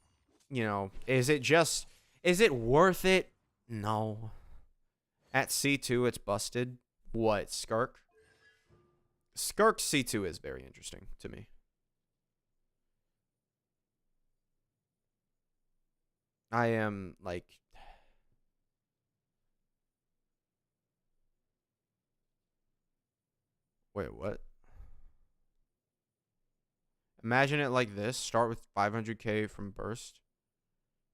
[SPEAKER 1] you know, is it worth it? No. At C2, it's busted. What, Skirk? Skirk C2 is very interesting to me. I am, like... Wait, what? Imagine it like this. Start with 500k from burst.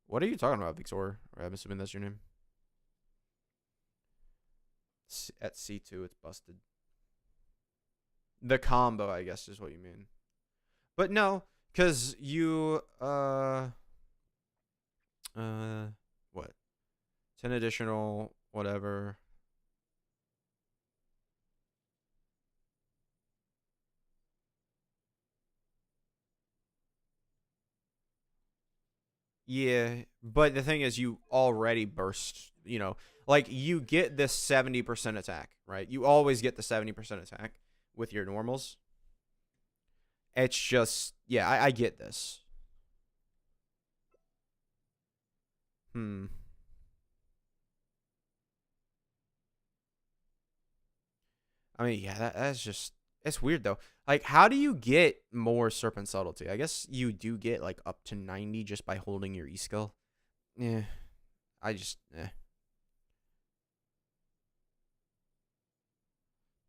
[SPEAKER 1] What are you talking about, Victor? Or I'm assuming that's your name. At C2, it's busted. The combo, I guess, is what you mean. But no, because you, what? 10 additional, whatever. Yeah, but the thing is, you already burst, you know, like you get this 70% attack, right? You always get the 70% attack with your normals. It's just, yeah, I get this. I mean, yeah, that's just, it's weird though. Like, how do you get more Serpent Subtlety? I guess you do get like up to 90 just by holding your E-skill. Yeah, I just,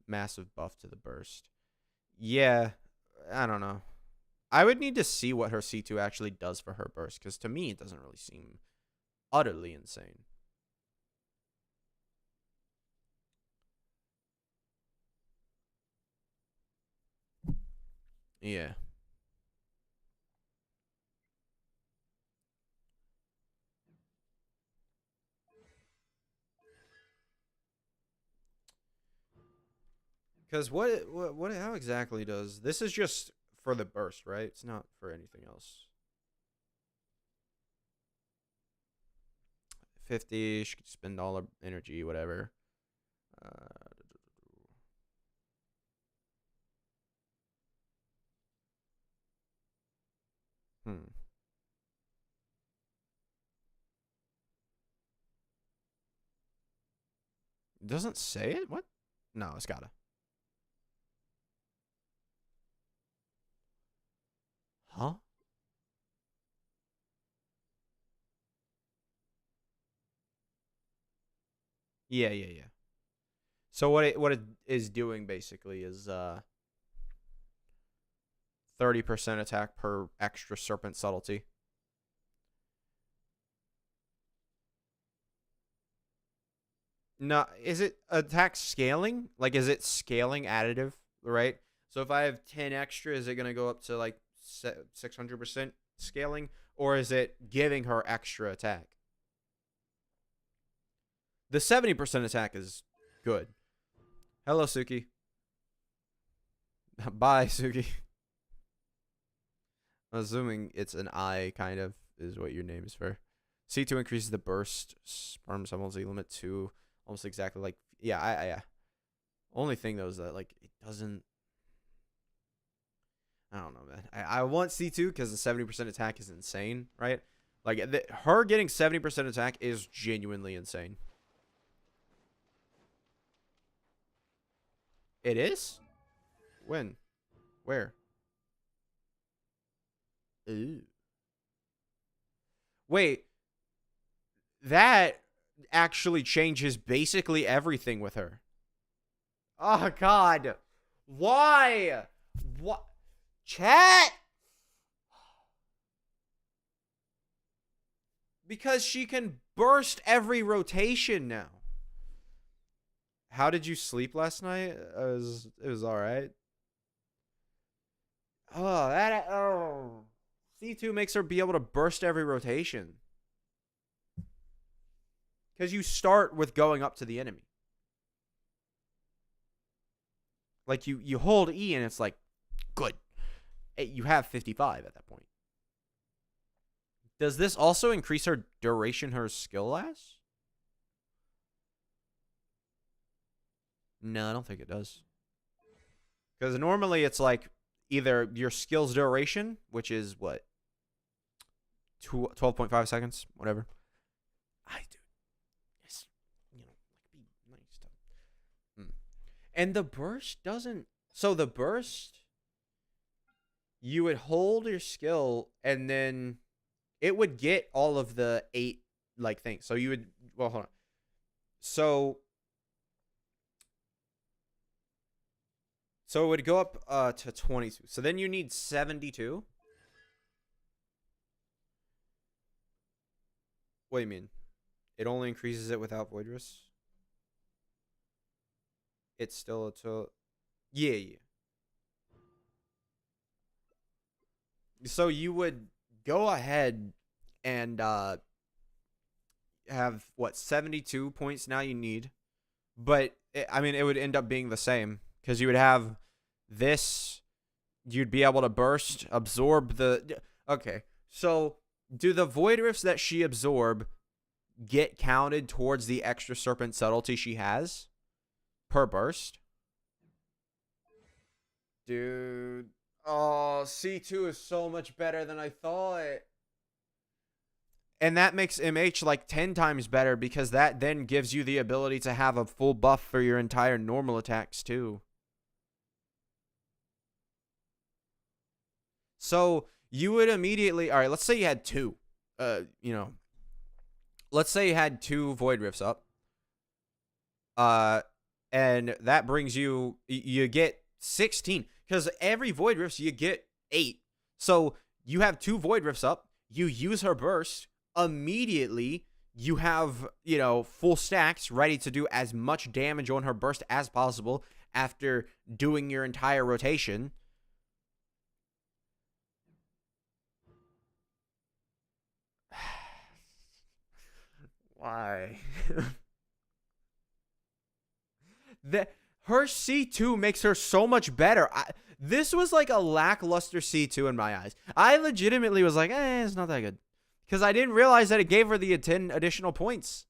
[SPEAKER 1] Massive buff to the burst. Yeah, I don't know. I would need to see what her C2 actually does for her burst, because to me, it doesn't really seem utterly insane. Yeah. Because how exactly does this is just for the burst, right? It's not for anything else. 50. She could spend all her energy, whatever. Uh, hmm. It doesn't say it. What? No, it's gotta. Huh? Yeah, yeah, yeah. So what it is doing basically is 30% attack per extra serpent subtlety. No, is it attack scaling? Like, is it scaling additive, right? So if I have 10 extra, is it going to go up to like 600% scaling? Or is it giving her extra attack? The 70% attack is good. Hello, Suki. Bye, Suki. I'm assuming it's an I, kind of, is what your name is for. C2 increases the burst. Sperm simultaneity limit 2. Almost exactly like, yeah, yeah. Only thing though is that like it doesn't. I don't know, man. I want C2 because the 70% attack is insane, right? Like her getting 70% attack is genuinely insane. It is? When? Where? Ooh. Wait. That actually changes basically everything with her. Oh, God. Why? What? Chat? Because she can burst every rotation now. How did you sleep last night? It was all right. Oh, C2 makes her be able to burst every rotation. Because you start with going up to the enemy. Like, you hold E and it's like, good. You have 55 at that point. Does this also increase her duration her skill lasts? No, I don't think it does. Because normally it's like either your skill's duration, which is what? 12.5 seconds, whatever. Yes. You know, like be nice to. And the burst doesn't. So the burst, you would hold your skill and then it would get all of the 8 like things. So you would, well, hold on. So it would go up to 22. So then you need 72. What do you mean? It only increases it without void risk? It's still a yeah. So you would go ahead and have what 72 points now you need, but it would end up being the same because you would have this. You'd be able to burst, absorb the. Okay, so do the void rifts that she absorb get counted towards the extra serpent subtlety she has per burst? Dude. Oh, C2 is so much better than I thought. And that makes MH like 10 times better because that then gives you the ability to have a full buff for your entire normal attacks too. So you would immediately, all right, let's say you had 2. Let's say you had 2 void rifts up. And that brings you get 16 because every void rifts you get 8. So you have 2 void rifts up, you use her burst, immediately you have, full stacks ready to do as much damage on her burst as possible after doing your entire rotation. Why? Her C2 makes her so much better. This was like a lackluster C2 in my eyes. I legitimately was like, it's not that good. Because I didn't realize that it gave her the 10 additional points.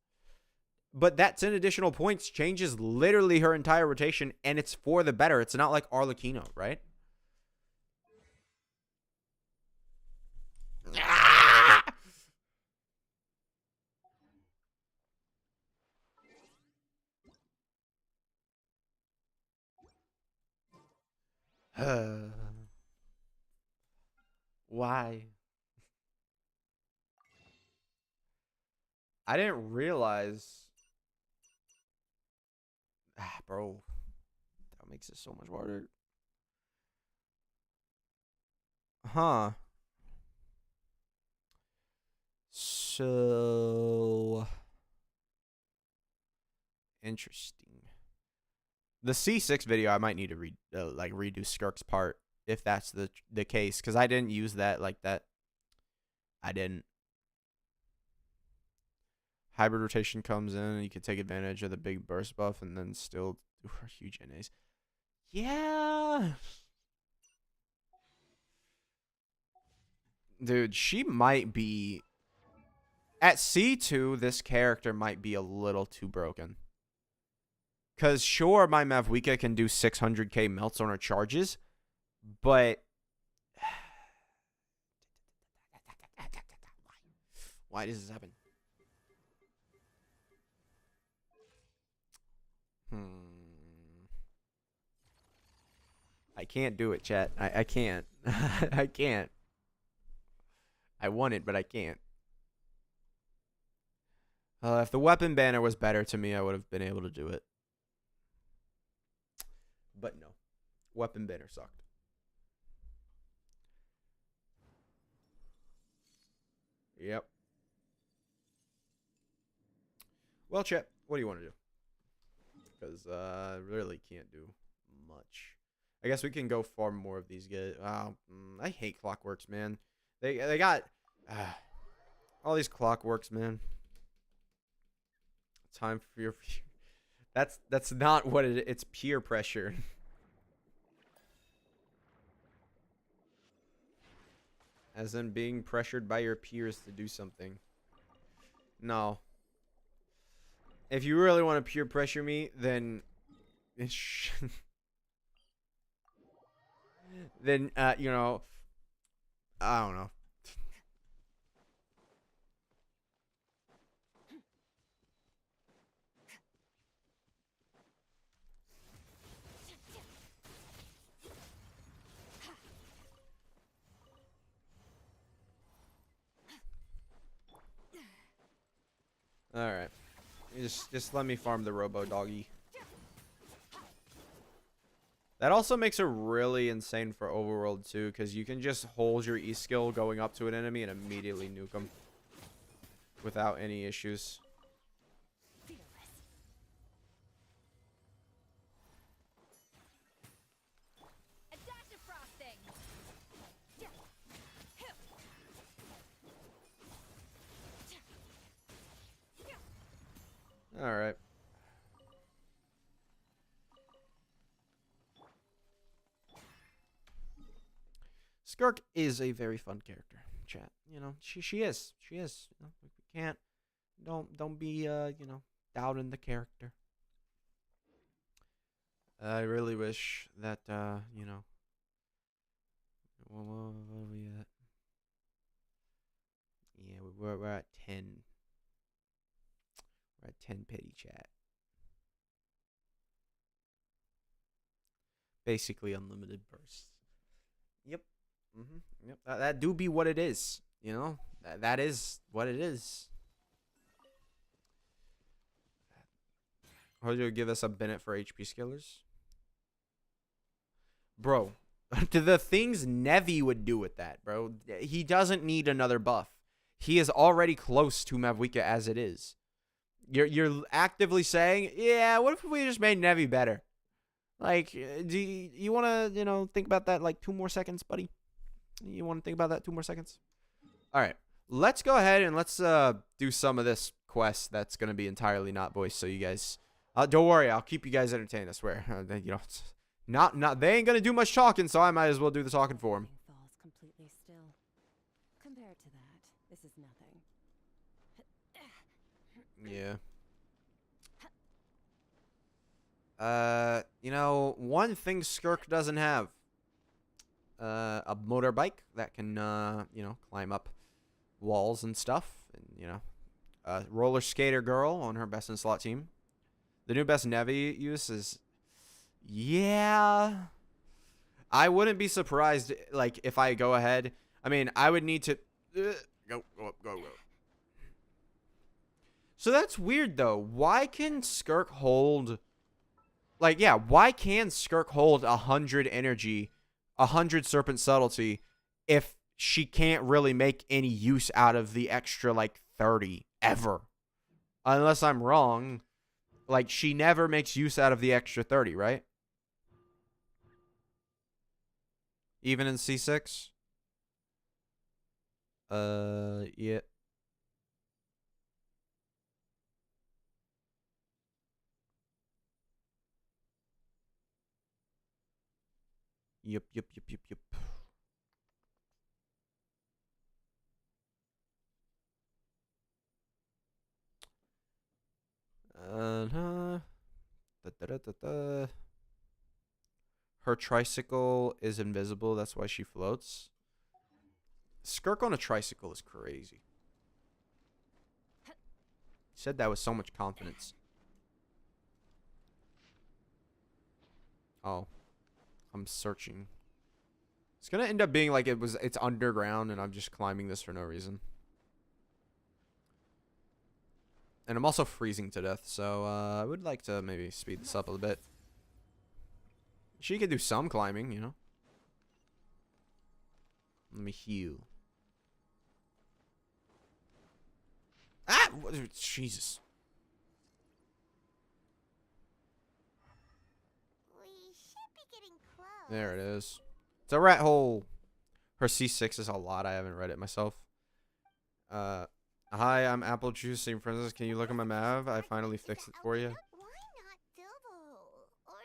[SPEAKER 1] But that 10 additional points changes literally her entire rotation, and it's for the better. It's not like Arlecchino, right? Why? I didn't realize. Bro. That makes it so much harder. Huh. So interesting. The C6 video, I might need to redo Skirk's part if that's the case, because I didn't use that like that. I didn't. Hybrid rotation comes in, and you can take advantage of the big burst buff and then still do huge NAs. Yeah. Dude, she might be... At C2, this character might be a little too broken. Because sure, my Mavwika can do 600k melts on her charges, but... Why does this happen? I can't do it, chat. I can't. I can't. I want it, but I can't. If the weapon banner was better to me, I would have been able to do it. But no. Weapon banner sucked. Yep. Well, chat, what do you want to do? Because I really can't do much. I guess we can go farm more of these guys. I hate Clockworks, man. They got all these Clockworks, man. Time for your... That's not what it's peer pressure. As in being pressured by your peers to do something. No. If you really want to peer pressure me, then then you know, I don't know. All right. Just let me farm the Robo Doggy. That also makes it really insane for Overworld too, because you can just hold your E skill going up to an enemy and immediately nuke them without any issues.
[SPEAKER 3] A dash of frosting.
[SPEAKER 1] All right. Skirk is a very fun character, chat. You know, she is. She is. You know, we can't don't be you know, doubting the character. I really wish that you know, what are we at? Yeah, we're at 10. We're at 10 petty, chat. Basically unlimited bursts. Yep. Yep. That do be what it is. You know? That is what it is. How do you give us a Bennett for HP skillers? Bro. To the things Nevi would do with that, bro. He doesn't need another buff. He is already close to Mavwika as it is. You're actively saying, yeah, what if we just made Nevi better? Like, do you want to, you know, think about that like 2 more seconds, buddy? You want to think about that 2 more seconds? All right. Let's go ahead and let's do some of this quest that's gonna be entirely not voiced. So you guys, don't worry, I'll keep you guys entertained. I swear. You know, it's not they ain't gonna do much talking, so I might as well do the talking for them.
[SPEAKER 2] Everything falls completely still. Compared to that, this is nothing.
[SPEAKER 1] Yeah. You know, one thing Skirk doesn't have. A motorbike that can, you know, climb up walls and stuff. And, you know, a roller skater girl on her best in slot team. The new best Nevi use is, yeah. I wouldn't be surprised, like, if I go ahead. I mean, I would need to, go. So that's weird, though. Why can Skirk hold, like, yeah, why can Skirk hold 100 energy, 100 serpent subtlety, if she can't really make any use out of the extra, like, 30 ever? Unless I'm wrong, like, she never makes use out of the extra 30, right? Even in C6? Yeah. Yep. Uh-huh. Da-da-da-da-da. Her tricycle is invisible. That's why she floats. Skirk on a tricycle is crazy. He said that with so much confidence. Oh. I'm searching. It's gonna end up being like it's underground and I'm just climbing this for no reason. And I'm also freezing to death, so I would like to maybe speed this up a bit. She could do some climbing, you know. Let me heal. Ah! Jesus.
[SPEAKER 3] We should be getting close.
[SPEAKER 1] There it is. It's a rat hole. Her C6 is a lot. I haven't read it myself. Hi, I'm Apple Juice, St. Princess. Can you look at my map? I finally fixed it for you.
[SPEAKER 3] Why not double? Or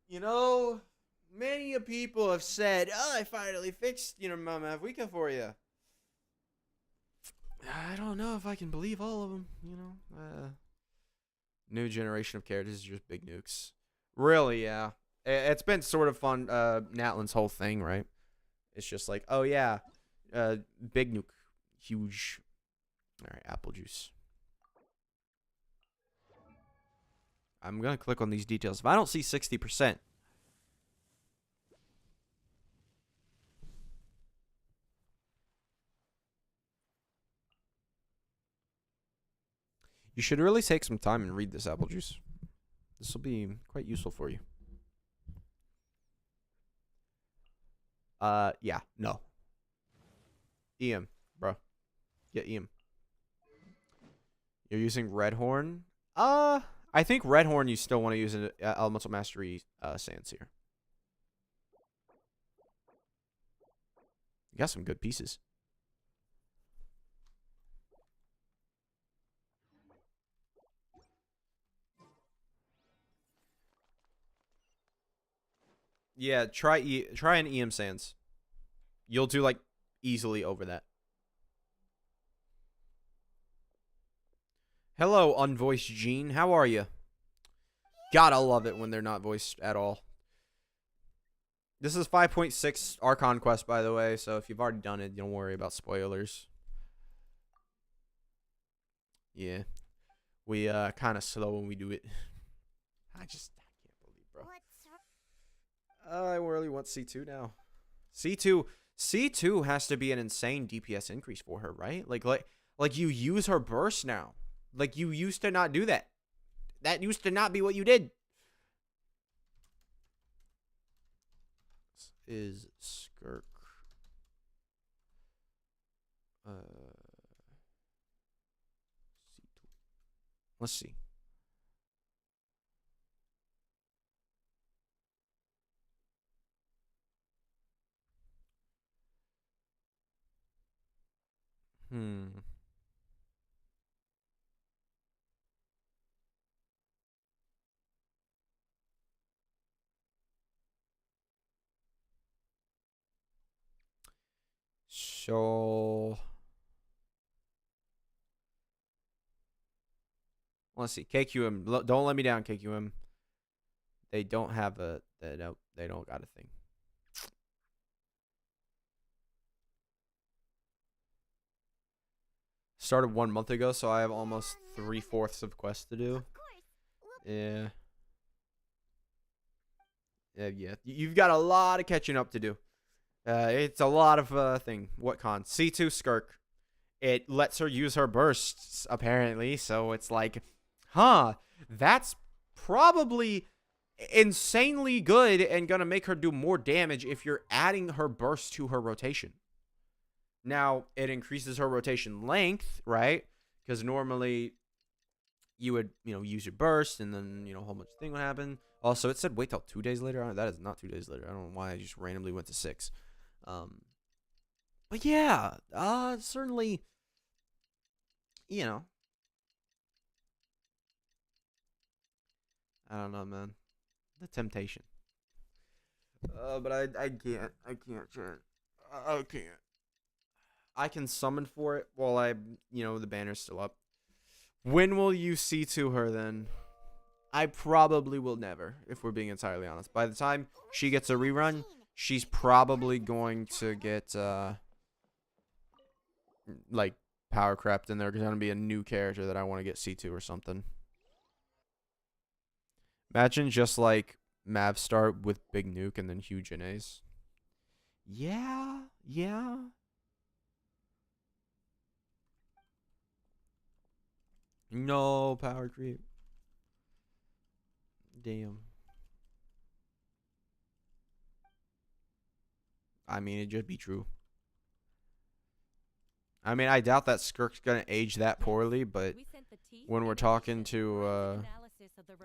[SPEAKER 1] You know, many people have said, "Oh, I finally fixed, you know, my Mavica for you." I don't know if I can believe all of them, you know. New generation of characters is just big nukes. Really, yeah. It's been sort of fun, Natlin's whole thing, right? It's just like, oh yeah, big nuke, huge. All right, apple juice. I'm gonna click on these details. If I don't see 60%, you should really take some time and read this apple juice. This will be quite useful for you. Yeah, no. EM, bro. Get EM. You're using Red Horn? I think Red Horn you still want to use an Elemental Mastery Sands here. You got some good pieces. Yeah, try an EM Sands. You'll do like easily over that. Hello, unvoiced Gene. How are you? Gotta love it when they're not voiced at all. This is 5.6 Archon Quest, by the way, so if you've already done it, don't worry about spoilers. Yeah. We kind of slow when we do it. I can't believe, bro. I really want C2 now. C2 has to be an insane DPS increase for her, right? Like you use her burst now. Like you used to not do that. That used to not be what you did. This is Skirk. Let's see. So let's see. KQM. Don't let me down, KQM. They don't have a. They don't got a thing. Started 1 month ago, so I have almost 3/4 of quests to do.
[SPEAKER 3] Of course. Whoop.
[SPEAKER 1] Yeah. Yeah. You've got a lot of catching up to do. It's a lot of thing. What con? C2 Skirk. It lets her use her bursts, apparently. So it's like, huh, that's probably insanely good and gonna make her do more damage if you're adding her burst to her rotation. Now, it increases her rotation length, right? Because normally you would, use your burst and then, a whole bunch of things would happen. Also, it said wait till 2 days later. That is not 2 days later. I don't know why I just randomly went to 6. But yeah, certainly, I don't know, man. The temptation. But I can't. I can't, chat. I can't. I can summon for it while the banner's still up. When will you see to her then? I probably will never, if we're being entirely honest. By the time she gets a rerun, she's probably going to get, like, power crept in there. There's going to be a new character that I want to get C2 or something. Imagine just, like, Mav start with Big Nuke and then huge NAs. Yeah. No power creep. Damn. I mean, it'd just be true. I mean, I doubt that Skirk's gonna age that poorly, but when we're talking to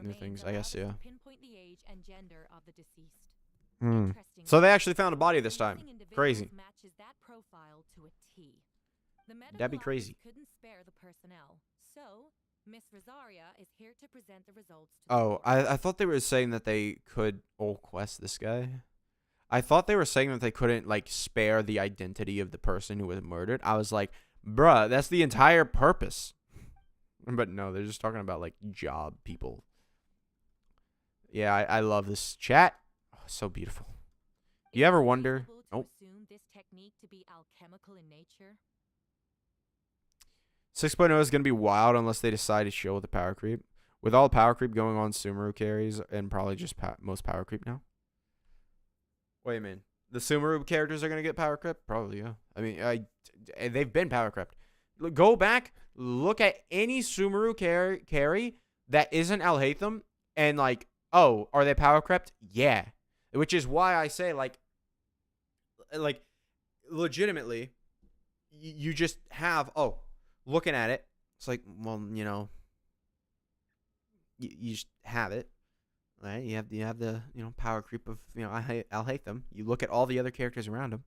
[SPEAKER 1] new things, I guess, yeah. So they actually found a body this time. Crazy. That'd be crazy. Oh, I thought they were saying that they could quest this guy. I thought they were saying that they couldn't, like, spare the identity of the person who was murdered. I was like, bruh, that's the entire purpose. But no, they're just talking about, like, job people. Yeah, I love this chat. Oh, so beautiful. Do you ever wonder? Nope. 6.0 is going to be wild unless they decide to show the power creep. With all power creep going on, Sumeru carries and probably just most power creep now. Wait a minute. The Sumeru characters are going to get power crept? Probably, yeah. I mean, they've been power crept. Go back, look at any Sumeru carry that isn't Alhaitham, and, like, oh, are they power crept? Yeah. Which is why I say, like legitimately, you just have, looking at it, it's like, well, you just have it. Right, you have the power creep of Alhaitham. You look at all the other characters around him.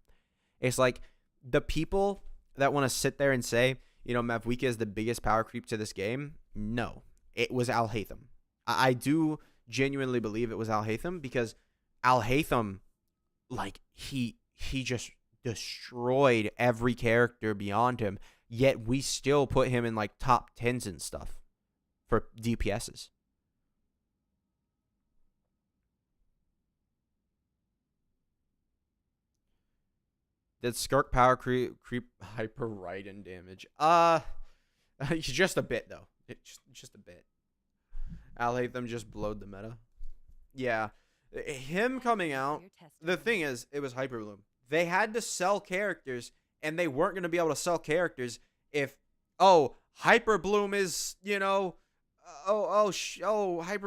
[SPEAKER 1] It's like the people that want to sit there and say Mavwika is the biggest power creep to this game. No, it was Alhaitham. I do genuinely believe it was Alhaitham because Alhaitham, like he just destroyed every character beyond him. Yet we still put him in like top 10s and stuff for DPSs. Did Skirk power creep hyper Raiden damage? Just a bit though. Just a bit. Alhaitham just blowed the meta. Yeah, him coming out. The thing is, it was Hyper Bloom. They had to sell characters, and they weren't gonna be able to sell characters if Hyper Bloom is Hyper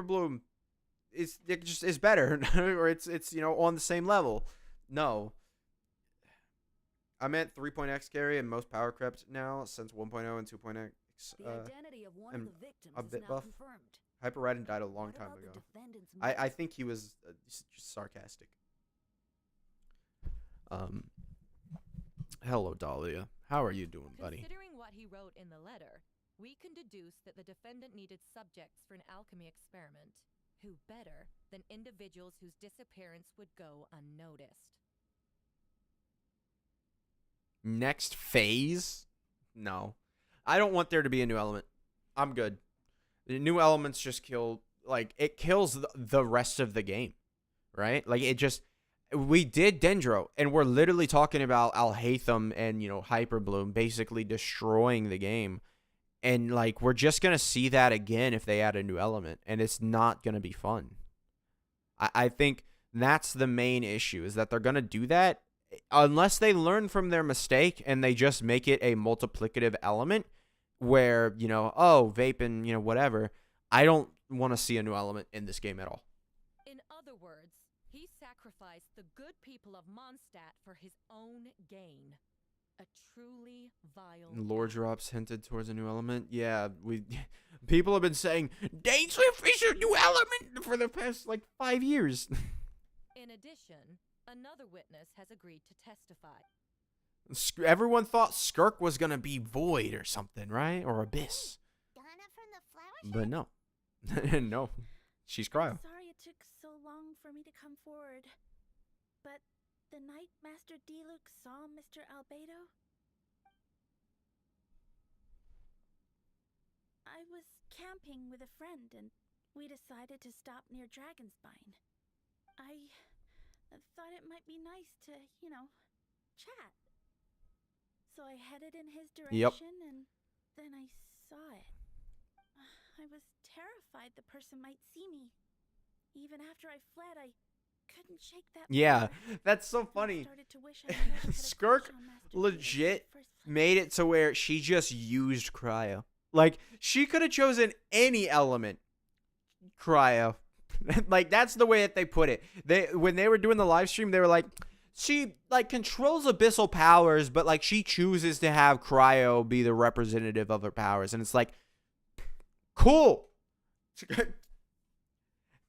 [SPEAKER 1] Bloom is better or it's on the same level. No. I meant 3.x carry and most power crept now since 1.0 and 2.x.
[SPEAKER 6] The identity of one of the victims
[SPEAKER 1] a
[SPEAKER 6] is
[SPEAKER 1] bit
[SPEAKER 6] now
[SPEAKER 1] buff.
[SPEAKER 6] confirmed.
[SPEAKER 1] Hyper Raiden died a long
[SPEAKER 6] What
[SPEAKER 1] time
[SPEAKER 6] about the
[SPEAKER 1] ago.
[SPEAKER 6] defendant's
[SPEAKER 1] I think he was just sarcastic. Hello, Dahlia. How are you doing, buddy?
[SPEAKER 7] Considering what he wrote in the letter, we can deduce that the defendant needed subjects for an alchemy experiment. Who better than individuals whose disappearance would go unnoticed?
[SPEAKER 1] Next phase? No. I don't want there to be a new element. I'm good. The new elements just kill, like, it kills the rest of the game, right? Like, it just, we did Dendro, and we're literally talking about Alhaitham and, you know, Hyperbloom basically destroying the game. And, like, we're just going to see that again if they add a new element, and it's not going to be fun. I think that's the main issue, is that they're going to do that unless they learn from their mistake and they just make it a multiplicative element where, you know, oh, vaping, you know, whatever. I don't want to see a new element in this game at all.
[SPEAKER 7] In other words, he sacrificed the good people of Mondstadt for his own gain. A truly vile
[SPEAKER 1] Lore
[SPEAKER 7] act.
[SPEAKER 1] drops hinted towards a new element. Yeah, people have been saying Dainswift is a new element for the past like 5 years.
[SPEAKER 7] In addition, another witness has agreed to testify.
[SPEAKER 1] Everyone thought Skirk was gonna be Void or something, right? Or Abyss,
[SPEAKER 3] Donna from the flower shop?
[SPEAKER 1] but no, no, she's Cryo.
[SPEAKER 8] Sorry it took so long for me to come forward. But the night Master Diluc saw Mr. Albedo, I was camping with a friend and we decided to stop near Dragonspine. I thought it might be nice to, you know, chat. So I headed in his direction and then I saw it. I was terrified the person might see me. Even after I fled, I couldn't shake that
[SPEAKER 1] Yeah,
[SPEAKER 8] fear.
[SPEAKER 1] that's so
[SPEAKER 8] I
[SPEAKER 1] funny.
[SPEAKER 8] started to wish I never had a
[SPEAKER 1] Skirk
[SPEAKER 8] crush on Master Diluc in the
[SPEAKER 1] legit
[SPEAKER 8] first place.
[SPEAKER 1] made it to where she just used Cryo. Like, she could have chosen any element. Cryo. Like, that's the way that they put it. When they were doing the live stream, they were like, she, like, controls abyssal powers, but, like, she chooses to have Cryo be the representative of her powers. And it's like, cool.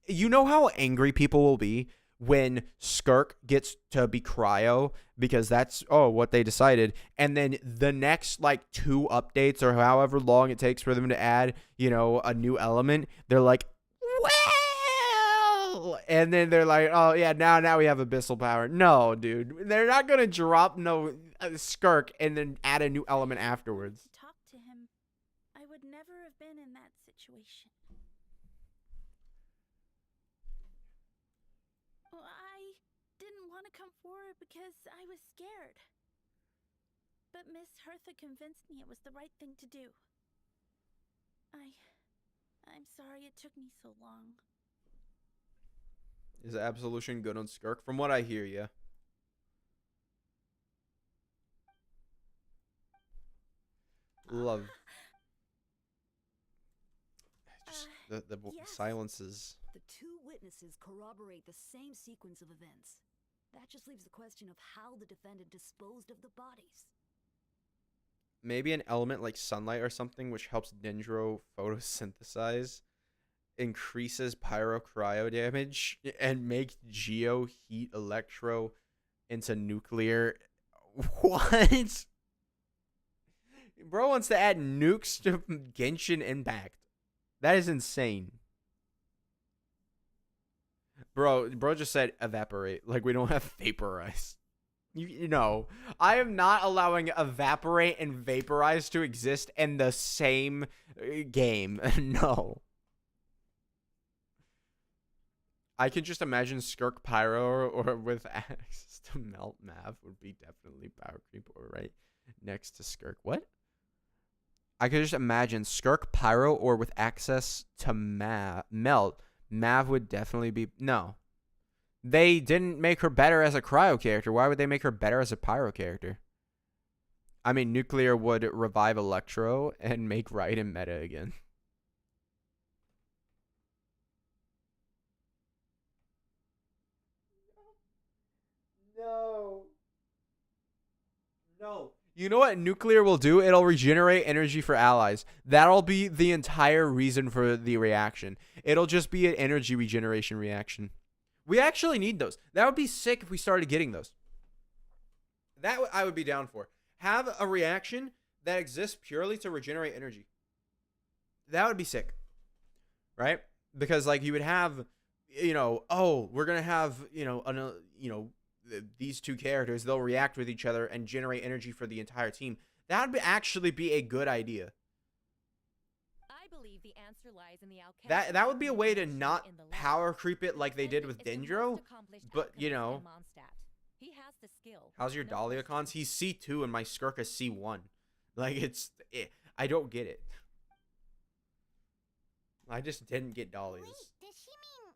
[SPEAKER 1] You know how angry people will be when Skirk gets to be Cryo, because that's, oh, what they decided. And then the next, like, 2 updates or however long it takes for them to add, you know, a new element, they're like, well, and then they're like, oh, yeah, now we have abyssal power. No, dude. They're not going to drop no Skirk and then add a new element afterwards.
[SPEAKER 8] To talk to him, I would never have been in that situation. Well, I didn't want to come forward because I was scared. But Miss Hertha convinced me it was the right thing to do. I'm sorry it took me so long.
[SPEAKER 1] Is Absolution good on Skirk? From what I hear, yeah. Love. Just the
[SPEAKER 8] yes.
[SPEAKER 1] silences.
[SPEAKER 6] The 2 witnesses corroborate the same sequence of events. That just leaves the question of how the defendant disposed of the bodies.
[SPEAKER 1] Maybe an element like sunlight or something, which helps Dendro photosynthesize, increases pyro cryo damage, and makes Geo heat electro into nuclear. What? Bro wants to add nukes to Genshin Impact. That is insane. Bro just said evaporate. Like, we don't have vaporize. You know, I am not allowing evaporate and vaporize to exist in the same game. No. I can just imagine Skirk Pyro or with access to Melt Mav would be definitely power creep, or right next to Skirk. What? I could just imagine Skirk Pyro or with access to Melt. Mav would definitely be... No. They didn't make her better as a Cryo character. Why would they make her better as a Pyro character? I mean, Nuclear would revive Electro and make Raiden meta again. No. You know what Nuclear will do? It'll regenerate energy for allies. That'll be the entire reason for the reaction. It'll just be an energy regeneration reaction. We actually need those. That would be sick if we started getting those. That I would be down for. Have a reaction that exists purely to regenerate energy. That would be sick. Right? Because, like, you would have, you know, oh, we're going to have, you know, these two characters, they'll react with each other and generate energy for the entire team. That would actually be a good idea.
[SPEAKER 7] I believe the answer lies in the alchemy.
[SPEAKER 1] That would be a way to not power creep it like they did with Dendro. But, you know.
[SPEAKER 7] He has the skill.
[SPEAKER 1] How's your Dahlia cons? He's C2 and my Skirk is C1. Like, I don't get it. I just didn't get Dahlias.
[SPEAKER 3] Wait, did she mean...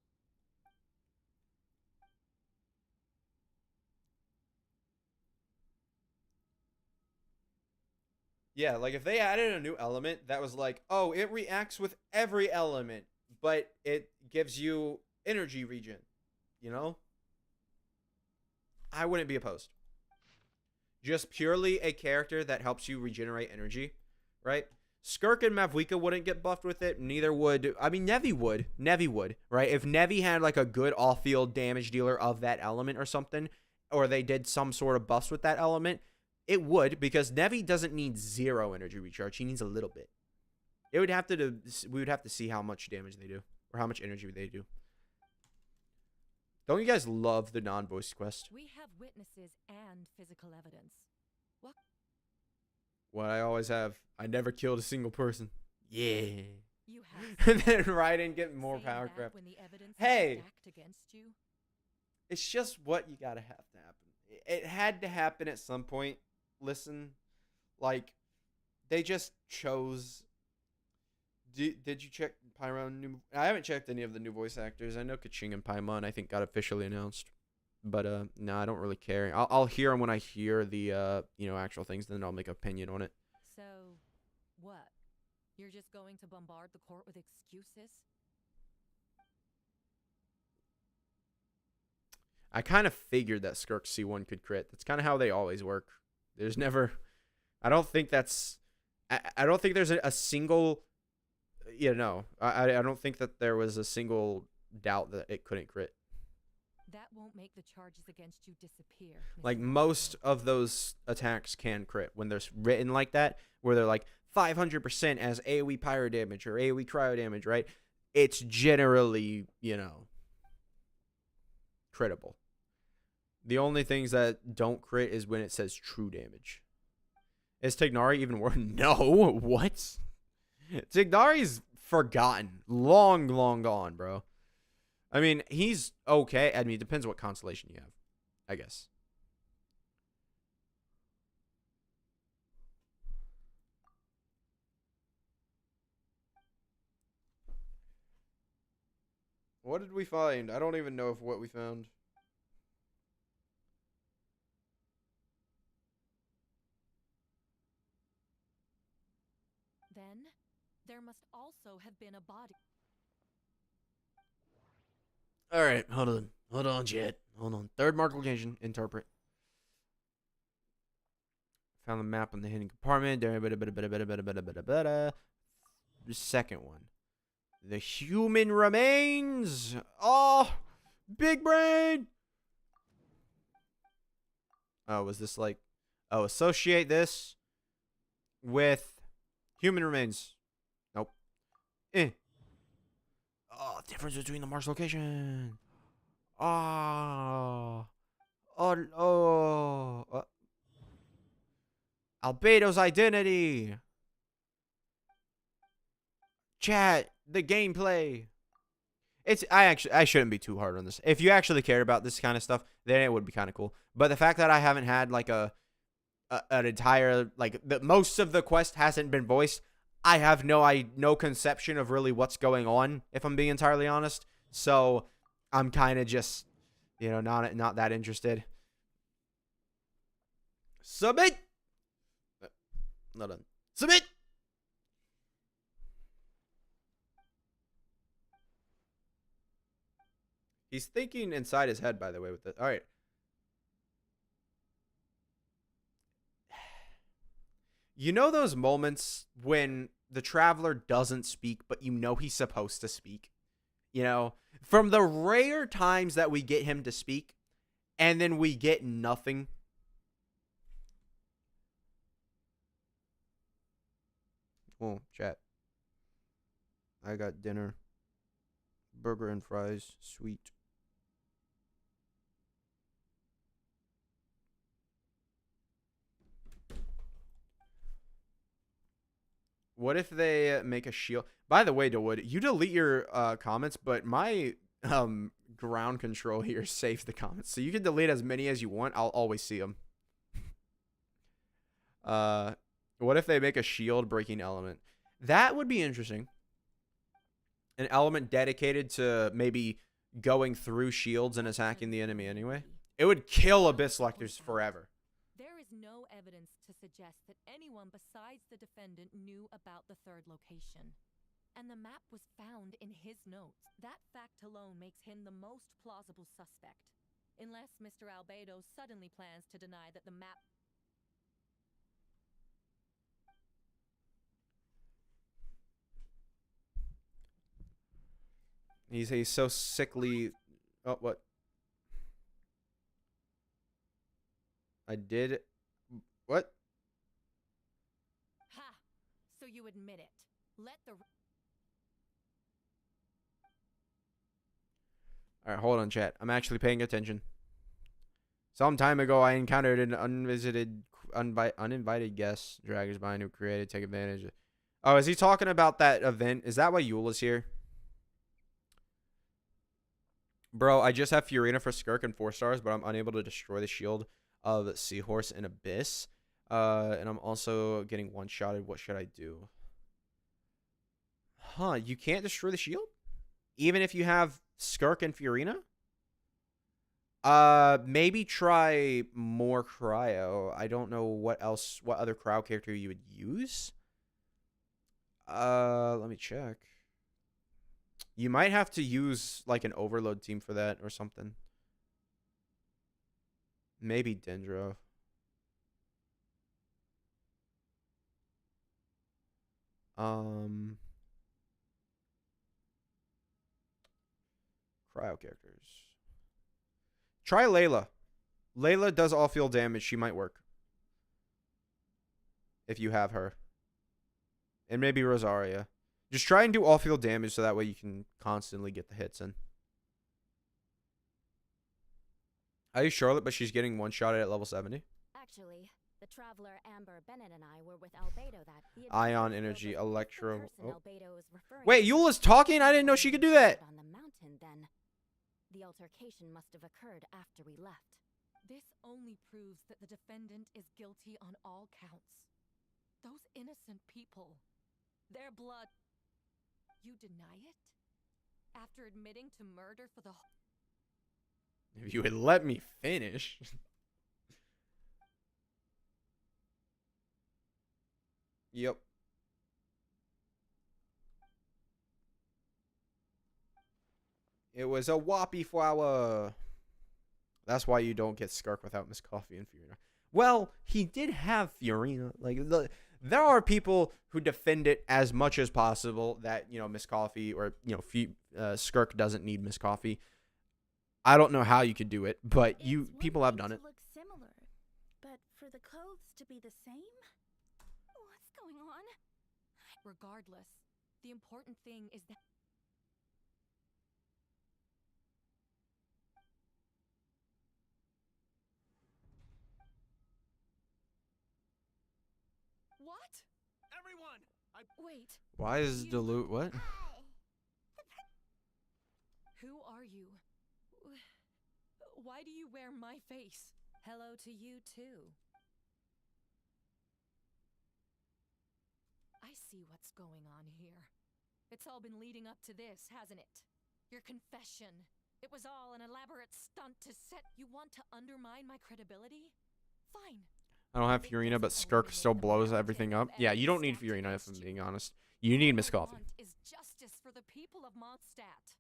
[SPEAKER 1] Yeah, like if they added a new element that was like, oh, it reacts with every element, but it gives you energy regen, you know? I wouldn't be opposed. Just purely a character that helps you regenerate energy, right? Skirk and Mavwika wouldn't get buffed with it. Neither would... I mean, Nevi would. Nevi would, right? If Nevi had, like, a good off-field damage dealer of that element or something, or they did some sort of buffs with that element, it would, because Nevi doesn't need 0 energy recharge. He needs a little bit. It would have to... We would have to see how much damage they do, or how much energy they do. Don't you guys love the non-voice quest?
[SPEAKER 7] We have witnesses and physical evidence.
[SPEAKER 1] What I always have. I never killed a single person. Yeah.
[SPEAKER 7] You have
[SPEAKER 1] And then Raiden getting more
[SPEAKER 7] saying
[SPEAKER 1] power
[SPEAKER 7] that
[SPEAKER 1] crap.
[SPEAKER 7] when the evidence is
[SPEAKER 1] Hey.
[SPEAKER 7] stacked against you.
[SPEAKER 1] It's just what you gotta have to happen. It had to happen at some point. Listen, like, they just chose. Did you check Paimon? I haven't checked any of the new voice actors. I know Kaching and Paimon, I think, got officially announced. But no, I don't really care. I'll hear them when I hear the actual things. Then I'll make an opinion on it.
[SPEAKER 7] So, what? You're just going to bombard the court with excuses?
[SPEAKER 1] I kind of figured that Skirk C1 could crit. That's kind of how they always work. There's never... I don't think that's... I don't think there's a single... I don't think that there was a single doubt that it couldn't crit.
[SPEAKER 7] That won't make the charges against you disappear.
[SPEAKER 1] Like,
[SPEAKER 7] Mr.
[SPEAKER 1] most of those attacks can crit when they're written like that, where they're like 500% as AoE pyro damage or AoE cryo damage, right? It's generally, critable. The only things that don't crit is when it says true damage. Is Tignari even worth? No, what? Tignari's forgotten. Long, long gone, bro. I mean, he's okay. I mean, it depends what constellation you have, I guess. What did we find? I don't even know if what we found.
[SPEAKER 7] Then, there must also have been a body.
[SPEAKER 1] All right, hold on. Hold on, Jet. Hold on. Third mark location. Interpret. Found the map on the hidden compartment. The second one. The human remains. Oh, big brain. Oh, was this like... Oh, associate this with human remains. Nope. Oh, difference between the Mars location. Albedo's identity. Chat, the gameplay. I shouldn't be too hard on this. If you actually cared about this kind of stuff, then it would be kind of cool. But the fact that I haven't had like an entire most of the quest hasn't been voiced, I have no conception of really what's going on, if I'm being entirely honest. So I'm kind of just, not that interested. Submit. Not done. Submit. He's thinking inside his head, by the way, with it. All right. You know those moments when the traveler doesn't speak, but he's supposed to speak? From the rare times that we get him to speak, and then we get nothing. Oh, chat. I got dinner. Burger and fries. Sweet. What if they make a shield? By the way, Dawood, you delete your comments, but my ground control here saves the comments, so you can delete as many as you want. I'll always see them. What if they make a shield breaking element? That would be interesting. An element dedicated to maybe going through shields and attacking the enemy anyway. It would kill Abyss Lectors forever.
[SPEAKER 7] There is no evidence to suggest that anyone besides the defendant knew about the third location. And the map was found in his notes. That fact alone makes him the most plausible suspect. Unless Mr. Albedo suddenly plans to deny that the map...
[SPEAKER 1] He's so sickly. Oh, what? I did. What?
[SPEAKER 7] Ha! So you admit it. Let the...
[SPEAKER 1] All right, hold on, chat. I'm actually paying attention. Some time ago, I encountered an uninvited guest, Dragonspine, who created take advantage of... Oh, is he talking about that event? Is that why Yule is here? Bro, I just have Fiorina for Skirk and 4 stars, but I'm unable to destroy the shield of Seahorse and Abyss. And I'm also getting one-shotted. What should I do? Huh, you can't destroy the shield? Even if you have Skirk and Fiorina? Maybe try more cryo. I don't know what other cryo character you would use. Let me check. You might have to use like an overload team for that or something. Maybe Dendro. Cryo characters. Try Layla. Layla does all field damage. She might work. If you have her. And maybe Rosaria. Just try and do all field damage so that way you can constantly get the hits in. I use Charlotte, but she's getting one-shotted at level 70.
[SPEAKER 3] Actually, the traveler Amber Bennett and I were with Albedo that the
[SPEAKER 1] Ion
[SPEAKER 3] adventure
[SPEAKER 1] energy,
[SPEAKER 3] field was with the
[SPEAKER 1] electro...
[SPEAKER 3] person
[SPEAKER 1] Oh.
[SPEAKER 3] Albedo is referring
[SPEAKER 1] Wait,
[SPEAKER 3] to.
[SPEAKER 1] Eula's talking? I didn't know she could do that.
[SPEAKER 3] On the mountain, then. The altercation must have occurred after we left.
[SPEAKER 7] This only proves that the defendant is guilty on all counts. Those innocent people. Their blood... You deny it? After admitting to murder for the...
[SPEAKER 1] If you would let me finish. Yep. It was a whoppy flower. That's why you don't get Skirk without Miss Coffee and Fiorina. Well, he did have Fiorina. Like, there are people who defend it as much as possible that, you know, Miss Coffee or, you know, Skirk doesn't need Miss Coffee. I don't know how you could do it, but people have done it.
[SPEAKER 8] Look similar, but for the clothes to be the same?
[SPEAKER 3] What's going on?
[SPEAKER 7] Regardless, the important thing is that... What?
[SPEAKER 4] Everyone!
[SPEAKER 7] Wait,
[SPEAKER 1] Why is
[SPEAKER 7] You-
[SPEAKER 1] Dilute what?
[SPEAKER 7] who are you? Why do you wear my face? Hello to you, too. I see what's going on here. It's all been leading up to this, hasn't it? Your confession. It was all an elaborate stunt to set... You want to undermine my credibility? Fine.
[SPEAKER 1] I don't have Fiorina, but Skirk still blows everything up. Yeah, you don't need Fiorina, if I'm being honest. You need Miss
[SPEAKER 7] All I
[SPEAKER 1] Coffee.
[SPEAKER 7] want is justice for the people of Mondstadt.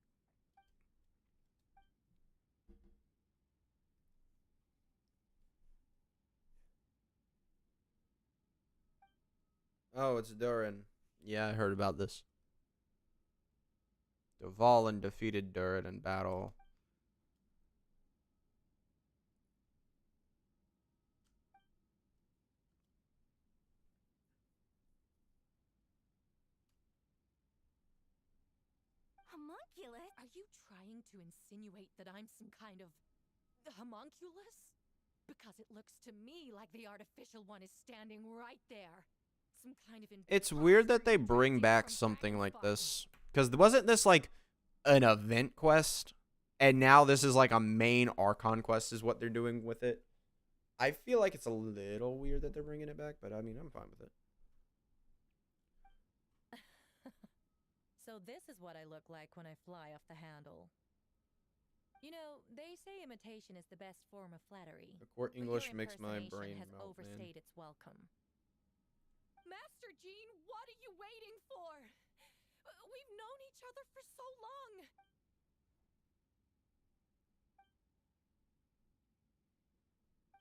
[SPEAKER 1] Oh, it's Durin. Yeah, I heard about this. Dvalin defeated Durin in battle.
[SPEAKER 3] Homunculus?
[SPEAKER 7] Are you trying to insinuate that I'm some kind of homunculus? Because it looks to me like the artificial one is standing right there, some kind of
[SPEAKER 1] It's weird that they
[SPEAKER 7] imposter
[SPEAKER 1] bring
[SPEAKER 7] detective
[SPEAKER 1] back
[SPEAKER 7] from
[SPEAKER 1] something like
[SPEAKER 7] Dragonspine.
[SPEAKER 1] this. Because wasn't this like an event quest? And now this is like a main Archon quest is what they're doing with it. I feel like it's a little weird that they're bringing it back, but I mean, I'm fine with it.
[SPEAKER 7] So this is what I look like when I fly off the handle. You know, they say imitation is the best form of flattery.
[SPEAKER 1] The court
[SPEAKER 7] but your
[SPEAKER 1] English makes my
[SPEAKER 7] impersonation
[SPEAKER 1] brain
[SPEAKER 7] has
[SPEAKER 1] melt, man.
[SPEAKER 7] overstayed its welcome. Master Jean, what are you waiting for? We've known each other for so long.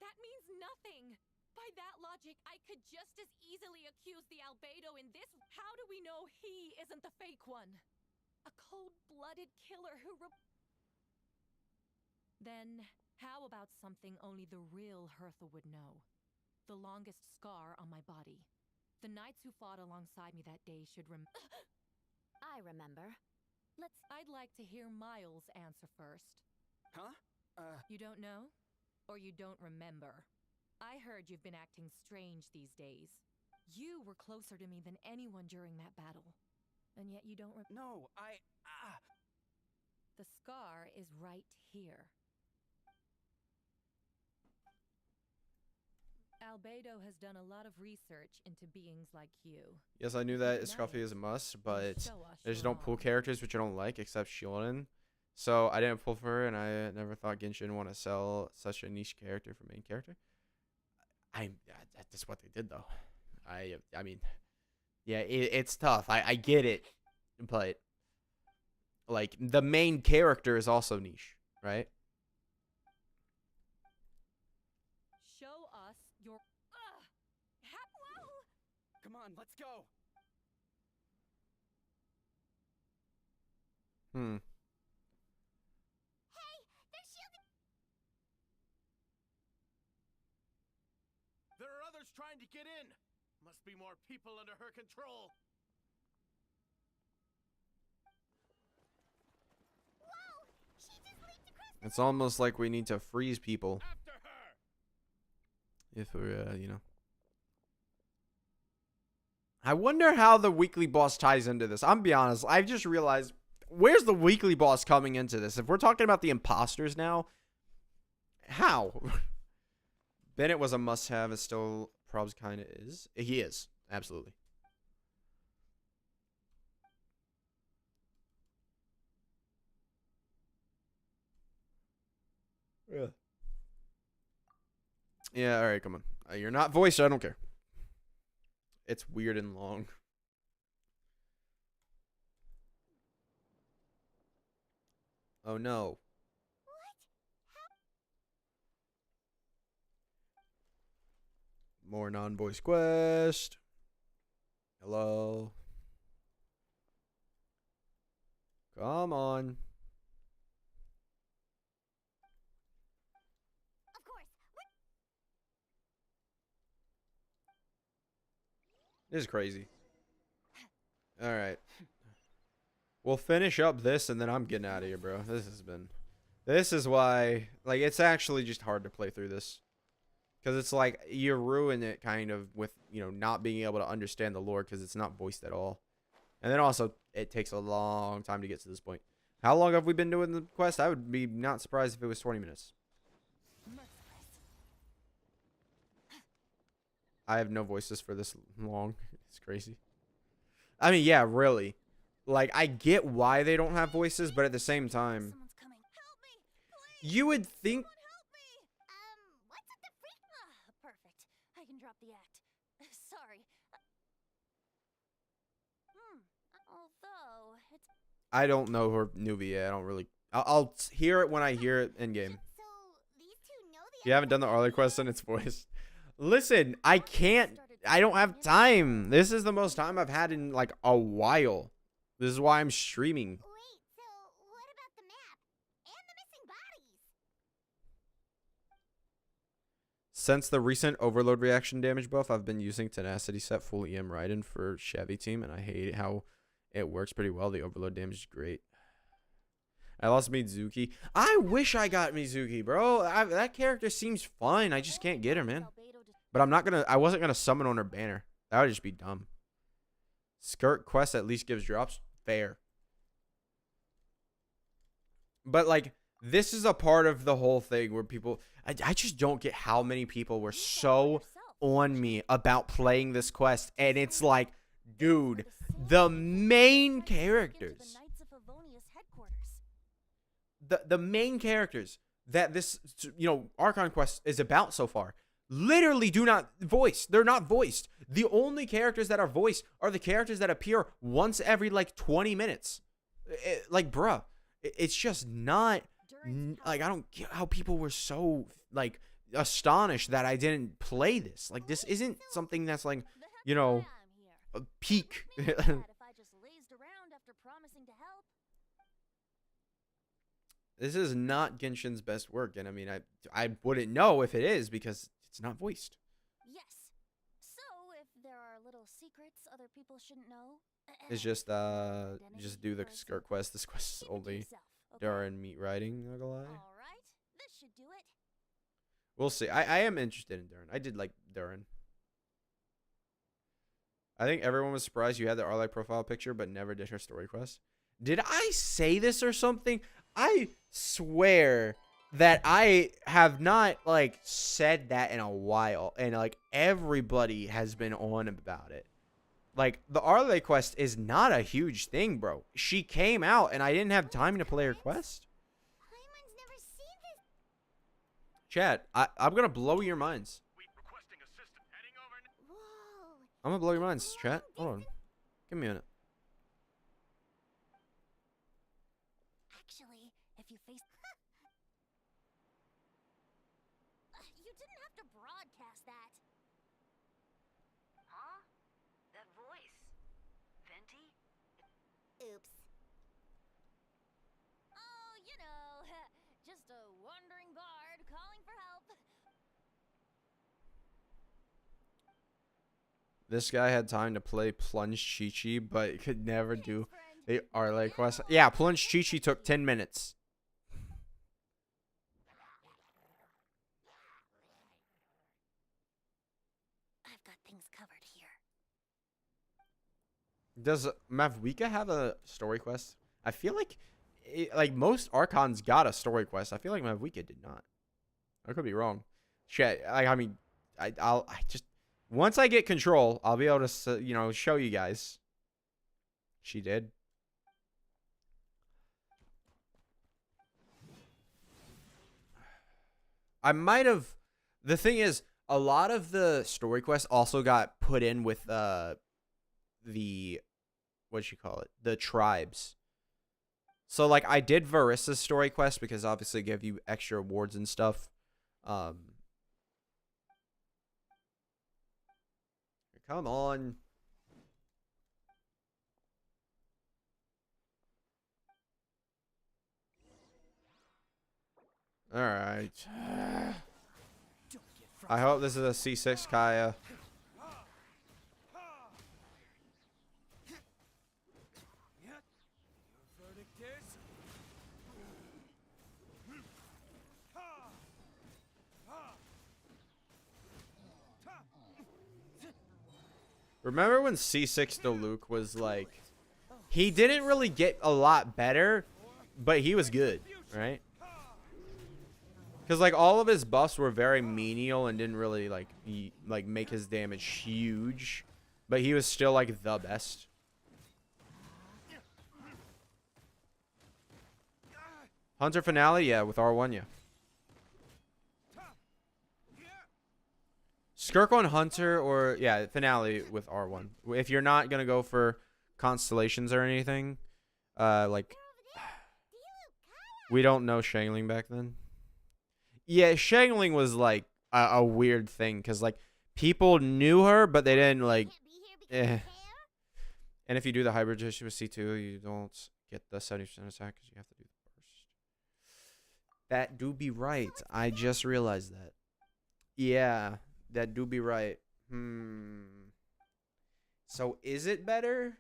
[SPEAKER 7] That means nothing. By that logic, I could just as easily accuse the albedo in this. How do we know he isn't the fake one? A cold-blooded killer who Then, how about something only the real Hertha would know? The longest scar on my body. The knights who fought alongside me that day should
[SPEAKER 6] I remember.
[SPEAKER 7] I'd like to hear Miles answer first.
[SPEAKER 4] Huh?
[SPEAKER 7] You don't know? Or you don't remember? I heard you've been acting strange these days. You were closer to me than anyone during that battle. And yet you don't
[SPEAKER 4] No,
[SPEAKER 7] The scar is right here. Albedo has done a lot of research into beings like you.
[SPEAKER 1] Yes, I knew that
[SPEAKER 7] Nice.
[SPEAKER 1] Scuffy is a must,
[SPEAKER 7] And
[SPEAKER 1] but
[SPEAKER 7] show us
[SPEAKER 1] I just
[SPEAKER 7] you're
[SPEAKER 1] don't pull
[SPEAKER 7] wrong.
[SPEAKER 1] characters which I don't like, except Shionen. So I didn't pull for her, and I never thought Genshin want to sell such a niche character for main character. That's what they did, though. I mean, yeah, it's tough. I get it, but like the main character is also niche, right?
[SPEAKER 7] Show us your. Whoa!
[SPEAKER 4] come on, let's go.
[SPEAKER 1] Hmm.
[SPEAKER 3] Hey, they're shielding.
[SPEAKER 4] There are others trying to get in. Must be more people under her control.
[SPEAKER 3] Whoa! She just leaped across.
[SPEAKER 1] It's almost like we need to freeze people
[SPEAKER 4] After her.
[SPEAKER 1] if we're, you know. I wonder how the weekly boss ties into this. I'm be honest. I've just realized, where's the weekly boss coming into this? If we're talking about the imposters now, how? Bennett was a must-have. It still probs kind of is. He is. Absolutely. Yeah. Yeah, all right, come on. You're not voiced. I don't care. It's weird and long. Oh no. More non-voice quest. Hello. Come on.
[SPEAKER 3] Of course.
[SPEAKER 1] This is crazy. All right. We'll finish up this and then I'm getting out of here, bro. This is why, like, it's actually just hard to play through this. Because it's like, you ruin it kind of with, you know, not being able to understand the lore because it's not voiced at all. And then also, it takes a long time to get to this point. How long have we been doing the quest? I would be not surprised if it was 20 minutes. I have no voices for this long. It's crazy. I mean, yeah, really. Like, I get why they don't have voices, but at the same time,
[SPEAKER 3] Someone's coming. Help me, please.
[SPEAKER 1] you would think.
[SPEAKER 3] Someone help me. What's at the freak? Perfect. I can drop the act. Sorry. Although it's.
[SPEAKER 1] I don't know her Nuvia. I don't really. I'll hear it when I hear it in game.
[SPEAKER 3] So these two know the.
[SPEAKER 1] If you haven't done the Arlie quest, then it's voiced. Listen, I can't. I don't have time. This is the most time I've had in like a while. This is why I'm streaming.
[SPEAKER 3] Wait. So what about the map and the missing bodies?
[SPEAKER 1] Since the recent overload reaction damage buff, I've been using Tenacity set full EM Raiden for Chevy team, and I hate how it works pretty well. The overload damage is great. I lost Mizuki. I wish I got Mizuki, bro. That character seems fun. I just can't get her, man. But I'm not gonna. I wasn't gonna summon on her banner. That would just be dumb. Skirk quest at least gives drops. Fair. But like, this is a part of the whole thing where people, I just don't get how many people were so on me about playing this quest. And it's like, dude, the main characters, the main characters that this, you know, Archon quest is about so far, literally do not voice. They're not voiced. The only characters that are voiced are the characters that appear once every like 20 minutes. Like, bruh, it's just not, like, I don't get how people were so like astonished that I didn't play this. Like, this isn't something that's like, you know, a peak. This is not Genshin's best work, and I mean, I wouldn't know if it is because it's not voiced.
[SPEAKER 3] Yes. So, if there are little secrets other people shouldn't know,
[SPEAKER 1] It's just do the Skirk quest. This quest is only during meat riding, not gonna lie.
[SPEAKER 3] All right, this should do it.
[SPEAKER 1] We'll see. I am interested in Durin. I did like Durin. I think everyone was surprised you had the Arlai profile picture, but never did her story quest. Did I say this or something? I swear that I have not like said that in a while, and like everybody has been on about it. Like, the Arlai quest is not a huge thing, bro. She came out, and I didn't have time to play her quest.
[SPEAKER 3] Paimon's never seen this.
[SPEAKER 1] Chat, I'm gonna blow your minds.
[SPEAKER 3] Whoa.
[SPEAKER 1] I'm gonna blow your minds, chat. Hold on. Give me a minute.
[SPEAKER 3] Actually, if you face... you didn't have to broadcast that.
[SPEAKER 6] Huh? That voice. Venti?
[SPEAKER 3] Oops. Oh, you know, just a wandering bard calling for help.
[SPEAKER 1] This guy had time to play Plunge Chi-Chi, but could never do the Arlai quest. Yeah, Plunge Chi-Chi took 10 minutes.
[SPEAKER 3] I've got things covered here.
[SPEAKER 1] Does Mavwika have a story quest? I feel like, like most Archons got a story quest. I feel like Mavwika did not. I could be wrong. Shit, I mean, I just, once I get control, I'll be able to, you know, show you guys. She did. I might have. The thing is, a lot of the story quests also got put in with the what you call it, the tribes. So like, I did Varissa's story quest because obviously it gave you extra awards and stuff. Come on. All right. I hope this is a C6 Kaya. Remember when C6 Diluc was like, he didn't really get a lot better, but he was good, right? Because like all of his buffs were very menial and didn't really like make his damage huge, but he was still like the best. Hunter finale, yeah, with R1, yeah. Skirk on Hunter, or yeah, finale with R1. If you're not gonna go for constellations or anything, like, we don't know Shangling back then. Yeah, Shangling was like a weird thing because like people knew her, but they didn't like. And if you do the hybridization with C2, you don't get the 70% attack because you have to do the burst. That do be right. I just realized that. Yeah. That do be right. So is it better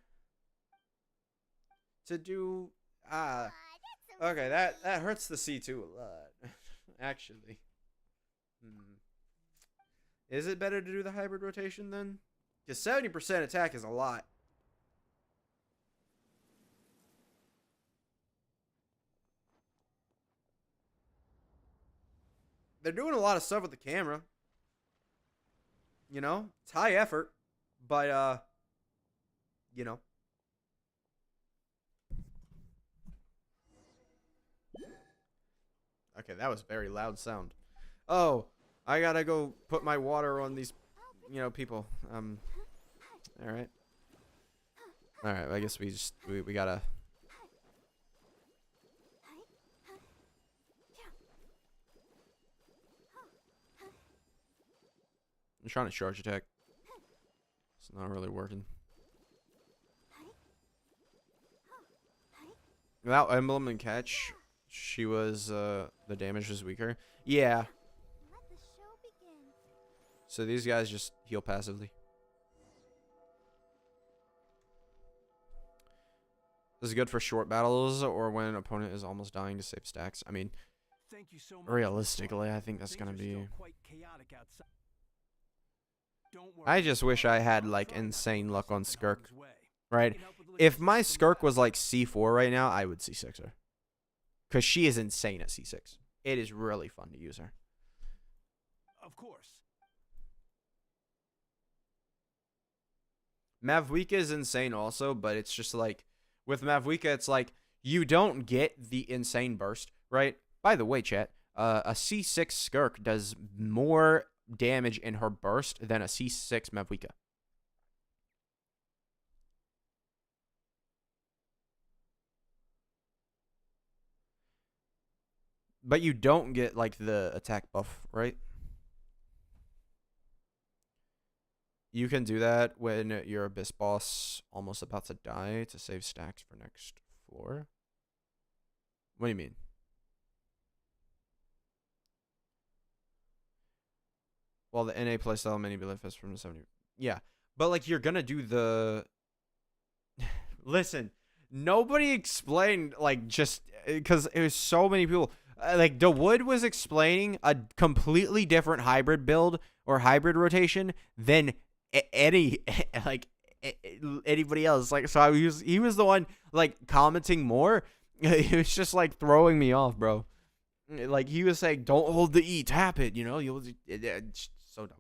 [SPEAKER 1] to do okay, that hurts the C2 a lot. Actually. Is it better to do the hybrid rotation then? Because 70% attack is a lot. They're doing a lot of stuff with the camera. You know, it's high effort, but you know. Okay, that was very loud sound. Oh, I gotta go put my water on these, people. All right. All right. I guess we gotta. I'm trying to charge attack. It's not really working. Without emblem and catch, she was the damage was weaker. Yeah.
[SPEAKER 3] Let the show begin.
[SPEAKER 1] So these guys just heal passively. This is good for short battles or when an opponent is almost dying to save stacks. I mean,
[SPEAKER 4] Thank you so much.
[SPEAKER 1] realistically, I think that's gonna
[SPEAKER 4] Things are
[SPEAKER 1] be.
[SPEAKER 4] still quite chaotic outside. Don't worry.
[SPEAKER 1] I just wish I had like
[SPEAKER 4] Try not to
[SPEAKER 1] insane
[SPEAKER 4] put
[SPEAKER 1] luck on
[SPEAKER 4] yourself in
[SPEAKER 1] Skirk,
[SPEAKER 4] harm's way.
[SPEAKER 1] right?
[SPEAKER 4] You can help with
[SPEAKER 1] If my
[SPEAKER 4] logistics from
[SPEAKER 1] Skirk
[SPEAKER 4] the
[SPEAKER 1] was
[SPEAKER 4] left.
[SPEAKER 1] like C4 right now, I would C6 her. Because she is insane at C6. It is really fun to use her.
[SPEAKER 4] Of course.
[SPEAKER 1] Mavwika is insane also, but it's just like, with Mavwika, it's like, you don't get the insane burst, right? By the way, chat, a C6 Skirk does more damage in her burst than a C6 Mavwika. But you don't get, like, the attack buff, right? You can do that when your Abyss boss almost about to die to save stacks for next floor. What do you mean? Well, the NA playstyle many belief is from the 70. Yeah, but like you're gonna do the. Listen, nobody explained like just because it was so many people. Like DeWood was explaining a completely different hybrid build or hybrid rotation than any like anybody else. Like so, he was the one like commenting more. It was just like throwing me off, bro. Like he was saying, "Don't hold the E, tap it." You know, you'll so dumb.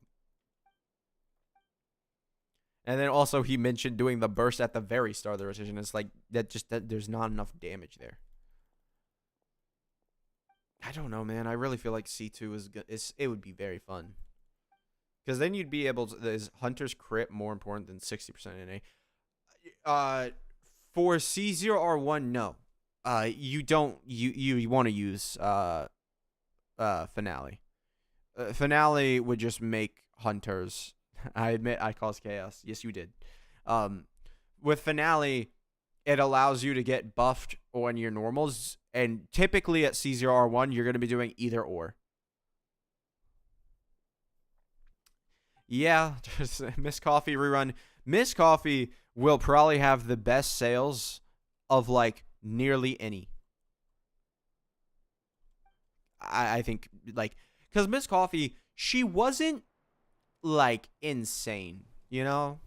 [SPEAKER 1] And then also he mentioned doing the burst at the very start of the rotation. It's like that there's not enough damage there. I don't know, man. I really feel like C2 is good. It would be very fun. Because then you'd be able to. Is Hunter's crit more important than 60% NA? For C0R1, no. You don't. You want to use Finale. Finale would just make Hunters. I admit I caused chaos. Yes, you did. With Finale, it allows you to get buffed on your normals. And typically at C0R1, you're going to be doing either or. Yeah, just Miss Coffee rerun. Miss Coffee will probably have the best sales of like nearly any. I think like because Miss Coffee, she wasn't like insane, you know?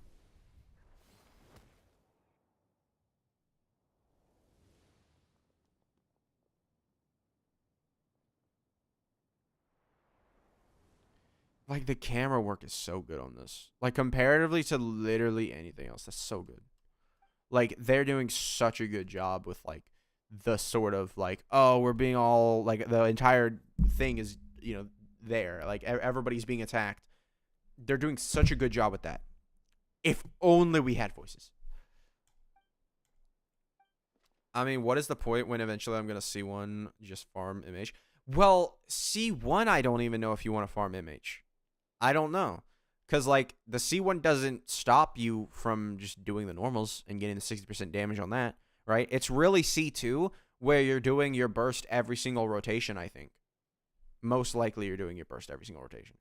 [SPEAKER 1] Like the camera work is so good on this. Like comparatively to literally anything else, that's so good. Like they're doing such a good job with like the sort of like, oh, we're being all like the entire thing is, there. Like everybody's being attacked. They're doing such a good job with that. If only we had voices. I mean, what is the point when eventually I'm going to C1 just farm MH? Well, C1, I don't even know if you want to farm MH. I don't know. Because, like, the C1 doesn't stop you from just doing the normals and getting the 60% damage on that, right? It's really C2 where you're doing your burst every single rotation, I think. Most likely you're doing your burst every single rotation.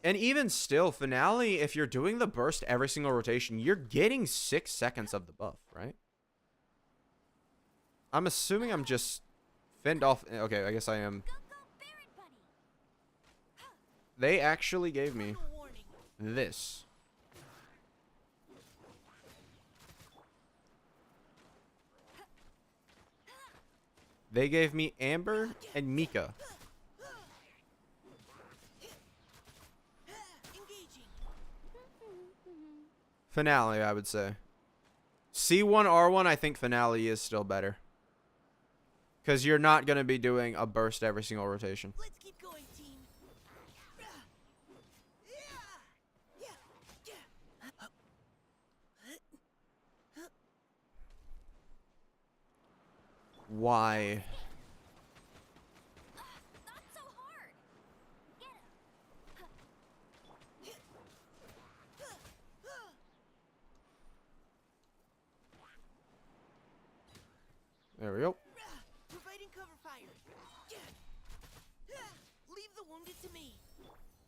[SPEAKER 1] And even still, Finale, if you're doing the burst every single rotation, you're getting 6 seconds of the buff, right? I'm assuming I'm just fend off. Okay, I guess I am.
[SPEAKER 3] Go, go, Baron Bunny!
[SPEAKER 1] They actually gave me this. They gave me Amber and Mika. Finale, I would say. C1, R1, I think Finale is still better. Because you're not going to be doing a burst every single rotation.
[SPEAKER 9] Let's keep going, team.
[SPEAKER 1] Why?
[SPEAKER 3] Not so hard. Get him.
[SPEAKER 1] There we go.
[SPEAKER 9] Providing cover fire. Leave the wounded to me.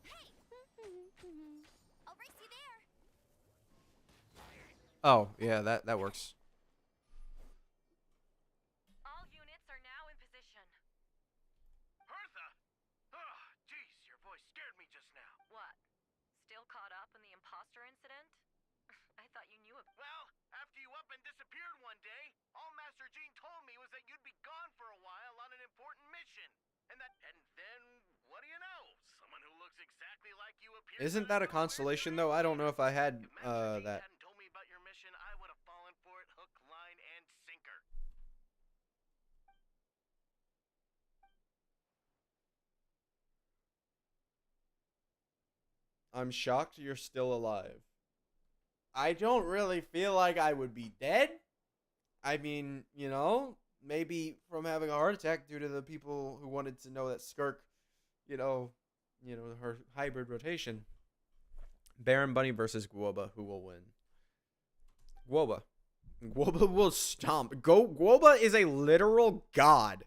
[SPEAKER 3] Hey. I'll race you there.
[SPEAKER 1] Oh, yeah, that works.
[SPEAKER 7] All units are now in position.
[SPEAKER 4] Hertha! Oh, jeez, your voice scared me just now.
[SPEAKER 7] What? Still caught up in the imposter incident? I thought you knew about.
[SPEAKER 4] Well, after you up and disappeared one day, all Master Jean told me was that you'd be gone for a while on an important mission. And then, what do you know? Someone who looks exactly like you appears.
[SPEAKER 1] Isn't that a constellation, though? I don't know if I had,
[SPEAKER 4] If Master Jean
[SPEAKER 1] that.
[SPEAKER 4] hadn't told me about your mission, I would have fallen for it hook, line, and sinker.
[SPEAKER 1] I'm shocked you're still alive. I don't really feel like I would be dead. I mean, you know, maybe from having a heart attack due to the people who wanted to know that Skirk, you know, her hybrid rotation. Baron Bunny versus Guoba. Who will win? Guoba. Guoba will stomp. Guoba is a literal god.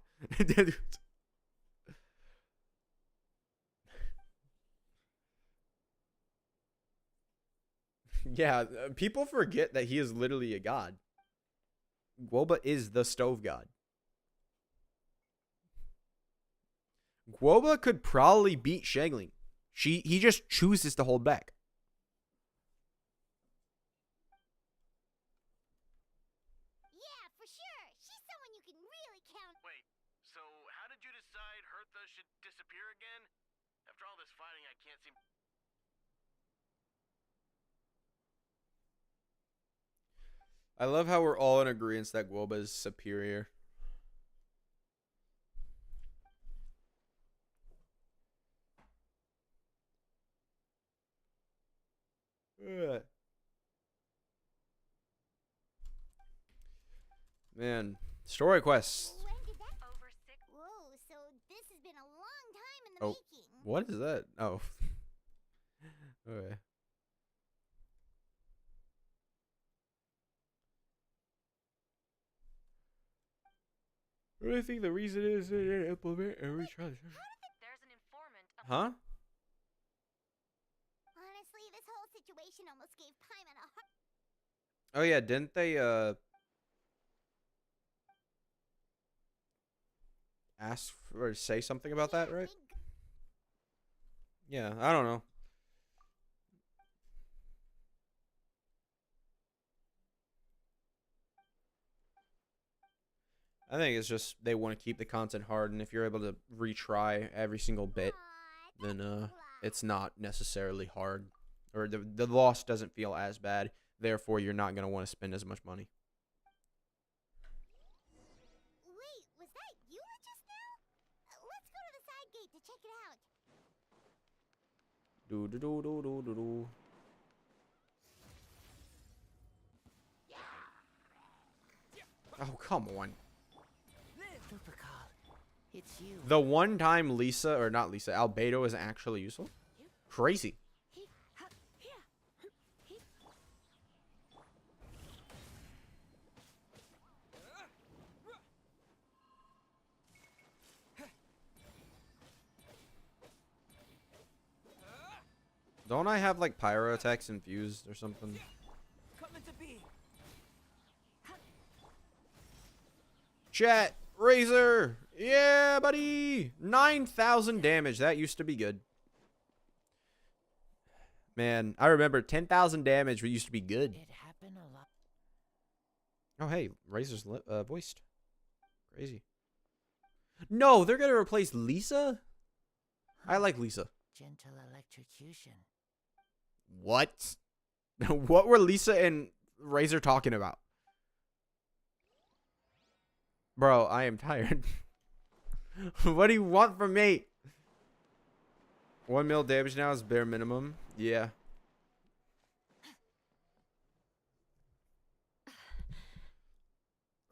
[SPEAKER 1] Yeah, people forget that he is literally a god. Guoba is the stove god. Guoba could probably beat Shangling. He just chooses to hold back.
[SPEAKER 3] Yeah, for sure. She's someone you can really count.
[SPEAKER 4] Wait, so how did you decide Hertha should disappear again? After all this fighting, I can't seem.
[SPEAKER 1] I love how we're all in agreement that Guoba is superior. Ugh. Man, story quests.
[SPEAKER 3] When did that?
[SPEAKER 7] Over 6.
[SPEAKER 3] Whoa, so this has been a long time in the
[SPEAKER 1] Oh,
[SPEAKER 3] making.
[SPEAKER 1] what is that? Oh. Okay. What do I think the reason is they didn't implement and retry the
[SPEAKER 7] There's an informant.
[SPEAKER 1] Huh?
[SPEAKER 3] Honestly, this whole situation almost gave Paimon a heart.
[SPEAKER 1] Oh yeah, didn't they ask or say something about that, right? Yeah, I don't know. I think it's just they want to keep the content hard, and if you're able to retry every single bit, then it's not necessarily hard, or the loss doesn't feel as bad. Therefore, you're not gonna want to spend as much money.
[SPEAKER 3] Wait, was that you just now? Let's go to the side gate to check it out.
[SPEAKER 1] Do do do do do do do. Oh come on.
[SPEAKER 9] It's you.
[SPEAKER 1] The one time Lisa, or not Lisa, Albedo is actually useful? Crazy. Don't I have like pyro attacks infused or something?
[SPEAKER 9] Coming to be.
[SPEAKER 1] Chat, Razor! Yeah, buddy! 9,000 damage. That used to be good. Man, I remember 10,000 damage used to be good.
[SPEAKER 9] It happened a lot.
[SPEAKER 1] Oh, hey, Razor's voiced. Crazy. No, they're gonna replace Lisa? I like Lisa.
[SPEAKER 9] Gentle electrocution.
[SPEAKER 1] What? What were Lisa and Razor talking about? Bro, I am tired. What do you want from me? 1 mil damage now is bare minimum. Yeah.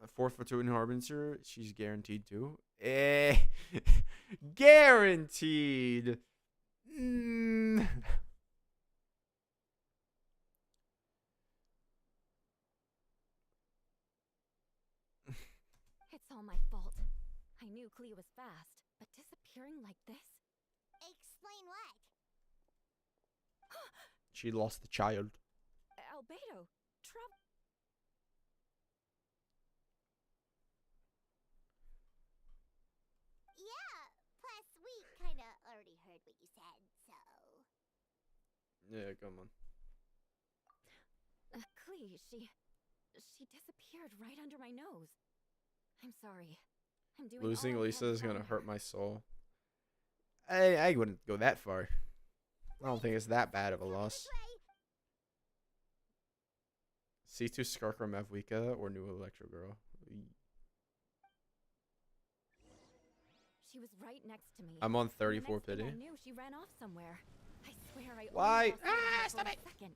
[SPEAKER 1] A 4 foot 2 in Harbinger. She's guaranteed to. Guaranteed. Mm.
[SPEAKER 7] It's all my fault. I knew Clea was fast, but disappearing like this?
[SPEAKER 3] Explain what?
[SPEAKER 1] She lost the child.
[SPEAKER 7] Albedo, trouble.
[SPEAKER 3] Yeah, plus we kinda already heard what you said, so...
[SPEAKER 1] Yeah, come on.
[SPEAKER 7] Clea, she disappeared right under my nose. I'm sorry. I'm doing
[SPEAKER 1] Losing
[SPEAKER 7] all I
[SPEAKER 1] Lisa
[SPEAKER 7] can to
[SPEAKER 1] is gonna
[SPEAKER 7] find
[SPEAKER 1] hurt
[SPEAKER 7] her.
[SPEAKER 1] my soul. I wouldn't go that far. I don't think it's that bad of a loss. C2 Skirk or Mavwika or New Electro Girl.
[SPEAKER 7] She was right next to me.
[SPEAKER 1] I'm on
[SPEAKER 7] And the
[SPEAKER 1] 34
[SPEAKER 7] next thing
[SPEAKER 1] pity.
[SPEAKER 7] I knew, she ran off somewhere. I swear I
[SPEAKER 1] Why?
[SPEAKER 7] only lost sight of her for
[SPEAKER 1] Stop
[SPEAKER 7] a
[SPEAKER 1] it!
[SPEAKER 7] second.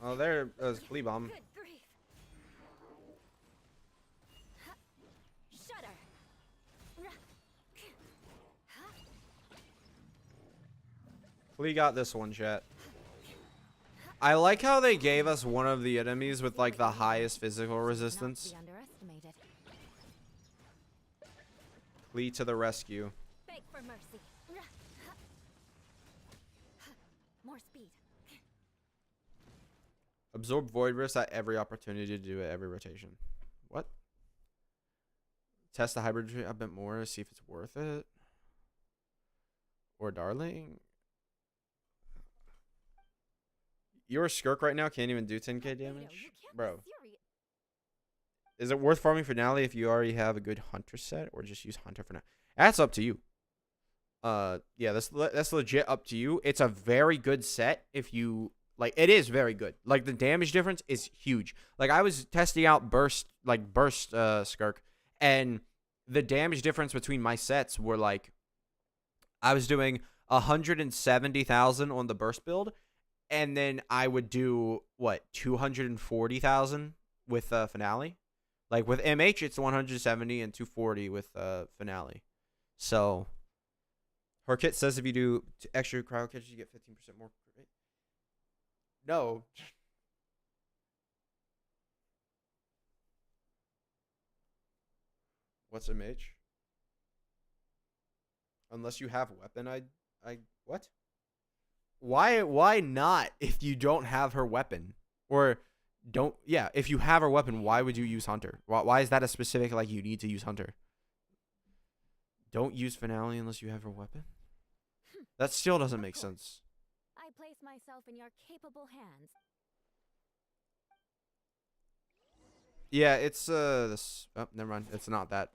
[SPEAKER 1] Oh, there was Flea Bomb.
[SPEAKER 7] Good grief. Shudder.
[SPEAKER 1] Flea got this one, chat. I like how they gave us one of the enemies with like the highest physical
[SPEAKER 7] Not
[SPEAKER 1] resistance.
[SPEAKER 7] to be underestimated.
[SPEAKER 1] Flea to the rescue.
[SPEAKER 7] Beg for mercy. More speed.
[SPEAKER 1] Absorb Void Rift at every opportunity to do it every rotation. What? Test the hybrid a bit more, see if it's worth it. Or Darling. Your Skirk right now can't even do 10k
[SPEAKER 7] Albedo,
[SPEAKER 1] damage?
[SPEAKER 7] you can't be
[SPEAKER 1] Bro.
[SPEAKER 7] serious.
[SPEAKER 1] Is it worth farming Finale if you already have a good Hunter set? Or just use Hunter for now? That's up to you. Yeah, that's legit up to you. It's a very good set if you... Like, it is very good. Like, the damage difference is huge. Like, I was testing out Burst Skirk, and the damage difference between my sets were, like, I was doing 170,000 on the Burst build, and then I would do, what, 240,000 with Finale? Like, with MH, it's 170 and 240 with Finale. So, her kit says if you do extra cryo catches, you get 15% more. No. What's MH? Unless you have a weapon, what? Why not if you don't have her weapon? Or don't, yeah, if you have her weapon, why would you use Hunter? Why is that a specific, like, you need to use Hunter? Don't use Finale unless you have her weapon? That still doesn't make sense.
[SPEAKER 7] I place myself in your capable hands.
[SPEAKER 1] Yeah, it's this. Oh, never mind. It's not that.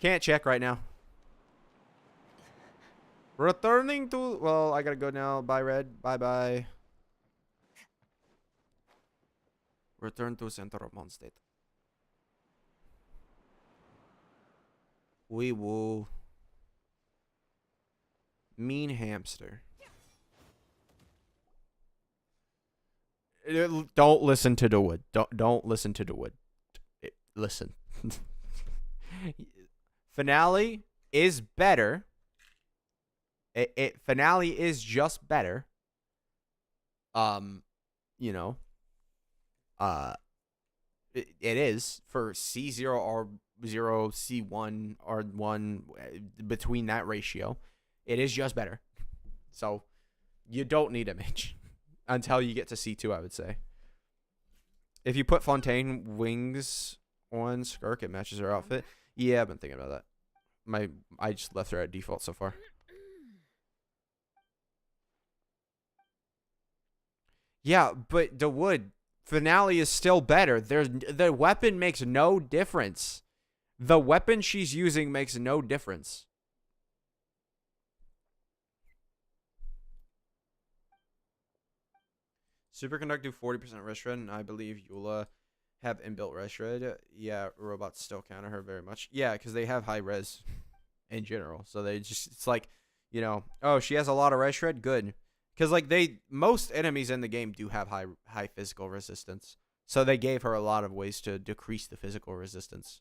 [SPEAKER 1] Can't check right now. Returning to. Well, I gotta go now. Bye, Red. Bye, bye. Return to center of Mondstadt. We will. Mean hamster. Don't listen to the wood. Don't listen to the wood. Listen. Finale is better. Finale is just better. You know. It is for C0 R0 C1 R1 between that ratio. It is just better. So you don't need image. Until you get to C2, I would say. If you put Fontaine wings on Skirk, it matches her outfit. Yeah, I've been thinking about that. I just left her at default so far. Yeah, but the wood finale is still better. The weapon makes no difference. The weapon she's using makes no difference. Superconductive 40% rest shred, and I believe Eula have inbuilt rest shred. Yeah, robots still counter her very much. Yeah, because they have high res in general. So they just, it's like, you know, oh, she has a lot of rest shred? Good. Because like most enemies in the game do have high physical resistance. So they gave her a lot of ways to decrease the physical resistance.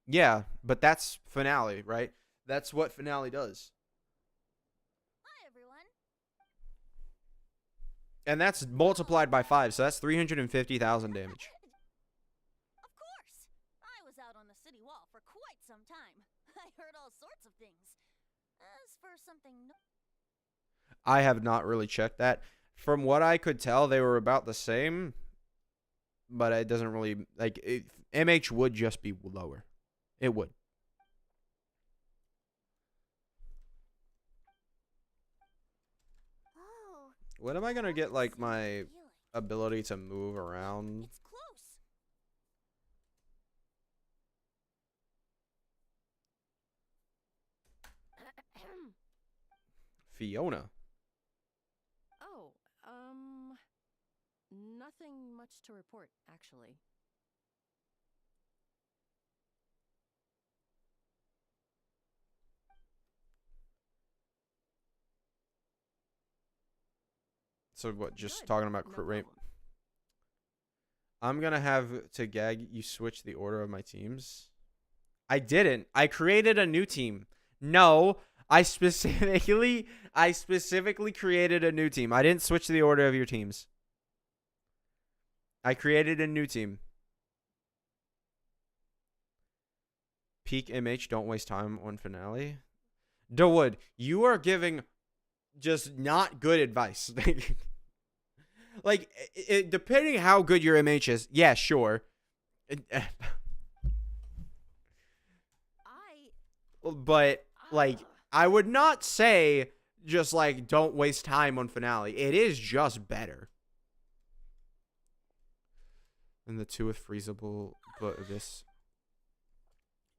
[SPEAKER 1] Yeah, but that's finale, right? That's what finale does.
[SPEAKER 3] Hi, everyone.
[SPEAKER 1] And that's multiplied by 5, so that's 350,000 damage.
[SPEAKER 3] Of course. I was out on the city wall for quite some time. I heard all sorts of things. As for something
[SPEAKER 1] I have not really checked that. From what I could tell, they were about the same. But it doesn't really, like, MH would just be lower. It would.
[SPEAKER 3] Oh,
[SPEAKER 1] When am I going to get, like, my
[SPEAKER 3] feeling.
[SPEAKER 1] ability to move around?
[SPEAKER 3] It's close.
[SPEAKER 1] Fiona.
[SPEAKER 10] Oh, nothing much to report, actually.
[SPEAKER 1] So what, just
[SPEAKER 10] Good.
[SPEAKER 1] talking about
[SPEAKER 10] No
[SPEAKER 1] crit rate?
[SPEAKER 10] problem.
[SPEAKER 1] I'm going to have to gag you switch the order of my teams. I didn't. I created a new team. No, I specifically created a new team. I didn't switch the order of your teams. I created a new team. Peak MH, don't waste time on finale. Dawood, you are giving just not good advice. Like, depending how good your MH is, yeah, sure. But, like, I would not say just, like, don't waste time on finale. It is just better. And the 2 with freezable, but this.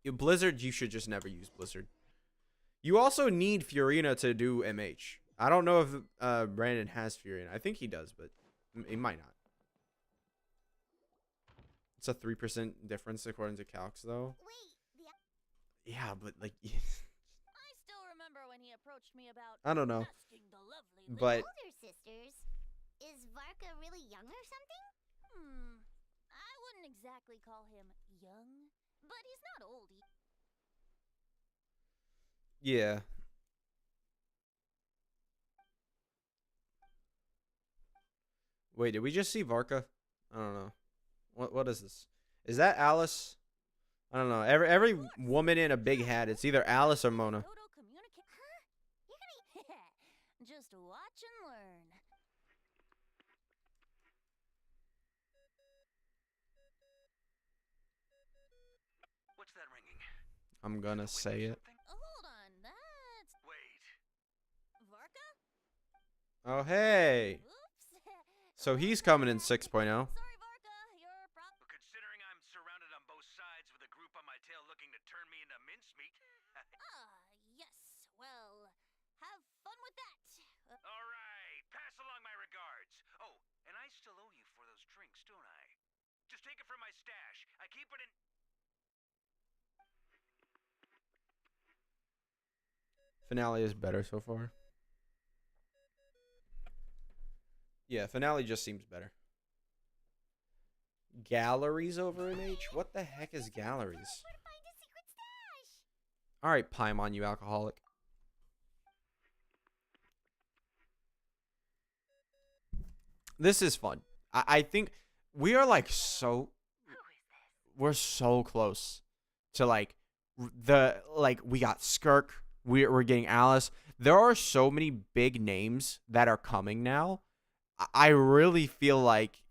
[SPEAKER 1] Blizzard, you should just never use Blizzard. You also need Furina to do MH. I don't know if Brandon has Furina. I think he does, but he might not. It's a 3% difference according to calcs, though.
[SPEAKER 3] Wait,
[SPEAKER 1] Yeah, but, like,
[SPEAKER 3] I still remember when he approached me about
[SPEAKER 1] I don't know.
[SPEAKER 3] asking the lovely
[SPEAKER 1] But
[SPEAKER 3] older sisters. Is Varka really young or something? I wouldn't exactly call him young, but he's not old.
[SPEAKER 1] yeah. Wait, did we just see Varka? I don't know. What is this? Is that Alice? I don't know. Every woman in a big hat, it's either Alice or Mona.
[SPEAKER 3] Huh? You're gonna just watch and learn.
[SPEAKER 4] What's that ringing?
[SPEAKER 1] I'm gonna say it.
[SPEAKER 3] Hold on, that's
[SPEAKER 4] Wait.
[SPEAKER 3] Varka?
[SPEAKER 1] Oh, hey.
[SPEAKER 3] Oops.
[SPEAKER 1] So he's coming in 6.0.
[SPEAKER 3] Sorry, Varka. You're
[SPEAKER 4] Considering I'm surrounded on both sides with a group on my tail looking to turn me into mincemeat.
[SPEAKER 3] yes. Well, have fun with that.
[SPEAKER 4] All right, pass along my regards. Oh, and I still owe you for those drinks, don't I? Just take it from my stash. I keep it in.
[SPEAKER 1] Finale is better so far. Yeah, finale just seems better. Galleries over MH? What the heck is galleries?
[SPEAKER 3] Where to find a secret stash?
[SPEAKER 1] All right, Paimon, you alcoholic. This is fun. I think we are like we're so close to like we got Skirk. We're getting Alice. There are so many big names that are coming now. I really feel like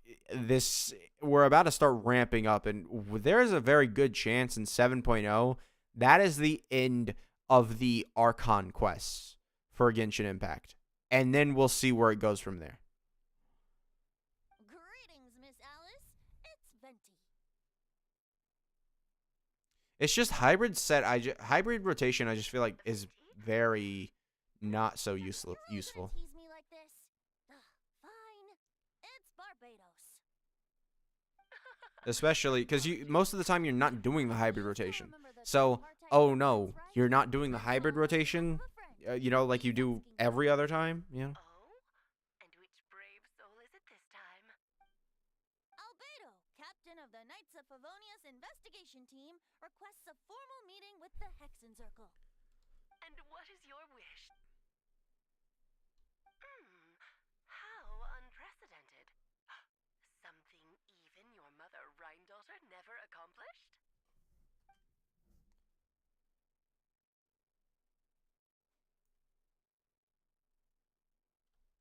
[SPEAKER 1] we're about to start ramping up, and there's a very good chance in 7.0 that is the end of the Archon quests for Genshin Impact, and then we'll see where it goes from there.
[SPEAKER 3] Greetings, Miss Alice. It's Venti.
[SPEAKER 1] It's just hybrid rotation. I just feel like is very not so useful.
[SPEAKER 3] Tease me like this. Fine. It's Barbados.
[SPEAKER 1] Especially because most of the time you're not doing the hybrid rotation. So, oh no, you're not doing the hybrid rotation. Like you do every other time.
[SPEAKER 3] Oh? And which brave soul is it this time? Albedo, captain of the Knights of Favonius investigation team, requests a formal meeting with the Hexen Circle. And what is your wish? How unprecedented. Something even your mother Rhine-daughter never accomplished?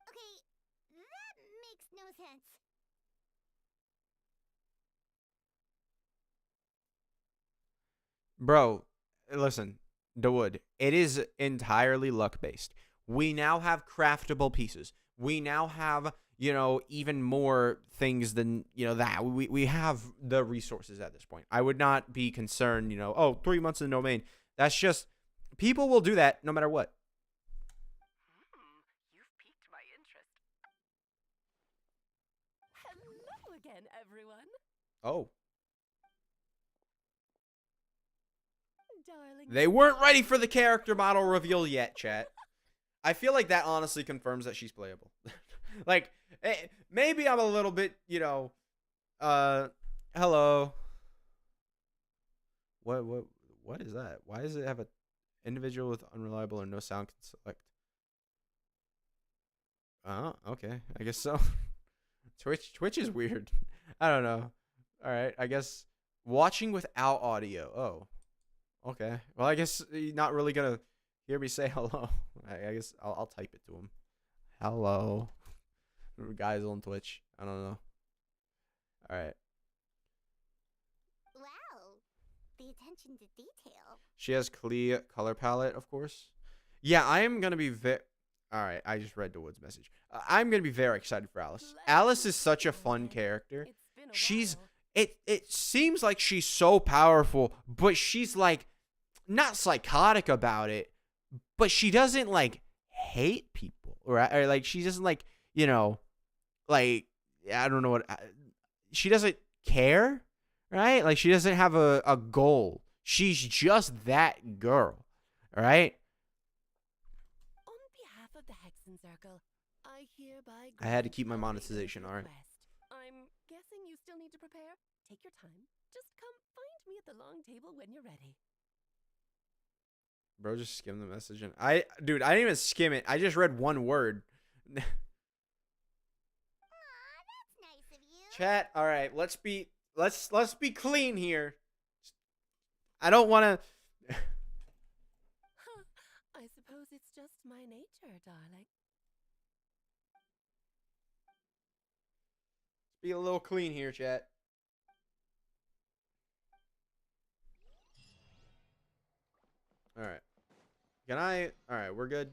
[SPEAKER 3] Okay, that makes no sense.
[SPEAKER 1] Bro, listen, Dawood, it is entirely luck based. We now have craftable pieces. We now have, even more things than, that. We have the resources at this point. I would not be concerned, 3 months in the domain. That's just, people will do that no matter what.
[SPEAKER 10] You've piqued my interest. Hello again, everyone.
[SPEAKER 1] Oh.
[SPEAKER 10] Darling.
[SPEAKER 1] They weren't ready for the character model reveal yet, chat. I feel like that honestly confirms that she's playable. Like, maybe I'm a little bit, hello. What is that? Why does it have a individual with unreliable or no sound can select? Oh, okay. I guess so. Twitch is weird. I don't know. All right. I guess watching without audio. Oh, okay. Well, I guess you're not really gonna hear me say hello. I guess I'll type it to him. Hello. Guys on Twitch. I don't know. All right.
[SPEAKER 3] Wow, the attention to detail.
[SPEAKER 1] She has clear color palette, of course. Yeah, I am gonna be all right, I just read the Wood's message. I'm gonna be very excited for Alice. Alice is such a fun character. She's it seems like she's so powerful, but she's like not psychotic about it, but she doesn't like hate people, right? Or like she doesn't like, like I don't know what she doesn't care, right? Like she doesn't have a goal. She's just that girl, right?
[SPEAKER 10] On behalf of the Hexen Circle, I hereby
[SPEAKER 1] I had to keep my
[SPEAKER 10] grant
[SPEAKER 1] monetization, all right.
[SPEAKER 10] request. I'm guessing you still need to prepare. Take your time. Just come find me at the long table when you're ready.
[SPEAKER 1] Bro, just skim the message and dude, I didn't even skim it. I just read one word.
[SPEAKER 3] Aw, that's nice of you.
[SPEAKER 1] Chat, all right, let's be clean here. I don't want to.
[SPEAKER 10] I suppose it's just my nature, darling.
[SPEAKER 1] Be a little clean here, chat. All right. All right, we're good.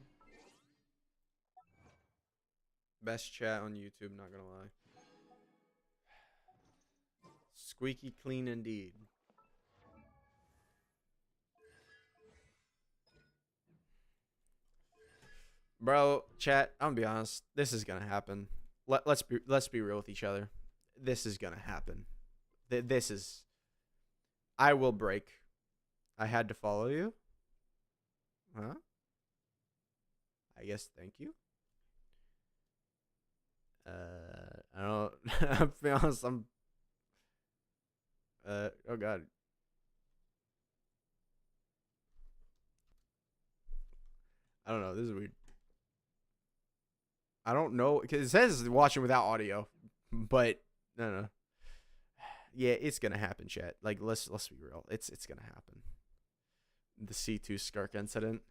[SPEAKER 1] Best chat on YouTube, not gonna lie. Squeaky clean indeed. Bro, chat, I'm gonna be honest. This is gonna happen. Let's be real with each other. This is gonna happen. I will break. I had to follow you. Huh? I guess thank you. I don't. I'll be honest. Oh god. I don't know. This is weird. I don't know because it says watching without audio, but no. Yeah, it's gonna happen, chat. Like let's be real. It's gonna happen. The C2 Skirk incident.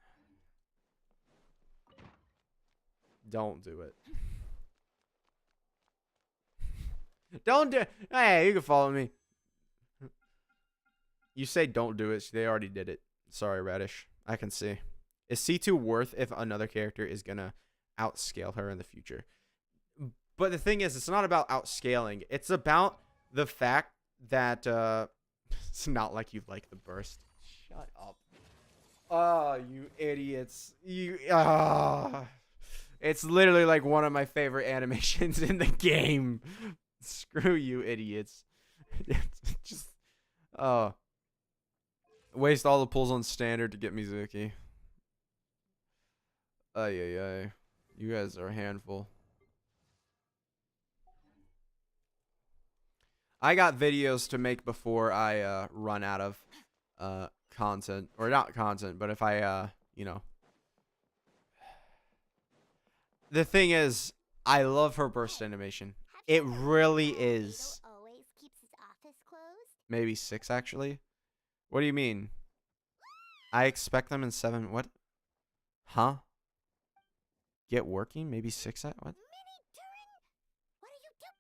[SPEAKER 1] Don't do it. Don't do. Hey, you can follow me. You say don't do it. They already did it. Sorry, Radish. I can see. Is C2 worth if another character is gonna outscale her in the future? But the thing is, it's not about outscaling. It's about the fact that it's not like you like the burst. Shut up. Oh, you idiots. It's literally like one of my favorite animations in the game. Screw you, idiots. Just waste all the pulls on standard to get Mizuki. Ay. You guys are a handful. I got videos to make before I run out of content, or not content, but if I the thing is, I love her burst animation. It really is.
[SPEAKER 3] Always keeps his office closed.
[SPEAKER 1] Maybe 6 actually. What do you mean? I expect them in 7. What? Huh? Get working? Maybe 6 at what?
[SPEAKER 3] Mini Durin, what are you doing?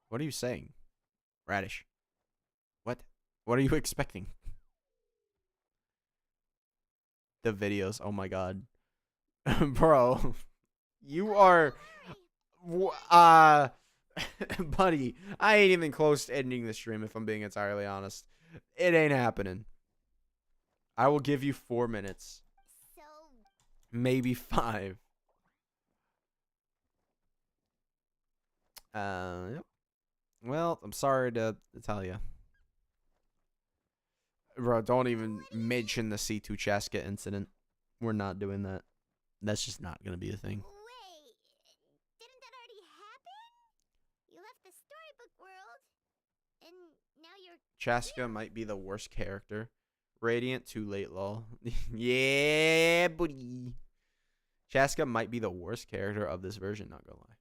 [SPEAKER 1] What are you saying? Radish. What? What are you expecting? The videos. Oh my god. Bro. You are buddy, I ain't even close to ending the stream if I'm being entirely honest. It ain't happening. I will give you 4 minutes.
[SPEAKER 3] So,
[SPEAKER 1] Maybe 5. Yep. Well, I'm sorry to tell you. Bro, don't even mention the C2 Chaska incident. We're not doing that. That's just not going to be a thing.
[SPEAKER 3] wait, didn't that already happen? You left the storybook world, and now you're...
[SPEAKER 1] Chaska might be the worst character. Radiant, too late, lol. Yeah, buddy. Chaska might be the worst character of this version, not gonna lie.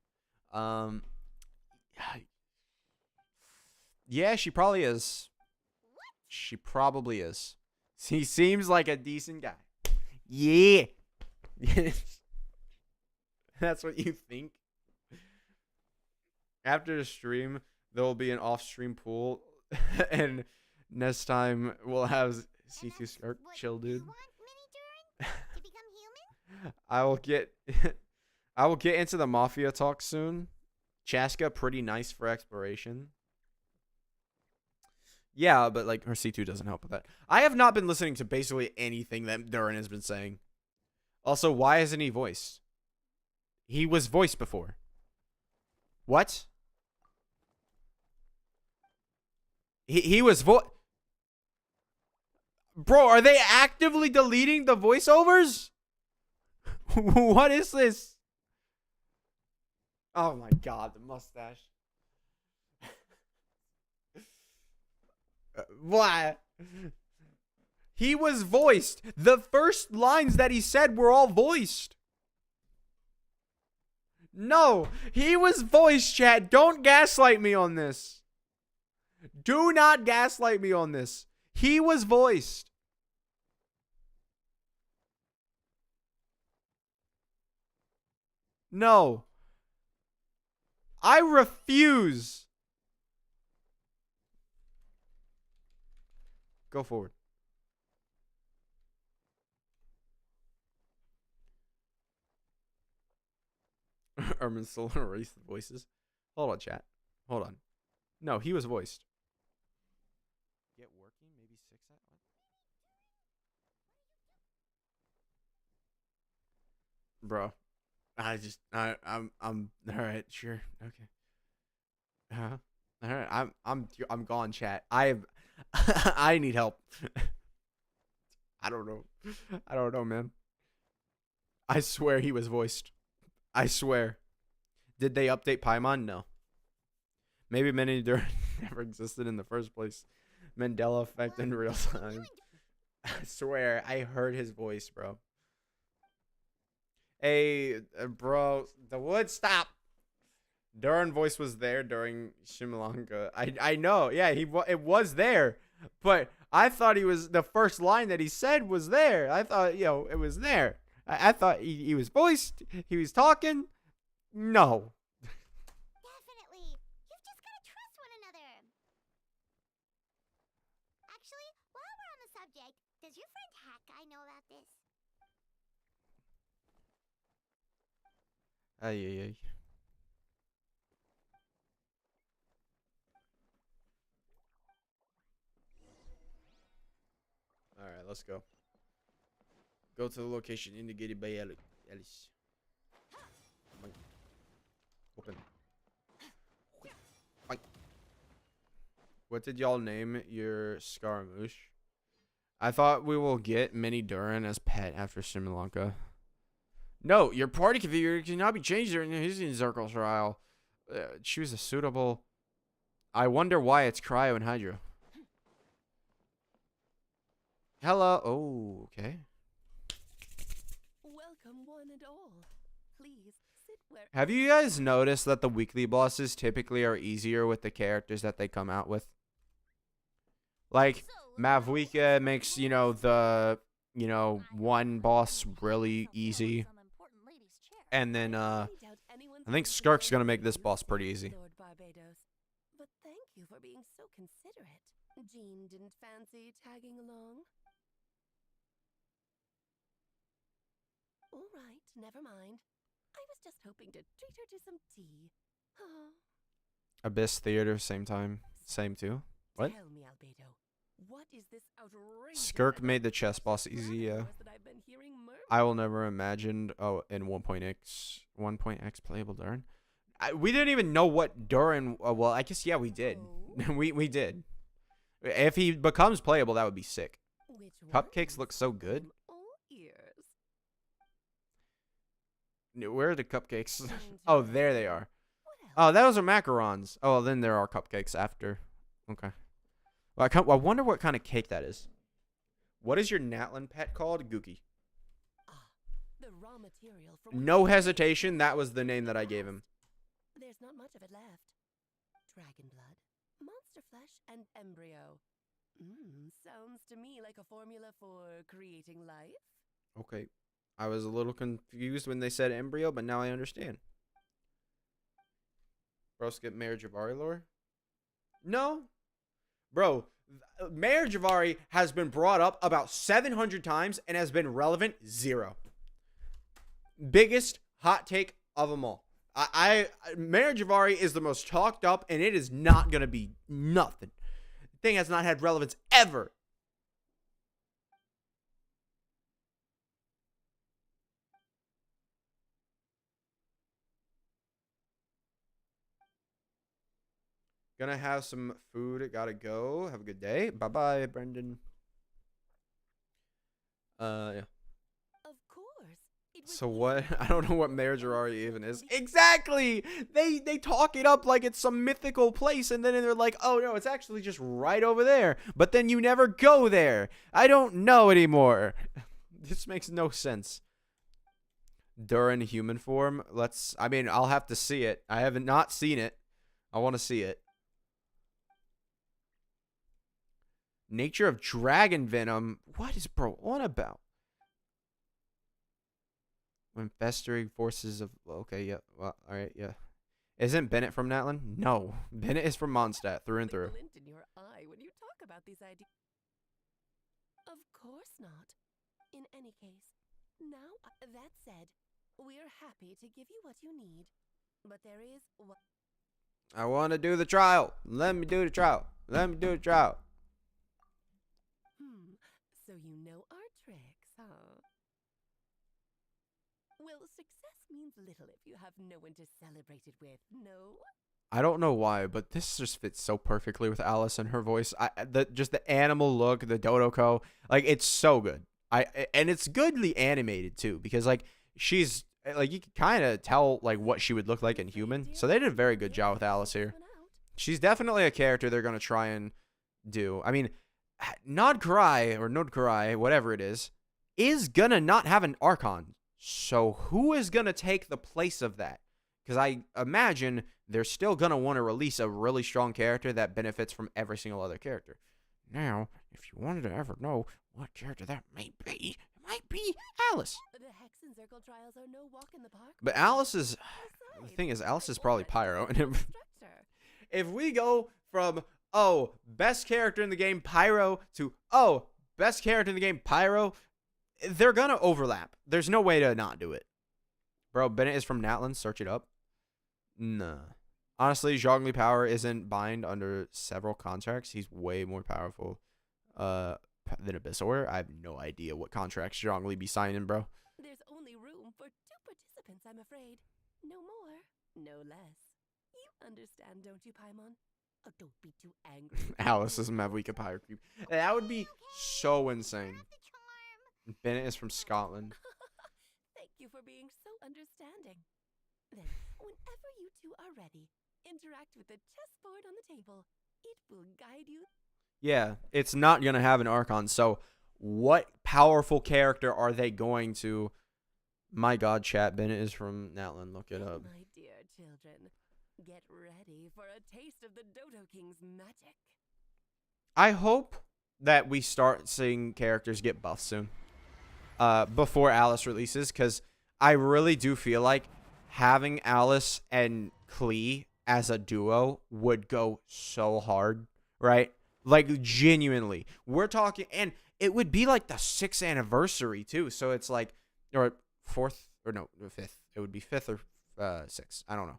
[SPEAKER 1] Yeah, she probably is. She probably is. He seems like a decent guy. Yeah. That's what you think? After the stream, there will be an off-stream pool, and next time we'll have C2 Skirk. Chill, dude.
[SPEAKER 3] You want, Mini Durin? To become human?
[SPEAKER 1] I will get into the Mafia talk soon. Chaska, pretty nice for exploration. Yeah, but like her C2 doesn't help with that. I have not been listening to basically anything that Durin has been saying. Also, why isn't he voiced? He was voiced before. What? He was Bro, are they actively deleting the voiceovers? What is this? Oh my god, the mustache. What? He was voiced. The first lines that he said were all voiced. No, he was voiced, chat. Don't gaslight me on this. Do not gaslight me on this. He was voiced. No. I refuse. Go forward. Urban Soul erase the voices. Hold on, chat. Hold on. No, he was voiced. Get working? Maybe 6 at what? Bro. I'm all right, sure. Okay. All right. I'm gone, chat. I need help. I don't know, man. I swear he was voiced. I swear. Did they update Paimon? No. Maybe Mini Durin never existed in the first place. Mandela effect in real time. I swear, I heard his voice, bro. Hey, bro, the wood, stop. Durin voice was there during Shimilanga. I know, yeah, it was there, but I thought he was the first line that he said was there. I thought, it was there. I thought he was voiced. He was talking. No.
[SPEAKER 3] Definitely. You've just gotta trust one another. Actually, while we're on the subject, does your friend Hack Guy know about this?
[SPEAKER 1] Ay, ay, ay. All right, let's go. Go to the location indicated by Alice. Open. Like, what did y'all name your Scaramouche? I thought we will get Mini Durin as pet after Similanka. No, your party configurator cannot be changed during the Hissing Circle trial. Choose a suitable. I wonder why it's Cryo and Hydro. Hello. Oh, okay.
[SPEAKER 10] Welcome, one and all. Please sit where.
[SPEAKER 1] Have you guys noticed that the weekly bosses typically are easier with the characters that they come out with? Like, Mavwika makes, the, one boss really easy. And then, I think Skirk's gonna make this boss pretty easy.
[SPEAKER 10] Lord Barbados. But thank you for being so considerate. Jean didn't fancy tagging along. All right, never mind. I was just hoping to treat her to some tea. Oh.
[SPEAKER 1] Abyss Theater, same time. Same too. What?
[SPEAKER 10] Tell me, Albedo, what is this outrageous
[SPEAKER 1] Skirk made the chess boss easy, yeah.
[SPEAKER 10] that I've been hearing
[SPEAKER 1] I will never imagine, in 1.x playable Durin. We didn't even know what Durin, well, I guess, yeah, we did. we did. If he becomes playable, that would be sick.
[SPEAKER 10] Which
[SPEAKER 1] Cupcakes look so good.
[SPEAKER 10] all ears.
[SPEAKER 1] Where are the cupcakes? Oh, there they are. Oh, those are macarons. Oh, well, then there are cupcakes after. Okay. Well, I wonder what kind of cake that is. What is your Natlin pet called? Gookie.
[SPEAKER 10] The raw material from
[SPEAKER 1] No hesitation. That was the name that I gave him.
[SPEAKER 10] There's not much of it left. Dragon blood, monster flesh, and embryo. Sounds to me like a formula for creating life.
[SPEAKER 1] Okay. I was a little confused when they said embryo, but now I understand. Bro, skip Mayor Javari lore? No. Bro, Mayor Javari has been brought up about 700 times and has been relevant 0. Biggest hot take of them all. Mayor Javari is the most talked up, and it is not going to be nothing. The thing has not had relevance ever. Gonna have some food. Gotta go. Have a good day. Bye-bye, Brendan. Yeah.
[SPEAKER 10] Of course.
[SPEAKER 1] So what? I don't know what Mayor Gerari even is. Exactly! They talk it up like it's some mythical place, and then they're like, oh no, it's actually just right over there. But then you never go there. I don't know anymore. This makes no sense. Durin human form. I'll have to see it. I haven't not seen it. I want to see it. Nature of dragon venom. What is bro on about? When festering forces of... Okay, yeah. Well, alright, yeah. Isn't Bennett from Natlin? No. Bennett is from Mondstadt, through and through.
[SPEAKER 10] Glint in your eye when you talk about these ideas. Of course not. In any case, now, that said, we're happy to give you what you need. But there is...
[SPEAKER 1] I want to do the trial. Let me do the trial. Let me do the trial.
[SPEAKER 10] So you know our tricks, huh? Well, success means little if you have no one to celebrate it with, no?
[SPEAKER 1] I don't know why, but this just fits so perfectly with Alice and her voice. Just the animal look, the Dodoko, like it's so good. And it's goodly animated too, because like she's like you can kind of tell like what she would look like in human. So they did a very good job with Alice here. She's definitely a character they're gonna try and do. I mean, Nodkarai, whatever it is gonna not have an Archon. So who is gonna take the place of that? Because I imagine they're still gonna want to release a really strong character that benefits from every single other character. Now, if you wanted to ever know what character that might be, it might be Alice.
[SPEAKER 10] The Hex's Circle trials are no walk in the park.
[SPEAKER 1] But Alice is. The
[SPEAKER 10] Besides,
[SPEAKER 1] thing is, Alice
[SPEAKER 10] I
[SPEAKER 1] is probably
[SPEAKER 10] already
[SPEAKER 1] Pyro.
[SPEAKER 10] have an
[SPEAKER 1] And
[SPEAKER 10] instructor.
[SPEAKER 1] if we go from best character in the game Pyro to best character in the game Pyro, they're gonna overlap. There's no way to not do it. Bro, Bennett is from Natlan. Search it up. Nah. Honestly, Zhongli Power isn't bind under several contracts. He's way more powerful than Abyssor. I have no idea what contracts Zhongli be signing, bro.
[SPEAKER 10] There's only room for 2 participants, I'm afraid. No more, no less. You understand, don't you, Paimon? Oh, don't be too angry.
[SPEAKER 1] Alice is Mavwika Pyro Creep. That would be so insane. Bennett is from Scotland.
[SPEAKER 10] Thank you for being so understanding. Then, whenever you two are ready, interact with the chessboard on the table. It will guide you.
[SPEAKER 1] Yeah, it's not going to have an Archon. So what powerful character are they going to... My god, chat. Bennett is from Natlan. Look it up.
[SPEAKER 10] My dear children, get ready for a taste of the Dodo King's magic.
[SPEAKER 1] I hope that we start seeing characters get buffed soon. Before Alice releases. Because I really do feel like having Alice and Klee as a duo would go so hard. Right? Like, genuinely. We're talking... And it would be like the 6th anniversary, too. So it's like... Or 4th... Or no, 5th. It would be 5th or 6th. I don't know.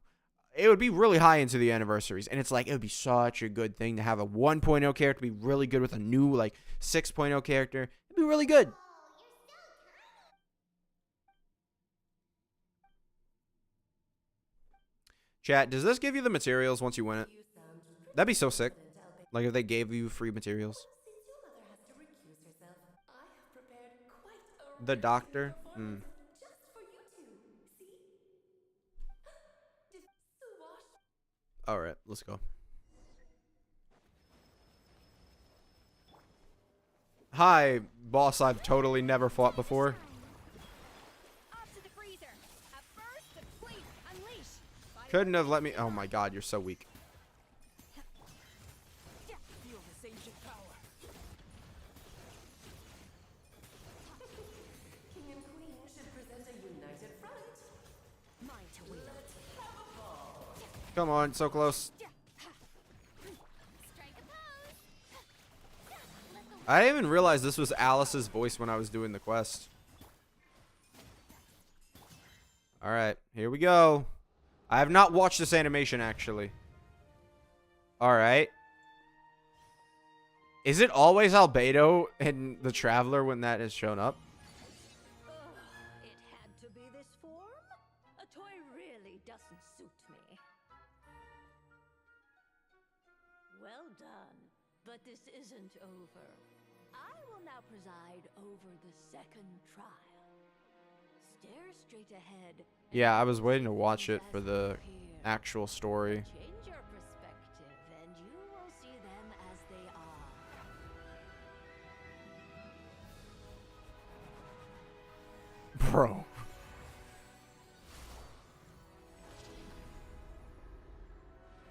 [SPEAKER 1] It would be really high into the anniversaries. And it's like, it would be such a good thing to have a 1.0 character be really good with a new, like, 6.0 character. It'd be really good. Chat, does this give you the materials once you win it? That'd be so sick. Like if they gave you free materials.
[SPEAKER 10] Since your mother has to recuse herself, I have prepared quite a
[SPEAKER 1] The doctor?
[SPEAKER 10] performance just for you two. See? Swash.
[SPEAKER 1] Alright, let's go. Hi, boss I've totally never fought before.
[SPEAKER 2] Off to the freezer. At first, please unleash.
[SPEAKER 1] Couldn't have let me... Oh my god, you're so weak.
[SPEAKER 2] Feel the sage power.
[SPEAKER 10] King and Queen should present a united front.
[SPEAKER 2] Mine to wield.
[SPEAKER 10] Let's have a ball.
[SPEAKER 1] Come on, so close.
[SPEAKER 3] Strike a pose.
[SPEAKER 1] I didn't even realize this was Alice's voice when I was doing the quest. Alright, here we go. I have not watched this animation, actually. Alright. Is it always Albedo and the Traveler when that has shown up?
[SPEAKER 6] It had to be this form? A toy really doesn't suit me. Well done, but this isn't over. I will now preside over the second trial. Stare straight ahead. and
[SPEAKER 1] Yeah, I was
[SPEAKER 6] see
[SPEAKER 1] waiting to watch it
[SPEAKER 6] things
[SPEAKER 1] for
[SPEAKER 6] as
[SPEAKER 1] the
[SPEAKER 6] they appear.
[SPEAKER 1] actual story.
[SPEAKER 6] Change your perspective, and you will see them as they are.
[SPEAKER 1] Bro.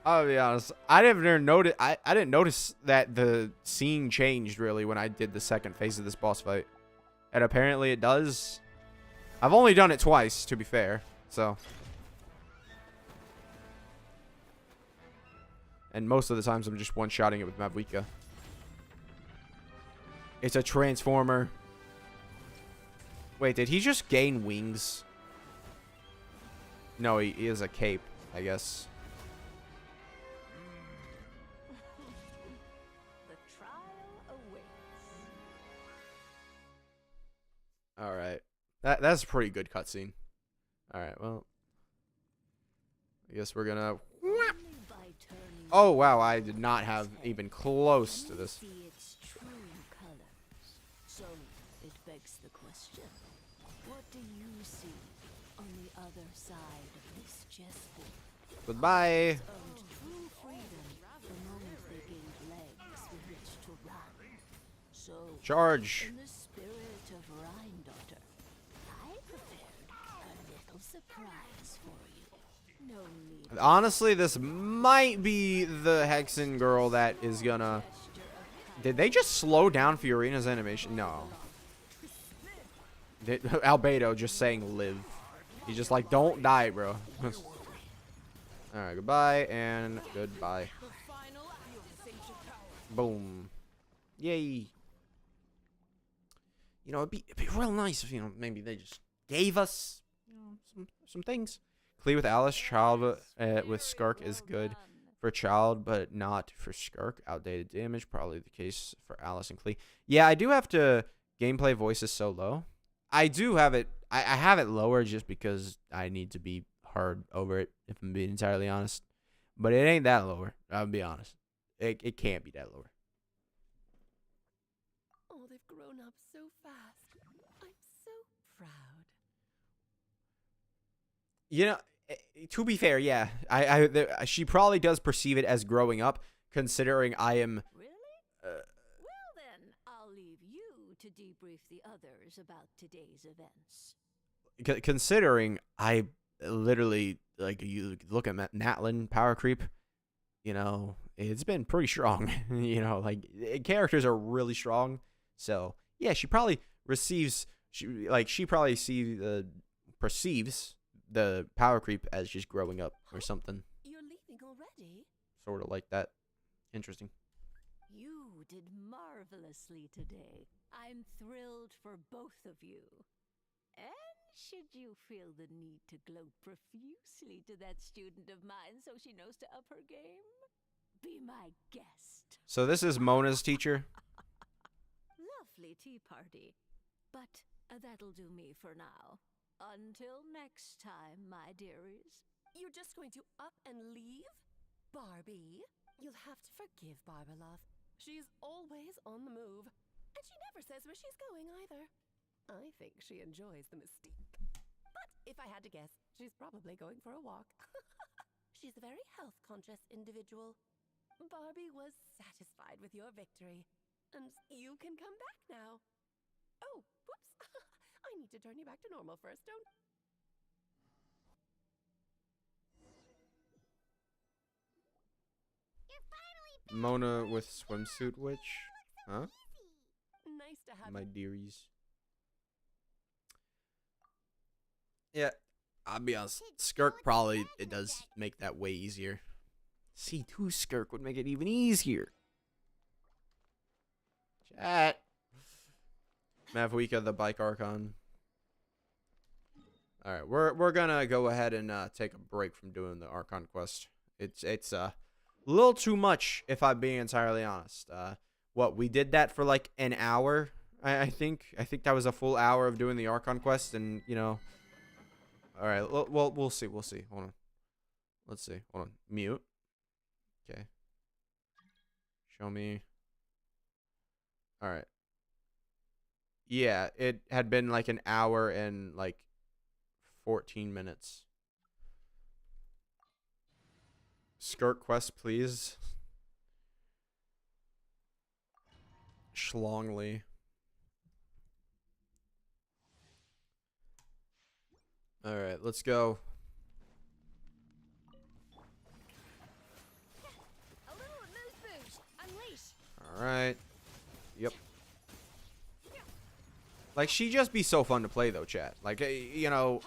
[SPEAKER 1] I'll be honest. I didn't notice. I didn't notice that the scene changed really when I did the second phase of this boss fight, and apparently it does. I've only done it twice, to be fair. So, and most of the times I'm just one-shotting it with Mavwika. It's a transformer. Wait, did he just gain wings? No, he is a cape, I guess.
[SPEAKER 6] The trial awaits.
[SPEAKER 1] All right, that's a pretty good cutscene. All right, well, I guess we're gonna.
[SPEAKER 6] Only by turning
[SPEAKER 1] Oh wow, I did not have even close to
[SPEAKER 6] you
[SPEAKER 1] this.
[SPEAKER 6] see its true colors. So it begs the question: what do you see on the other side of this chessboard?
[SPEAKER 1] Goodbye.
[SPEAKER 6] Earned true freedom the moment they gained legs with which to run. So,
[SPEAKER 1] Charge.
[SPEAKER 6] in the spirit of Rhine-daughter, I prepared a little surprise for you. No need.
[SPEAKER 1] Honestly, this might be the Hexen girl that is gonna.
[SPEAKER 6] Gesture of
[SPEAKER 1] Did they just slow down Fiorina's animation? No. Albedo just saying live. He's just like, don't die, bro. Alright, goodbye and goodbye. Boom. Yay. You know, it'd be real nice if, you know, maybe they just gave us, you know, some things. Clee with Alice, Child with Skirk is good for Child, but not for Skirk. Outdated damage, probably the case for Alice and Clee. Yeah, I do have to, gameplay voice is so low. I do have it, I have it lower just because I need to be hard over it, if I'm being entirely honest. But it ain't that lower, I'll be honest. It can't be that lower.
[SPEAKER 10] Oh, they've grown up so fast. I'm so proud.
[SPEAKER 1] You know, to be fair, yeah, she probably does perceive it as growing up, considering I am.
[SPEAKER 6] Really? Well then, I'll leave you to debrief the others about today's events.
[SPEAKER 1] Considering I literally, like, you look at Natlin power creep, you know, it's been pretty strong. You know, like, characters are really strong. So yeah, she probably receives, she probably perceives the power creep as just growing up or something.
[SPEAKER 10] You're leaving already?
[SPEAKER 1] Sort of like that. Interesting.
[SPEAKER 6] You did marvelously today. I'm thrilled for both of you. And should you feel the need to gloat profusely to that student of mine so she knows to up her game, be my guest.
[SPEAKER 1] So this is Mona's teacher.
[SPEAKER 6] Lovely tea party. But that'll do me for now. Until next time, my dearies.
[SPEAKER 10] You're just going to up and leave? Barbie, you'll have to forgive Barbalov. She's always on the move. And she never says where she's going either. I think she enjoys the mystique. But if I had to guess, she's probably going for a walk. She's a very health-conscious individual. Barbie was satisfied with your victory. And you can come back now. Oh, whoops. I need to turn you back to normal first, don't...
[SPEAKER 1] Mona with swimsuit witch. Huh?
[SPEAKER 10] Nice to have
[SPEAKER 1] My dearies. Yeah, I'll be honest. Skirk probably, it does make that way easier. C2 Skirk would make it even easier. Chat. Mavwika, the bike archon. Alright, we're gonna go ahead and take a break from doing the archon quest. It's a little too much, if I'm being entirely honest. What, we did that for like an hour, I think. I think that was a full hour of doing the archon quest, and, you know. Alright, well, we'll see. Hold on. Let's see. Hold on. Mute. Okay. Show me. Alright. Yeah, it had been like an hour and like 14 minutes. Skirk quest, please. Schlongly. Alright, let's go. Alright. Yep. Like, she'd just be so fun to play, though, chat. Like, you know...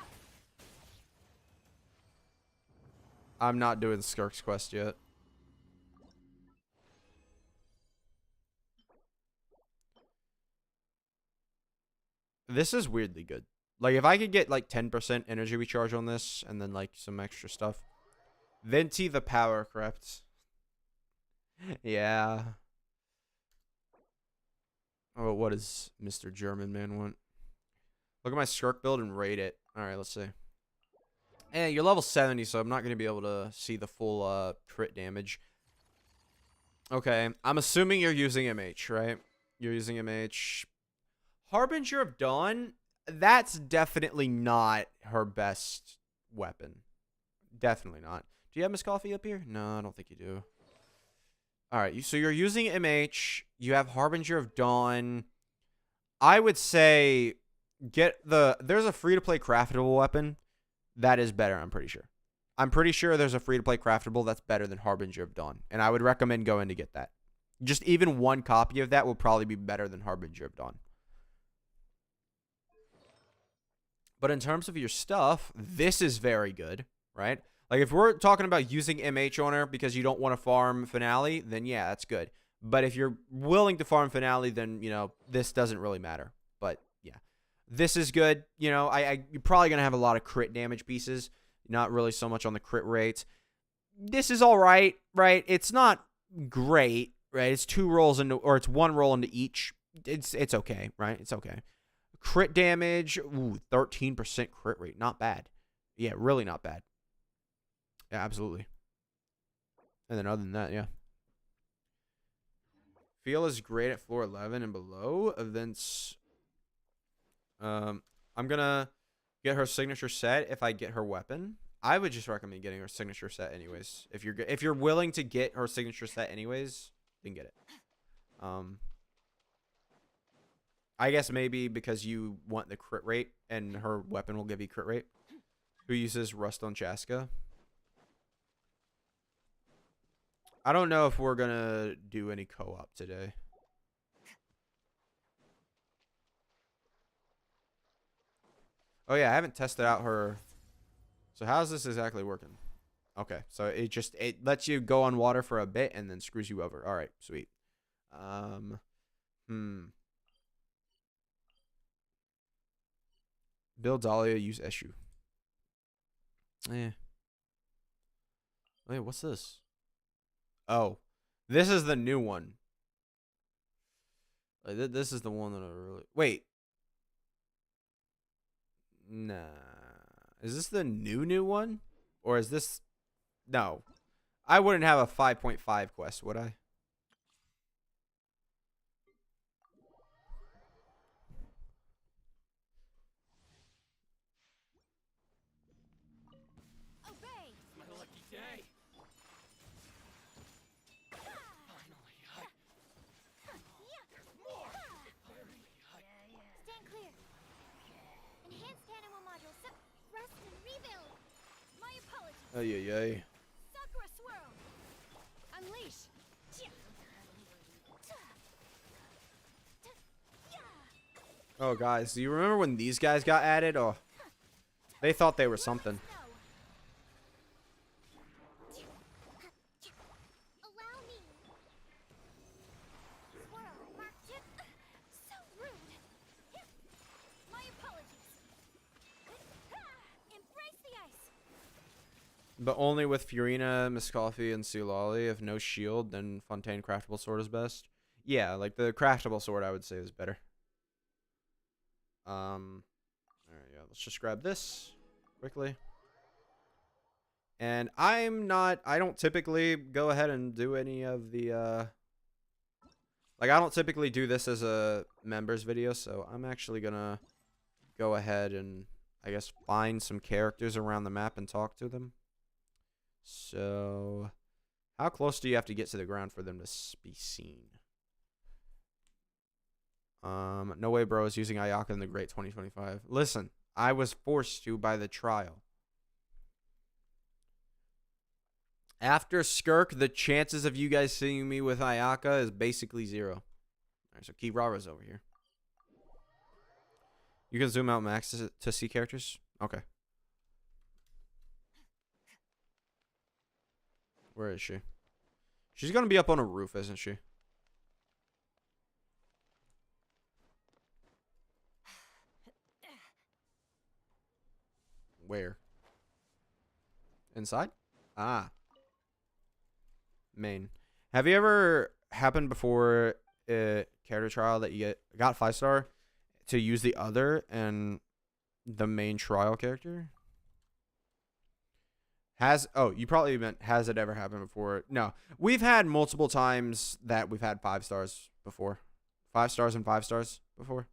[SPEAKER 1] I'm not doing Skirk's quest yet. This is weirdly good. Like, if I could get, like, 10% energy recharge on this, and then, like, some extra stuff. Venti the power crept. Yeah. Oh, what does Mr. German Man want? Look at my Skirk build and rate it. Alright, let's see. Hey, you're level 70, so I'm not going to be able to see the full crit damage. Okay, I'm assuming you're using MH, right? You're using MH. Harbinger of Dawn, that's definitely not her best weapon. Definitely not. Do you have Miss Coffee up here? No, I don't think you do. Alright, so you're using MH. You have Harbinger of Dawn. I would say there's a free-to-play craftable weapon that is better, I'm pretty sure. I'm pretty sure there's a free-to-play craftable that's better than Harbinger of Dawn. And I would recommend going to get that. Just even one copy of that will probably be better than Harbinger of Dawn. But in terms of your stuff, this is very good, right? Like, if we're talking about using MH on her because you don't want to farm Finale, then yeah, that's good. But if you're willing to farm Finale, then, you know, this doesn't really matter. But, yeah. This is good. You know, you're probably going to have a lot of crit damage pieces. Not really so much on the crit rate. This is all right, right? It's not great, right? It's 2 rolls into, or it's 1 roll into each. It's okay, right? It's okay. Crit damage, ooh, 13% crit rate. Not bad. Yeah, really not bad. Yeah, absolutely. And then other than that, yeah. Feel is great at floor 11 and below. Events. I'm going to get her signature set if I get her weapon. I would just recommend getting her signature set anyways. If you're willing to get her signature set anyways, then get it. I guess maybe because you want the crit rate and her weapon will give you crit rate. Who uses Rust on Chaska? I don't know if we're going to do any co-op today. Oh, yeah, I haven't tested out her. So how's this exactly working? Okay, so it lets you go on water for a bit and then screws you over. All right, sweet. Bill Dahlia, use Eshu. Wait, what's this? Oh, this is the new one. This is the one that I really... Wait. Nah. Is this the new one? Or is this... No. I wouldn't have a 5.5 quest, would I?
[SPEAKER 3] Obey!
[SPEAKER 4] My lucky day. Finally, there's more.
[SPEAKER 3] Stand clear. Enhanced animal module. Rest and rebuild. My apologies.
[SPEAKER 1] Ay.
[SPEAKER 3] Sakura swirl. Unleash.
[SPEAKER 1] Oh, guys, do you remember when these guys got added? Oh, they thought they were something.
[SPEAKER 3] Allow me. Swirl. Mark tip. So rude. My apologies. Embrace the ice.
[SPEAKER 1] But only with Furina, Miss Coffee, and Sulali. If no shield, then Fontaine Craftable Sword is best. Yeah, like the Craftable Sword, I would say, is better. Alright, yeah, let's just grab this quickly. And I don't typically go ahead and do any of the, like, I don't typically do this as a members video, so I'm actually gonna go ahead and, I guess, find some characters around the map and talk to them. So, how close do you have to get to the ground for them to be seen? No way, bro, is using Ayaka in the Great 2025. Listen, I was forced to by the trial. After Skirk, the chances of you guys seeing me with Ayaka is basically 0. All right, so keep Rara's over here. You can zoom out max to see characters? Okay. Where is she? She's going to be up on a roof, isn't she? Where? Inside? Ah. Main. Have you ever happened before a character trial that you got 5-star to use the other and the main trial character? You probably meant has it ever happened before? No. We've had multiple times that we've had 5 stars before. 5 stars and 5 stars before.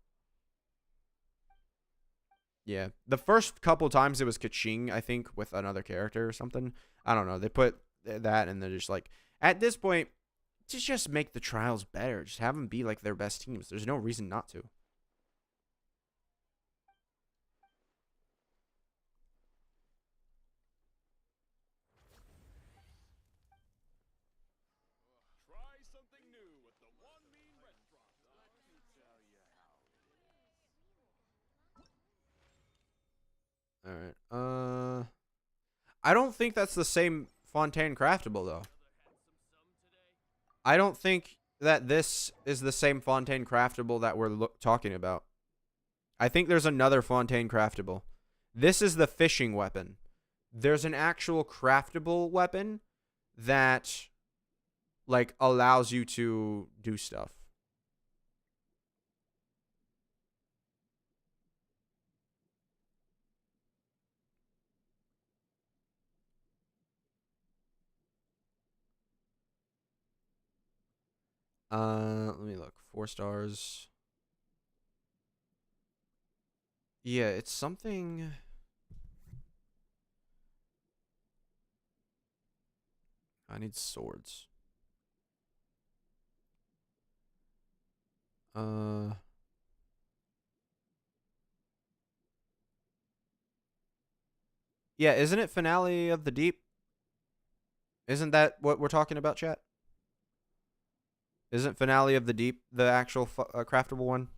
[SPEAKER 1] Yeah. The first couple times it was Kaching, I think, with another character or something. I don't know. They put that and they're just like, at this point, just make the trials better. Just have them be like their best teams. There's no reason not to.
[SPEAKER 4] Try something new at the One Mean Restaurant. Let me tell you how it is.
[SPEAKER 1] All right. I don't think that's the same Fontaine craftable though. I don't think that this is the same Fontaine craftable that we're talking about. I think there's another Fontaine craftable. This is the fishing weapon. There's an actual craftable weapon that like allows you to do stuff. Let me look. 4 stars. Yeah, it's something. I need swords. Yeah, isn't it Finale of the Deep? Isn't that what we're talking about, chat? Isn't Finale of the Deep the actual craftable one?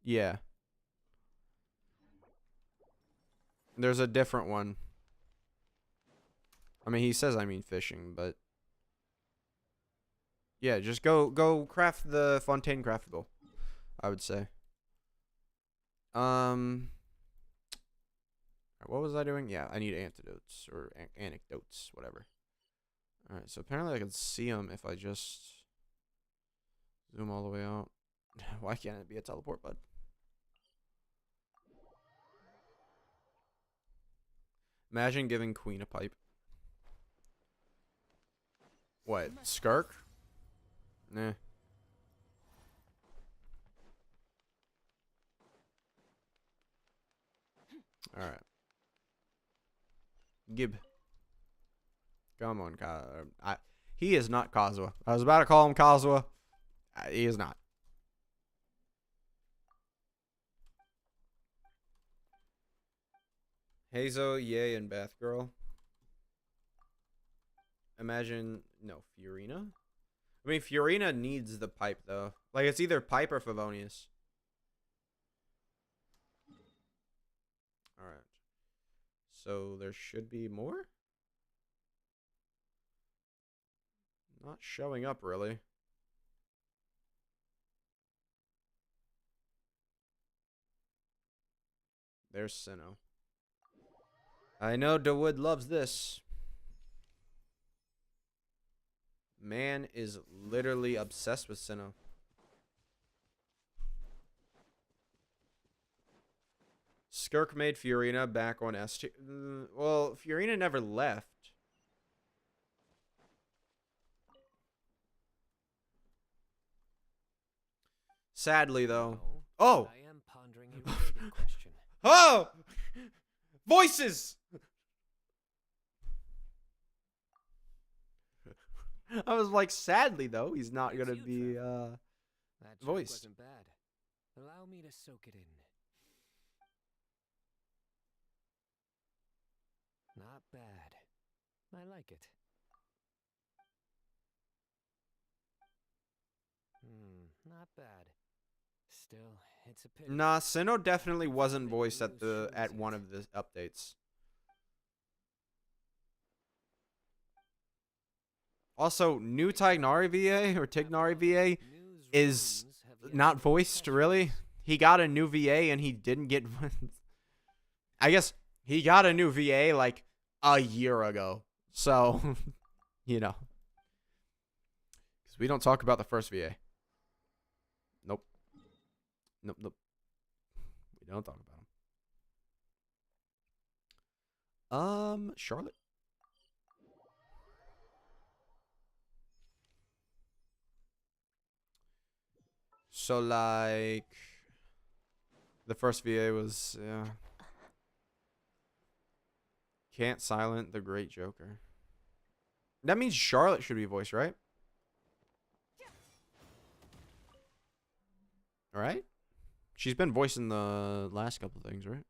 [SPEAKER 1] Yeah. There's a different one. I mean, he says I mean fishing, but yeah, just go craft the Fontaine craftable, I would say. What was I doing? Yeah, I need antidotes or anecdotes, whatever. All right, so apparently I can see them if I just zoom all the way out. Why can't it be a teleport, bud? Imagine giving Queen a pipe. What? Skirk? Nah. Alright. Gib. Come on, he is not Kazuha. I was about to call him Kazuha. He is not. Hazo, Yay, and Bathgirl. Imagine, no, Fiorina? I mean, Fiorina needs the pipe, though. Like, it's either pipe or Favonius. Alright. So, there should be more? Not showing up, really. There's Sinnoh. I know DeWood loves this. Man is literally obsessed with Sinnoh. Skirk made Fiorina back on S tier. Well, Fiorina never left. Sadly, though. Oh!
[SPEAKER 11] I am pondering a related question.
[SPEAKER 1] Oh! Voices! I was like, sadly, though, he's not going to be
[SPEAKER 11] That joke
[SPEAKER 1] voiced.
[SPEAKER 11] wasn't bad. Allow me to soak it in. Not bad. I like it. Not bad. Still, it's a pity.
[SPEAKER 1] Nah, Sinnoh definitely wasn't voiced at one of the updates. Also, new Tignari VA or Tignari VA is not voiced, really. He got a new VA and he didn't get... I guess he got a new VA like a year ago. So, you know. Because we don't talk about the first VA. Nope. Nope. We don't talk about him. Charlotte. So, like, the first VA was, yeah. Can't silent the great Joker. That means Charlotte should be voiced, right? Alright. She's been voicing the last couple things, right?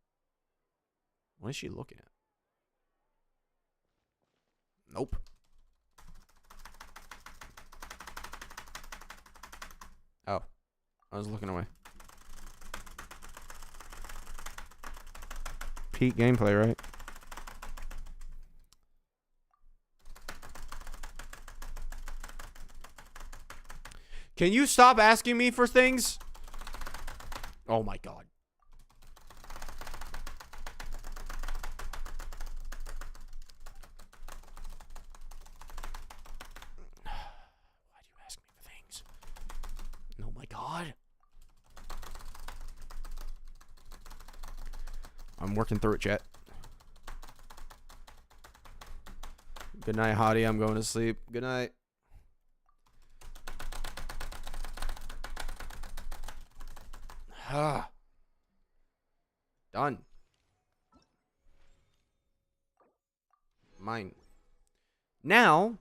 [SPEAKER 1] What is she looking at? Nope. I was looking away. Peak gameplay, right? Can you stop asking me for things? Oh my god. Why do you ask me for things? Oh my god. I'm working through it, chat. Good night, Hottie. I'm going to sleep. Good night. Done. Mine. Now,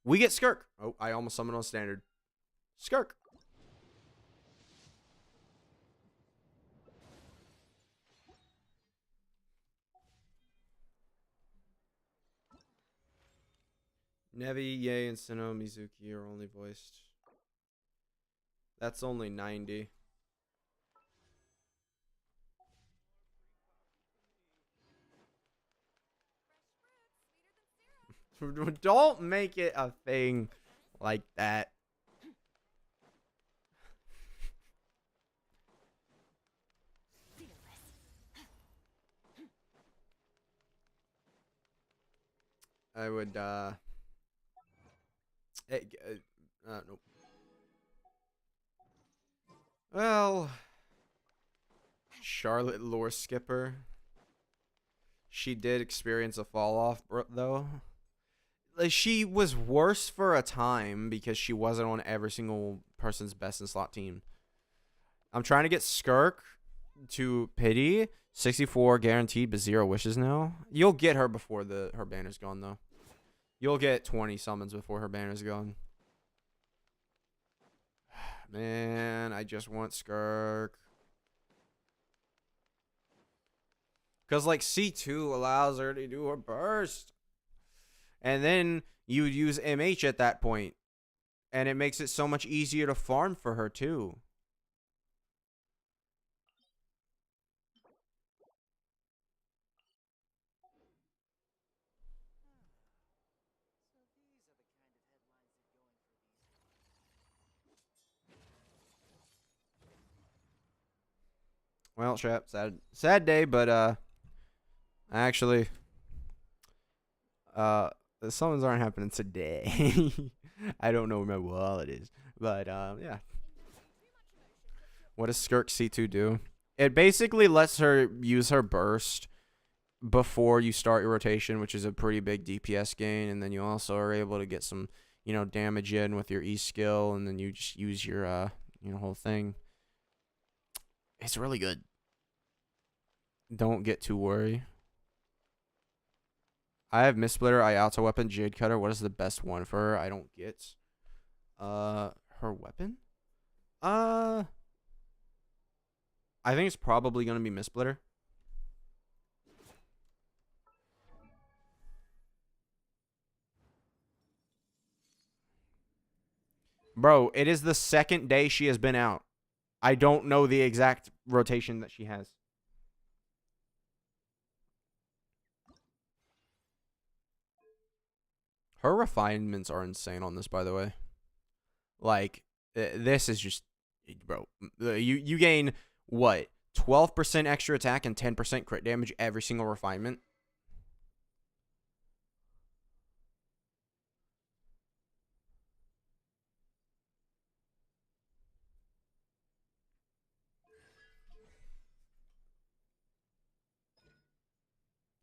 [SPEAKER 1] we get Skirk. Oh, I almost summoned on standard. Skirk. Nevi, Ye, and Sinnoh Mizuki are only voiced. That's only 90. Don't make it a thing like that. I would, nope. Well, Charlotte Lore Skipper. She did experience a fall off, though. Like, she was worse for a time because she wasn't on every single person's best in slot team. I'm trying to get Skirk to pity. 64 guaranteed, but 0 wishes now. You'll get her before her banner's gone, though. You'll get 20 summons before her banner's gone. Man, I just want Skirk. Because, like, C2 allows her to do her burst. And then you would use MH at that point. And it makes it so much easier to farm for her, too. Well, chat, sad day, but actually, the summons aren't happening today. I don't know where my wallet is, but yeah. What does Skirk C2 do? It basically lets her use her burst before you start your rotation, which is a pretty big DPS gain, and then you also are able to get some, damage in with your E skill, and then you just use your whole thing. It's really good. Don't get too worried. I have Mistsplitter, I auto weapon, Jade Cutter. What is the best one for her? I don't get. Her weapon? I think it's probably gonna be Mistsplitter. Bro, it is the second day she has been out. I don't know the exact rotation that she has. Her refinements are insane on this, by the way. Like, this is just, bro. You gain, what, 12% extra attack and 10% crit damage every single refinement?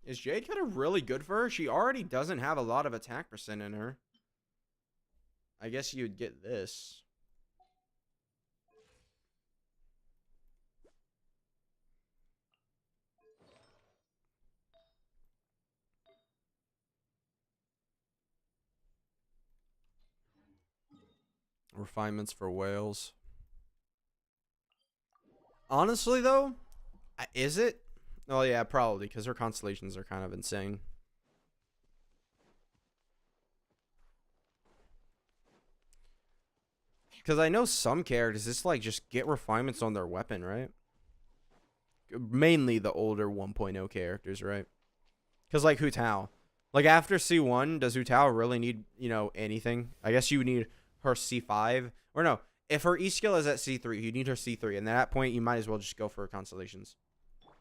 [SPEAKER 1] Is Jade Cutter really good for her? She already doesn't have a lot of attack percent in her. I guess you'd get this. Refinements for whales. Honestly, though, is it? Oh, yeah, probably, because her constellations are kind of insane. Because I know some characters, it's like just get refinements on their weapon, right? Mainly the older 1.0 characters, right? Because like Hu Tao. Like after C1, does Hu Tao really need, you know, anything? I guess you need her C5. Or no, if her E skill is at C3, you need her C3. And at that point, you might as well just go for Constellations.
[SPEAKER 3] Strike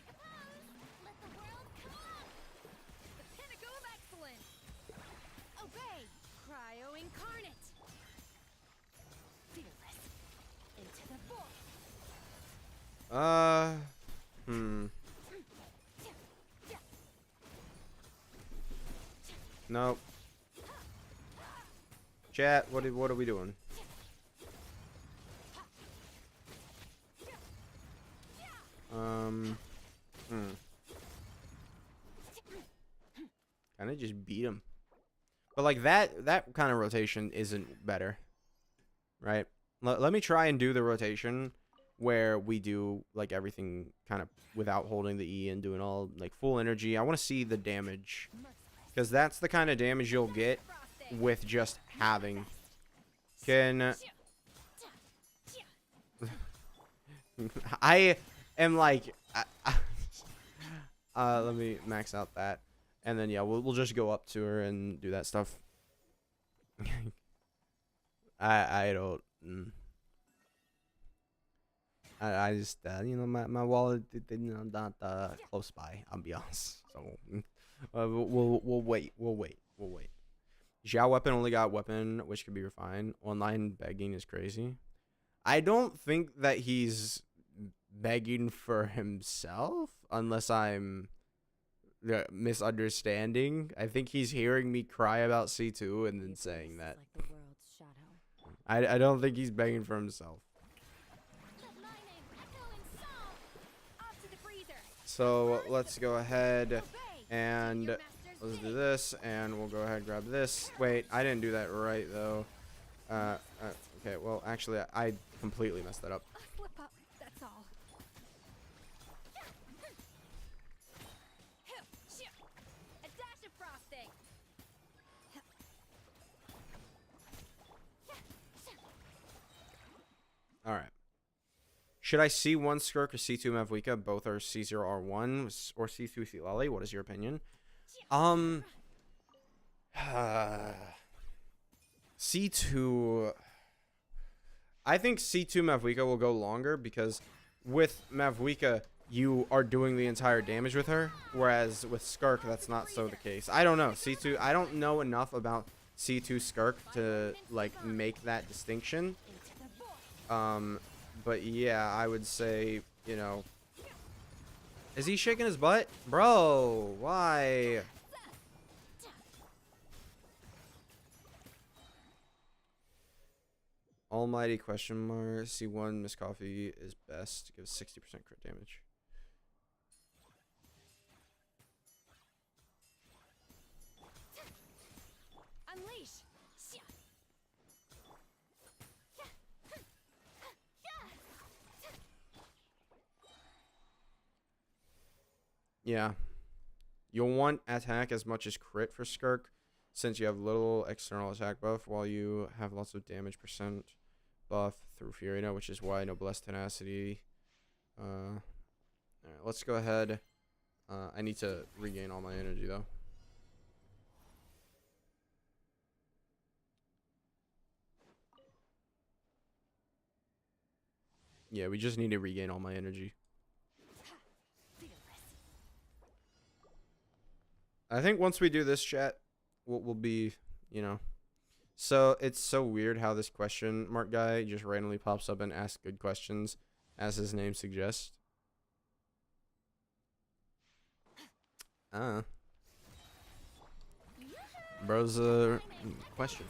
[SPEAKER 3] a pose. Let the world come up.
[SPEAKER 7] The pinnacle of excellence.
[SPEAKER 3] Obey. Cryo incarnate. Fearless. Into the void.
[SPEAKER 1] Nope. Chat, what are we doing? Kind of just beat him. But like that kind of rotation isn't better. Right? Let me try and do the rotation where we do like everything kind of without holding the E and doing all like full energy. I want to see the damage. Because that's the kind of damage you'll get with just having. Can... I am like... let me max out that. And then, yeah, we'll just go up to her and do that stuff. I don't... I just, you know, my wallet, you know, not close by, I'll be honest. So... we'll wait. Xiao weapon only got weapon, which could be refined. Online begging is crazy. I don't think that he's begging for himself, unless I'm misunderstanding. I think he's hearing me cry about C2 and then saying that.
[SPEAKER 2] Like the world's shadow.
[SPEAKER 1] I don't think he's begging for himself. So let's go ahead and let's do this, and we'll go ahead and grab this. Wait, I didn't do that right though. Okay, well actually I completely messed that up.
[SPEAKER 7] A slip up, that's all.
[SPEAKER 3] A dash of frosting.
[SPEAKER 1] All right. Should I C1 Skirk or C2 Mavwika? Both are C0R1 or C2 Silali. What is your opinion? C2. I think C2 Mavwika will go longer because with Mavwika, you are doing the entire damage with her, whereas with Skirk, that's not so the case. I don't know. C2, I don't know enough about C2 Skirk to like make that distinction. But yeah, I would say, you know, is he shaking his butt? Bro, why? Almighty question mark. C1 Miss Coffee is best. Gives 60% crit damage.
[SPEAKER 3] Unleash.
[SPEAKER 1] Yeah. You'll want attack as much as crit for Skirk, since you have little external attack buff, while you have lots of damage percent buff through Furina, which is why Noblesse Tenacity. Alright, let's go ahead. I need to regain all my energy, though. Yeah, we just need to regain all my energy. I think once we do this, chat, we'll be, you know. So it's so weird how this question mark guy just randomly pops up and asks good questions, as his name suggests. Bro's a question.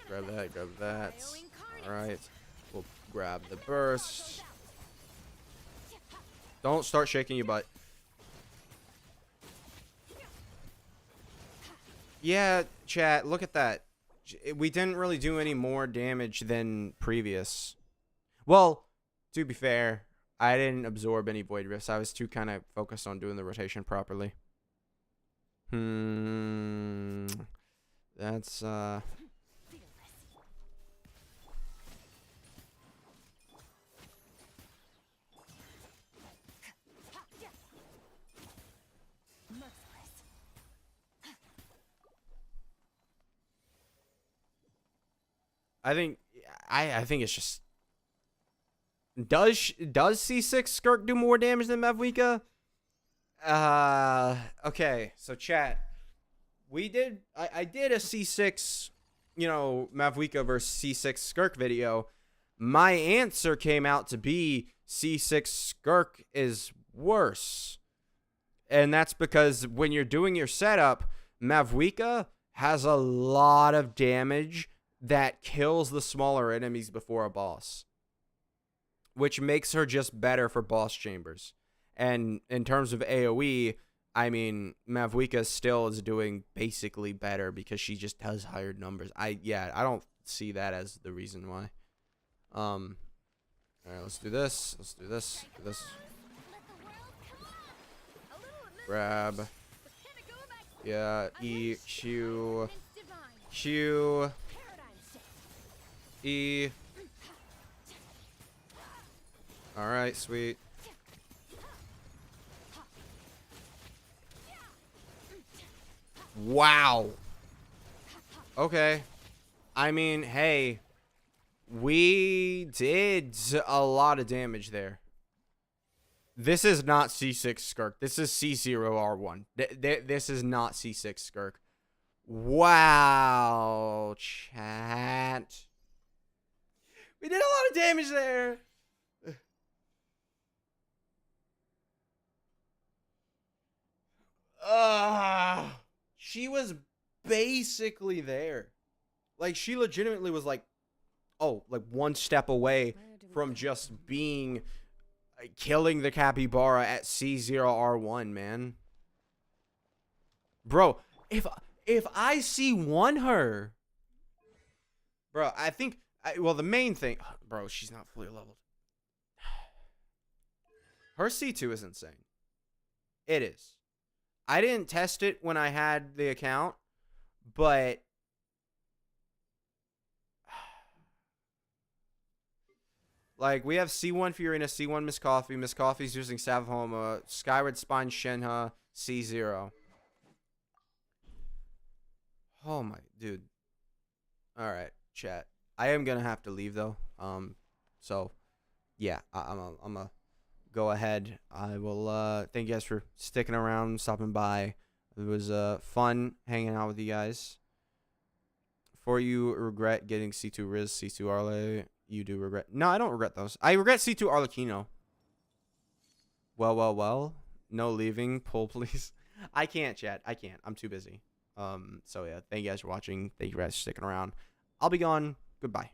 [SPEAKER 1] Grab that, grab that. Alright. We'll grab the burst. Don't start shaking your butt. Yeah, chat, look at that. We didn't really do any more damage than previous. Well, to be fair, I didn't absorb any Void Rifts. I was too kind of focused on doing the rotation properly. That's I think I think it's just does C6 Skirk do more damage than Mavwika? Okay, so chat. I did a C6, Mavwika versus C6 Skirk video. My answer came out to be C6 Skirk is worse. And that's because when you're doing your setup, Mavwika has a lot of damage that kills the smaller enemies before a boss, which makes her just better for boss chambers. And in terms of AoE, I mean, Mavwika still is doing basically better because she just has higher numbers. I don't see that as the reason why. All right, let's do this. Let's do this. Do this. Grab. Yeah, E, Q, Q, E. All right, sweet. Wow. Okay. I mean, hey, we did a lot of damage there. This is not C6 Skirk. This is C0R1. This is not C6 Skirk. Wow, chat. We did a lot of damage there. She was basically there. Like, she legitimately was like, oh, like one step away from just being killing the capybara at C0R1, man. Bro, if I C1 her, bro, I think, well, the main thing, bro, she's not fully leveled. Her C2 is insane. It is. I didn't test it when I had the account, but like, we have C1 Furina, C1 Miss Coffee. Miss Coffee's using Savahoma, Skyward Spine Shenhe, C0. Oh my, dude. All right, chat. I am gonna have to leave though. So yeah, I'm gonna go ahead. I will thank you guys for sticking around, stopping by. It was fun hanging out with you guys. Before you regret getting C2 Riz, C2 Arle, you do regret. No, I don't regret those. I regret C2 Arlecchino. Well. No leaving. Pull, please. I can't, chat. I can't. I'm too busy. So yeah, thank you guys for watching. Thank you guys for sticking around. I'll be gone. Goodbye.